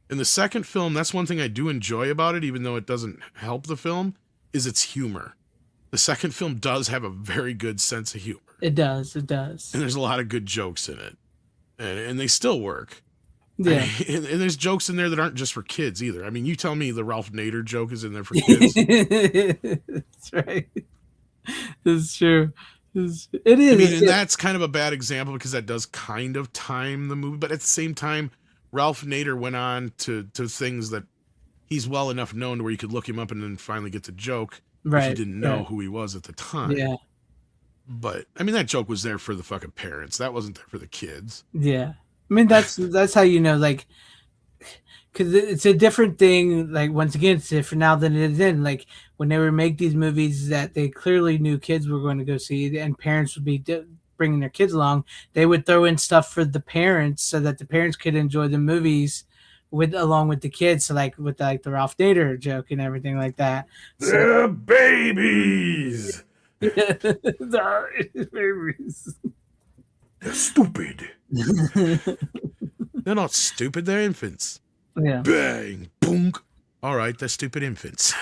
the second film, that's one thing I do enjoy about it, even though it doesn't help the film, is its humor. The second film does have a very good sense of humor. It does. And there's a lot of good jokes in it. And they still work. Yeah. And there's jokes in there that aren't just for kids either. I mean, you tell me the Ralph Nader joke is in there for kids. That's right. That's true. It is. I mean, and that's kind of a bad example because that does kind of time the movie. But at the same time, Ralph Nader went on to things that he's well enough known to where you could look him up and then finally get the joke if you didn't know who he was at the time. Yeah. But, I mean, that joke was there for the fucking parents. That wasn't there for the kids. Yeah. I mean, that's how you know, like, because it's a different thing. Like, once again, it's different now than it is then. Like, when they would make these movies that they clearly knew kids were going to go see, and parents would be bringing their kids along, they would throw in stuff for the parents so that the parents could enjoy the movies along with the kids. So, like, with like the Ralph Nader joke and everything like that. They're babies. They're babies. They're stupid. They're not stupid, they're infants. Yeah. Bang, boom. All right, they're stupid infants.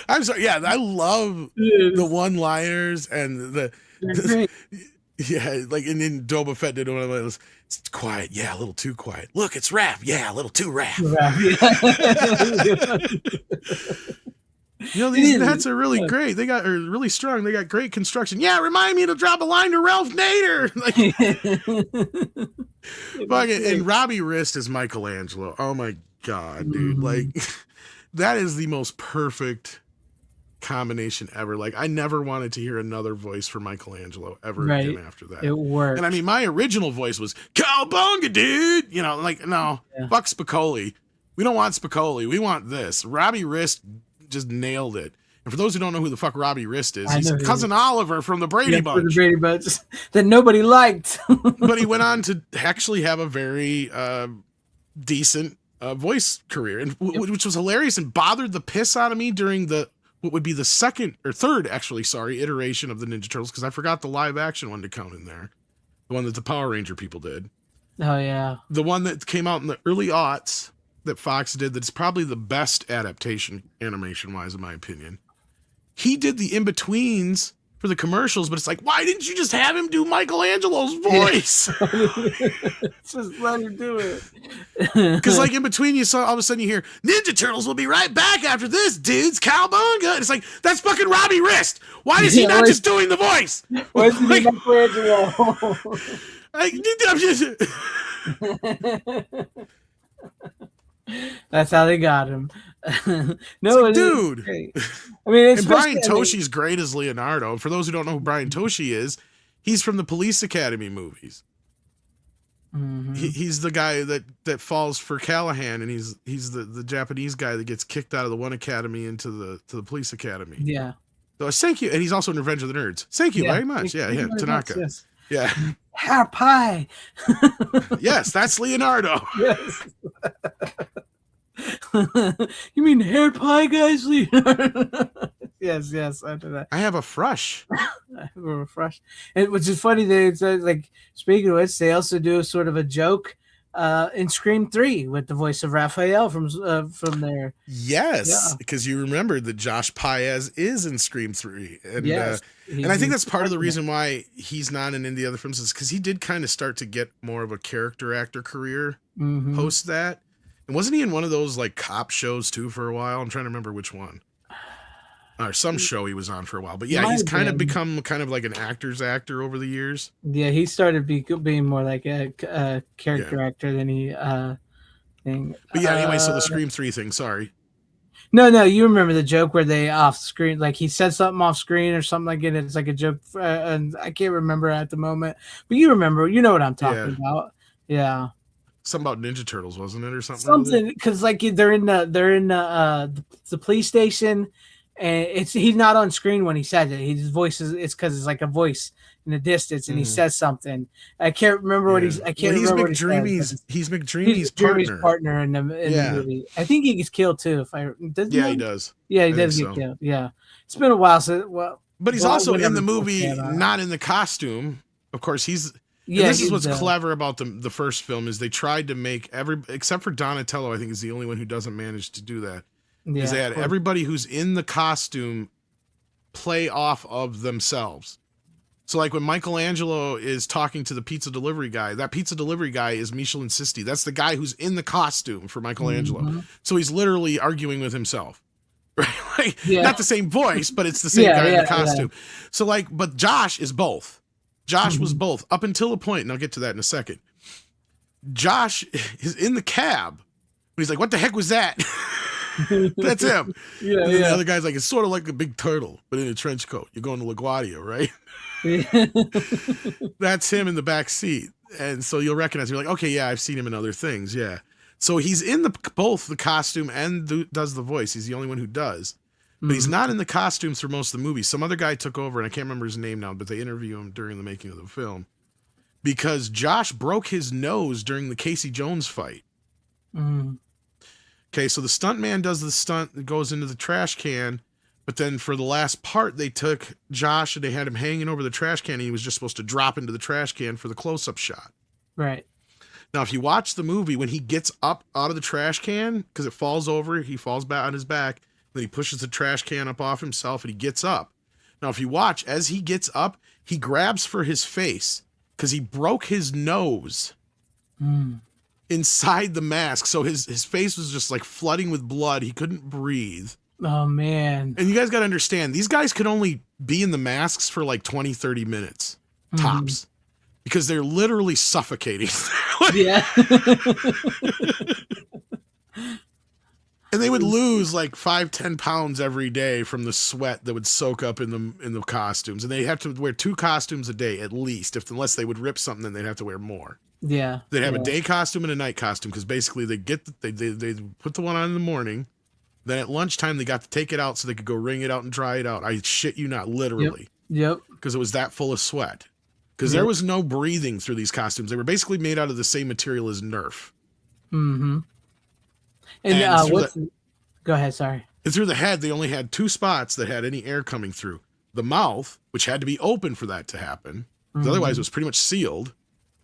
I'm sorry. Yeah, I love the one-liners and yeah, like, and then Boba Fett did one of those. It's quiet, yeah, a little too quiet. Look, it's Raph, yeah, a little too Raph. You know, these nets are really great. Are really strong. They got great construction. Yeah, remind me to drop a line to Ralph Nader. And Robbie Wrist is Michelangelo. Oh my God, dude. Like, that is the most perfect combination ever. Like, I never wanted to hear another voice for Michelangelo ever again after that. It worked. And I mean, my original voice was Cowabunga, dude. You know, like, no, fuck Spicoli. We don't want Spicoli. We want this. Robbie Wrist just nailed it. And for those who don't know who the fuck Robbie Wrist is, he's Cousin Oliver from the Brady Bunch. The Brady Bunch that nobody liked. But he went on to actually have a very decent voice career, and which was hilarious and bothered the piss out of me during what would be the third iteration of the Ninja Turtles, because I forgot the live action one to count in there. The one that the Power Ranger people did. Oh, yeah. The one that came out in the early aughts that Fox did, that's probably the best adaptation animation-wise, in my opinion. He did the in-betweens for the commercials, but it's like, why didn't you just have him do Michelangelo's voice? Just let him do it. Because like in between, you saw all of a sudden you hear Ninja Turtles will be right back after this, dudes. Cowabunga! It's like that's fucking Robbie Wrist. Why is he not just doing the voice? Why is he Like, Michelangelo? I'm just, That's how they got him. No, like, dude. I mean, and Brian Toshi's great as Leonardo. For those who don't know who Brian Toshi is, he's from the Police Academy movies. Mm-hmm. He's the guy that falls for Callahan, and he's the Japanese guy that gets kicked out of the one academy into the police academy. Yeah. So thank you, and he's also in Revenge of the Nerds. Thank you very much. Yeah, him, Tanaka. Yes. Yeah. Hair pie. Yes, that's Leonardo. Yes. You mean hair pie, guys? Yes, I do that. I have a fresh. I have a fresh. And which is funny, they like, speaking of which, they also do sort of a joke in Scream 3 with the voice of Raphael from there. Yes, because you remember that Josh Paez is in Scream 3. And, yes. And I think that's part of the reason why he's not in any other films is because he did kind of start to get more of a character actor career post that. And wasn't he in one of those like cop shows too for a while? I'm trying to remember which one. Or some show he was on for a while. But yeah, he's kind of become kind of like an actor's actor over the years. Yeah, he started being more like a character actor than he thing. But yeah, anyway, so the Scream 3 thing, sorry. No, you remember the joke where they off screen, like he said something off screen or something like it. It's like a joke, and I can't remember at the moment. But you remember, you know what I'm talking about. Yeah. Something about Ninja Turtles, wasn't it, or something? Something, because like they're in the police station, and he's not on screen when he says it. His voice it's because it's like a voice in the distance, and he says something. I can't remember what he's. I can't remember what he says. He's McDreamy's partner in the movie. I think he gets killed too. He does. Yeah, he does get killed. Yeah, it's been a while. But he's also in the movie, not in the costume. Of course, he's. Yeah, this is what's clever about the first film is they tried to make except for Donatello, I think is the only one who doesn't manage to do that. Yeah, they had everybody who's in the costume play off of themselves. So like when Michelangelo is talking to the pizza delivery guy, that pizza delivery guy is Michel Insisti. That's the guy who's in the costume for Michelangelo. So he's literally arguing with himself. Right? Like, not the same voice, but it's the same guy in the costume. So like, but Josh is both. Josh was both up until a point, and I'll get to that in a second. Josh is in the cab, but he's like, what the heck was that? That's him. And then the other guy's like, it's sort of like a big turtle, but in a trench coat. You're going to LaGuardia, right? That's him in the back seat. And so you'll recognize, you're like, okay, yeah, I've seen him in other things. Yeah. So he's in both the costume and does the voice. He's the only one who does. But he's not in the costumes for most of the movie. Some other guy took over, and I can't remember his name now, but they interview him during the making of the film. Because Josh broke his nose during the Casey Jones fight. Okay, so the stuntman does the stunt that goes into the trash can, but then for the last part, they took Josh and they had him hanging over the trash can, and he was just supposed to drop into the trash can for the close-up shot. Right. Now, if you watch the movie, when he gets up out of the trash can, because it falls over, he falls back on his back, then he pushes the trash can up off himself and he gets up. Now, if you watch, as he gets up, he grabs for his face because he broke his nose inside the mask. So his face was just like flooding with blood. He couldn't breathe. Oh, man. And you guys got to understand, these guys could only be in the masks for like 20, 30 minutes tops because they're literally suffocating. Yeah. And they would lose like 5-10 pounds every day from the sweat that would soak up in the costumes. And they have to wear 2 costumes a day at least. Unless they would rip something, then they'd have to wear more. Yeah. They'd have a day costume and a night costume because basically they put the one on in the morning. Then at lunchtime they got to take it out so they could go wring it out and dry it out. I shit you not, literally. Yep. Because it was that full of sweat. Because there was no breathing through these costumes. They were basically made out of the same material as Nerf. And go ahead, sorry. And through the head, they only had 2 spots that had any air coming through. The mouth, which had to be open for that to happen. Otherwise, it was pretty much sealed.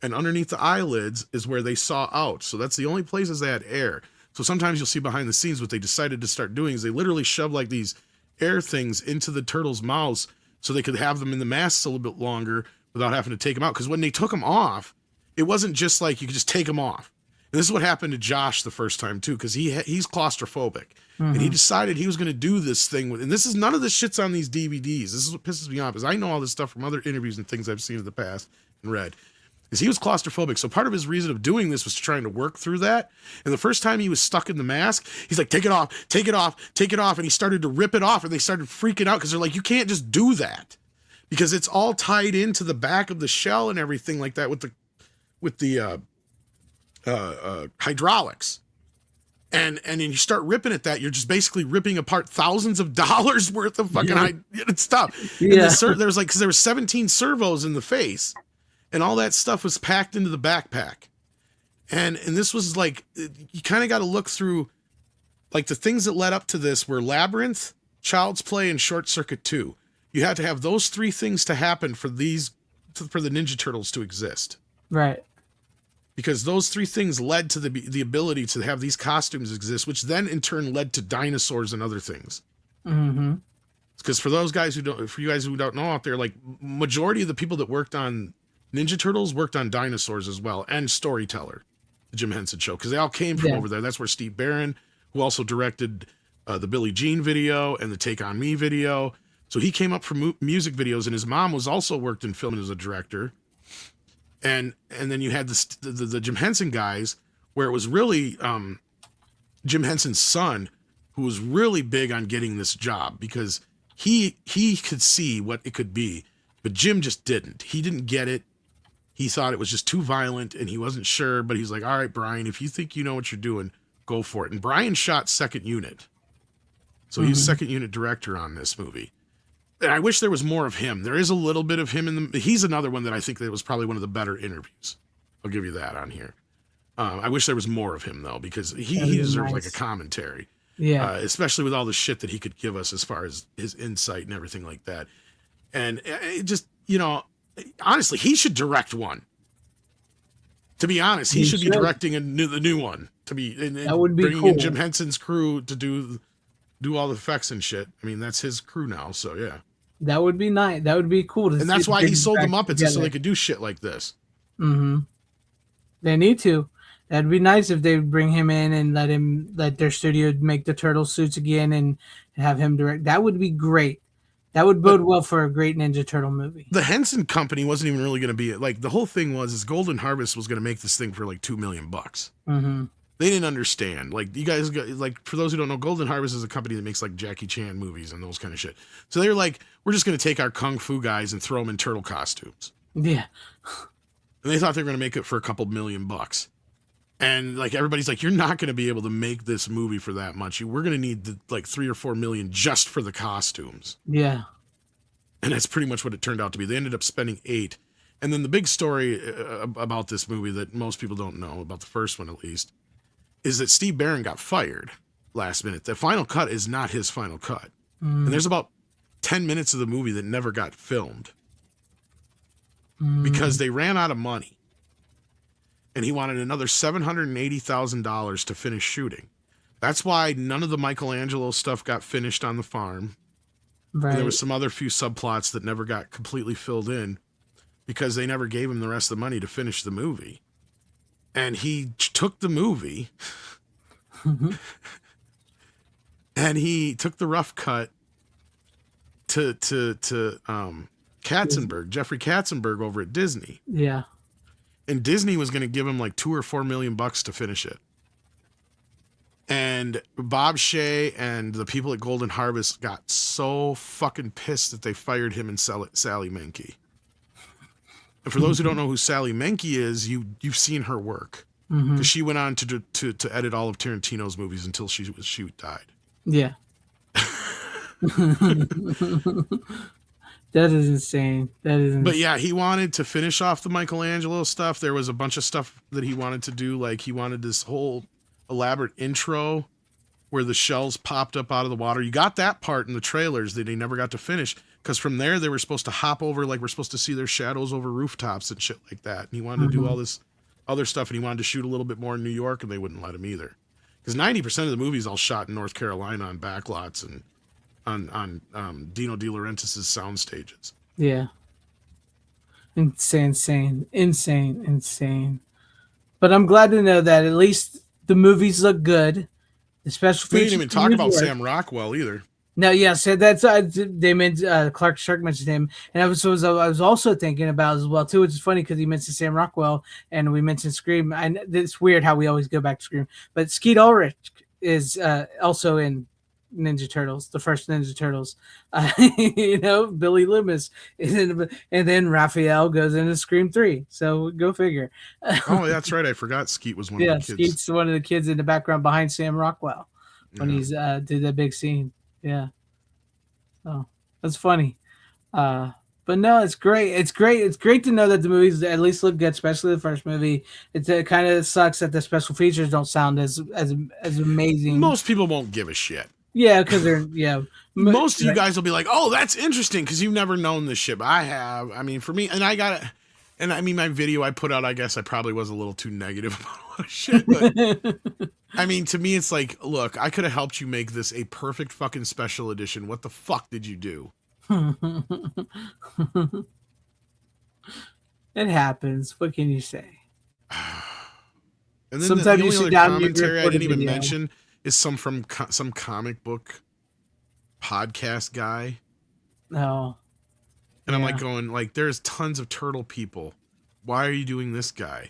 And underneath the eyelids is where they saw out. So that's the only places they had air. So sometimes you'll see behind the scenes what they decided to start doing is they literally shove like these air things into the turtles' mouths so they could have them in the masks a little bit longer without having to take them out. Because when they took them off, it wasn't just like you could just take them off. And this is what happened to Josh the first time too, because he's claustrophobic, and he decided he was going to do this thing with. And this is none of this shit's on these DVDs. This is what pisses me off, is I know all this stuff from other interviews and things I've seen in the past and read. Is he was claustrophobic, so part of his reason of doing this was trying to work through that. And the first time he was stuck in the mask, he's like, take it off, take it off, take it off. And he started to rip it off, and they started freaking out because they're like, you can't just do that, because it's all tied into the back of the shell and everything like that with the hydraulics. And then you start ripping at that, you're just basically ripping apart thousands of dollars worth of fucking stuff. Yeah. And there was like, because there were 17 servos in the face, and all that stuff was packed into the backpack. And this was like, you kind of got to look through, like, the things that led up to this were Labyrinth, Child's Play, and Short Circuit 2. You had to have those three things to happen for the Ninja Turtles to exist. Right. Because those three things led to the ability to have these costumes exist, which then in turn led to dinosaurs and other things. Mm-hmm. Because for you guys who don't know out there, like, majority of the people that worked on Ninja Turtles worked on dinosaurs as well, and Storyteller, the Jim Henson Show, because they all came from over there. That's where Steve Barron, who also directed the Billie Jean video and the Take On Me video, so he came up from music videos, and his mom was also worked in film as a director. And then you had the Jim Henson guys, where it was really Jim Henson's son who was really big on getting this job, because he could see what it could be, but Jim just didn't. He didn't get it. He thought it was just too violent, and he wasn't sure, but he's like, all right, Brian, if you think you know what you're doing, go for it. And Brian shot second unit. So he's second unit director on this movie. And I wish there was more of him. There is a little bit of him he's another one that I think that was probably one of the better interviews. I'll give you that on here. I wish there was more of him, though, because he deserves like a commentary. Yeah. Especially with all the shit that he could give us as far as his insight and everything like that. And it just, honestly, he should direct one. To be honest, he should be directing the new one. That would be bringing cool. In Jim Henson's crew to do all the effects and shit. I mean, that's his crew now, so yeah. That would be nice. That would be cool. And that's why he sold the Muppets, so they could do shit like this. Mm-hmm. They need to. That'd be nice if they bring him in and let their studio make the turtle suits again and have him direct. That would be great. That would bode well for a great Ninja Turtle movie. The Henson Company wasn't even really going to be it. Like, the whole thing is Golden Harvest was going to make this thing for like $2 million. Mm-hmm. They didn't understand. Like, you guys got, like, for those who don't know, Golden Harvest is a company that makes like Jackie Chan movies and those kind of shit. So they were like, we're just going to take our kung fu guys and throw them in turtle costumes. Yeah. And they thought they were going to make it for a couple $1 million. And like, everybody's like, you're not going to be able to make this movie for that much. We're going to need like $3 or $4 million just for the costumes. Yeah. And that's pretty much what it turned out to be. They ended up spending $8 million. And then the big story about this movie that most people don't know, about the first one at least, is that Steve Barron got fired last minute. The final cut is not his final cut. And there's about 10 minutes of the movie that never got filmed because they ran out of money. And he wanted another $780,000 to finish shooting. That's why none of the Michelangelo stuff got finished on the farm. Right. And there was some other few subplots that never got completely filled in because they never gave him the rest of the money to finish the movie. And he took the movie and he took the rough cut to Katzenberg, Jeffrey Katzenberg over at Disney. Yeah. And Disney was going to give him like $2 or $4 million to finish it. And Bob Shea and the people at Golden Harvest got so fucking pissed that they fired him and Sally Menke. And for those who don't know who Sally Menke is, you've seen her work. Because she went on to edit all of Tarantino's movies until she died. Yeah. That is insane. But yeah, he wanted to finish off the Michelangelo stuff. There was a bunch of stuff that he wanted to do. Like, he wanted this whole elaborate intro where the shells popped up out of the water. You got that part in the trailers that he never got to finish. Because from there, they were supposed to hop over, like, we're supposed to see their shadows over rooftops and shit like that. And he wanted to do all this other stuff, and he wanted to shoot a little bit more in New York, and they wouldn't let him either. Because 90% of the movie's all shot in North Carolina on backlots and on Dino De Laurentiis' sound stages. Yeah. Insane. But I'm glad to know that at least the movies look good. The special We features. didn't even talk about work. Sam Rockwell either. No, yeah, so that's they mentioned Clark Shark mentioned him, and I was also thinking about as well too, which is funny because he mentioned Sam Rockwell and we mentioned Scream. And it's weird how we always go back to Scream, but Skeet Ulrich is also in Ninja Turtles, the first Ninja Turtles. Billy Loomis is in, and then Raphael goes into Scream 3. So go figure. Oh, that's right. I forgot Skeet was one of the kids. Skeet's one of the kids in the background behind Sam Rockwell when he's did that big scene. Yeah. Oh, that's funny. But no, it's great. It's great to know that the movies at least look good, especially the first movie. It kind of sucks that the special features don't sound as amazing. Most people won't give a shit. Yeah, because they're Most of you guys will be like, "Oh, that's interesting," because you've never known this shit. But I have. I mean, for me, and I got it. And I mean, my video I put out, I guess I probably was a little too negative about a lot of shit. But I mean, to me, it's like, look, I could have helped you make this a perfect fucking special edition. What the fuck did you do? It happens. What can you say? And then sometimes the you only sit other down commentary I didn't even video. mention is some comic book podcast guy. No. And I'm like going, like, there's tons of turtle people. Why are you doing this guy?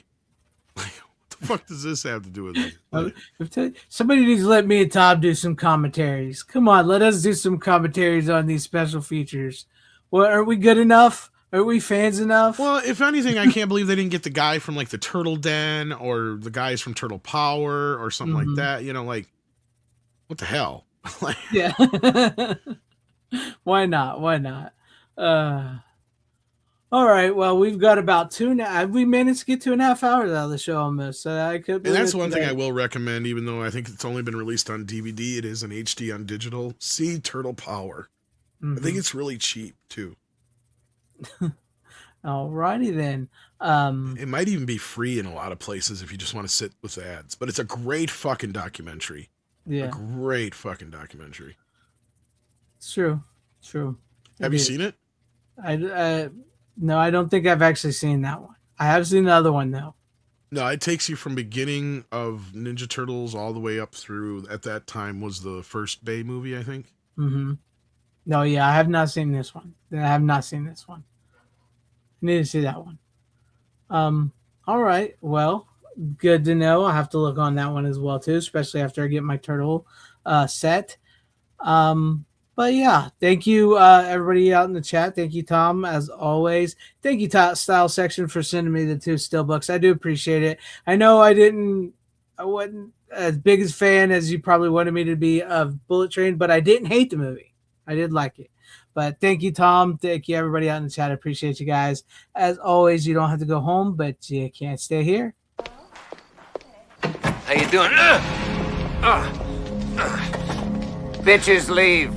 Like, what the fuck does this have to do with it? Like, somebody needs to let me and Tom do some commentaries. Come on, let us do some commentaries on these special features. Well, are we good enough? Are we fans enough? well, if anything, I can't believe they didn't get the guy from like the Turtle Den or the guys from Turtle Power or something like that. You know, like, what the hell? Like, Yeah. Why not? All right. Well, we've got about 2.5. We managed to get 2.5 hours out of the show almost. So I could. and that's one thing I will recommend, even though I think it's only been released on DVD. It is an HD on digital. See Turtle Power. I think it's really cheap too. All righty then. It might even be free in a lot of places if you just want to sit with ads. But it's a great fucking documentary. Yeah. A great fucking documentary. It's true. Have you seen it? No, I don't think I've actually seen that one. I have seen the other one though. No, it takes you from beginning of Ninja Turtles all the way up through. At that time was the first Bay movie, I think. Mm-hmm. No, yeah, I have not seen this one. I need to see that one. All right. Well, good to know. I'll have to look on that one as well too, especially after I get my turtle set. But yeah, thank you everybody out in the chat. Thank you, Tom, as always. Thank you, Style Section, for sending me the 2 steelbooks. I do appreciate it. I know I wasn't as big a fan as you probably wanted me to be of Bullet Train, but I didn't hate the movie. I did like it. But thank you, Tom. Thank you, everybody out in the chat. I appreciate you guys. As always, you don't have to go home, but you can't stay here. How you doing? Bitches leave.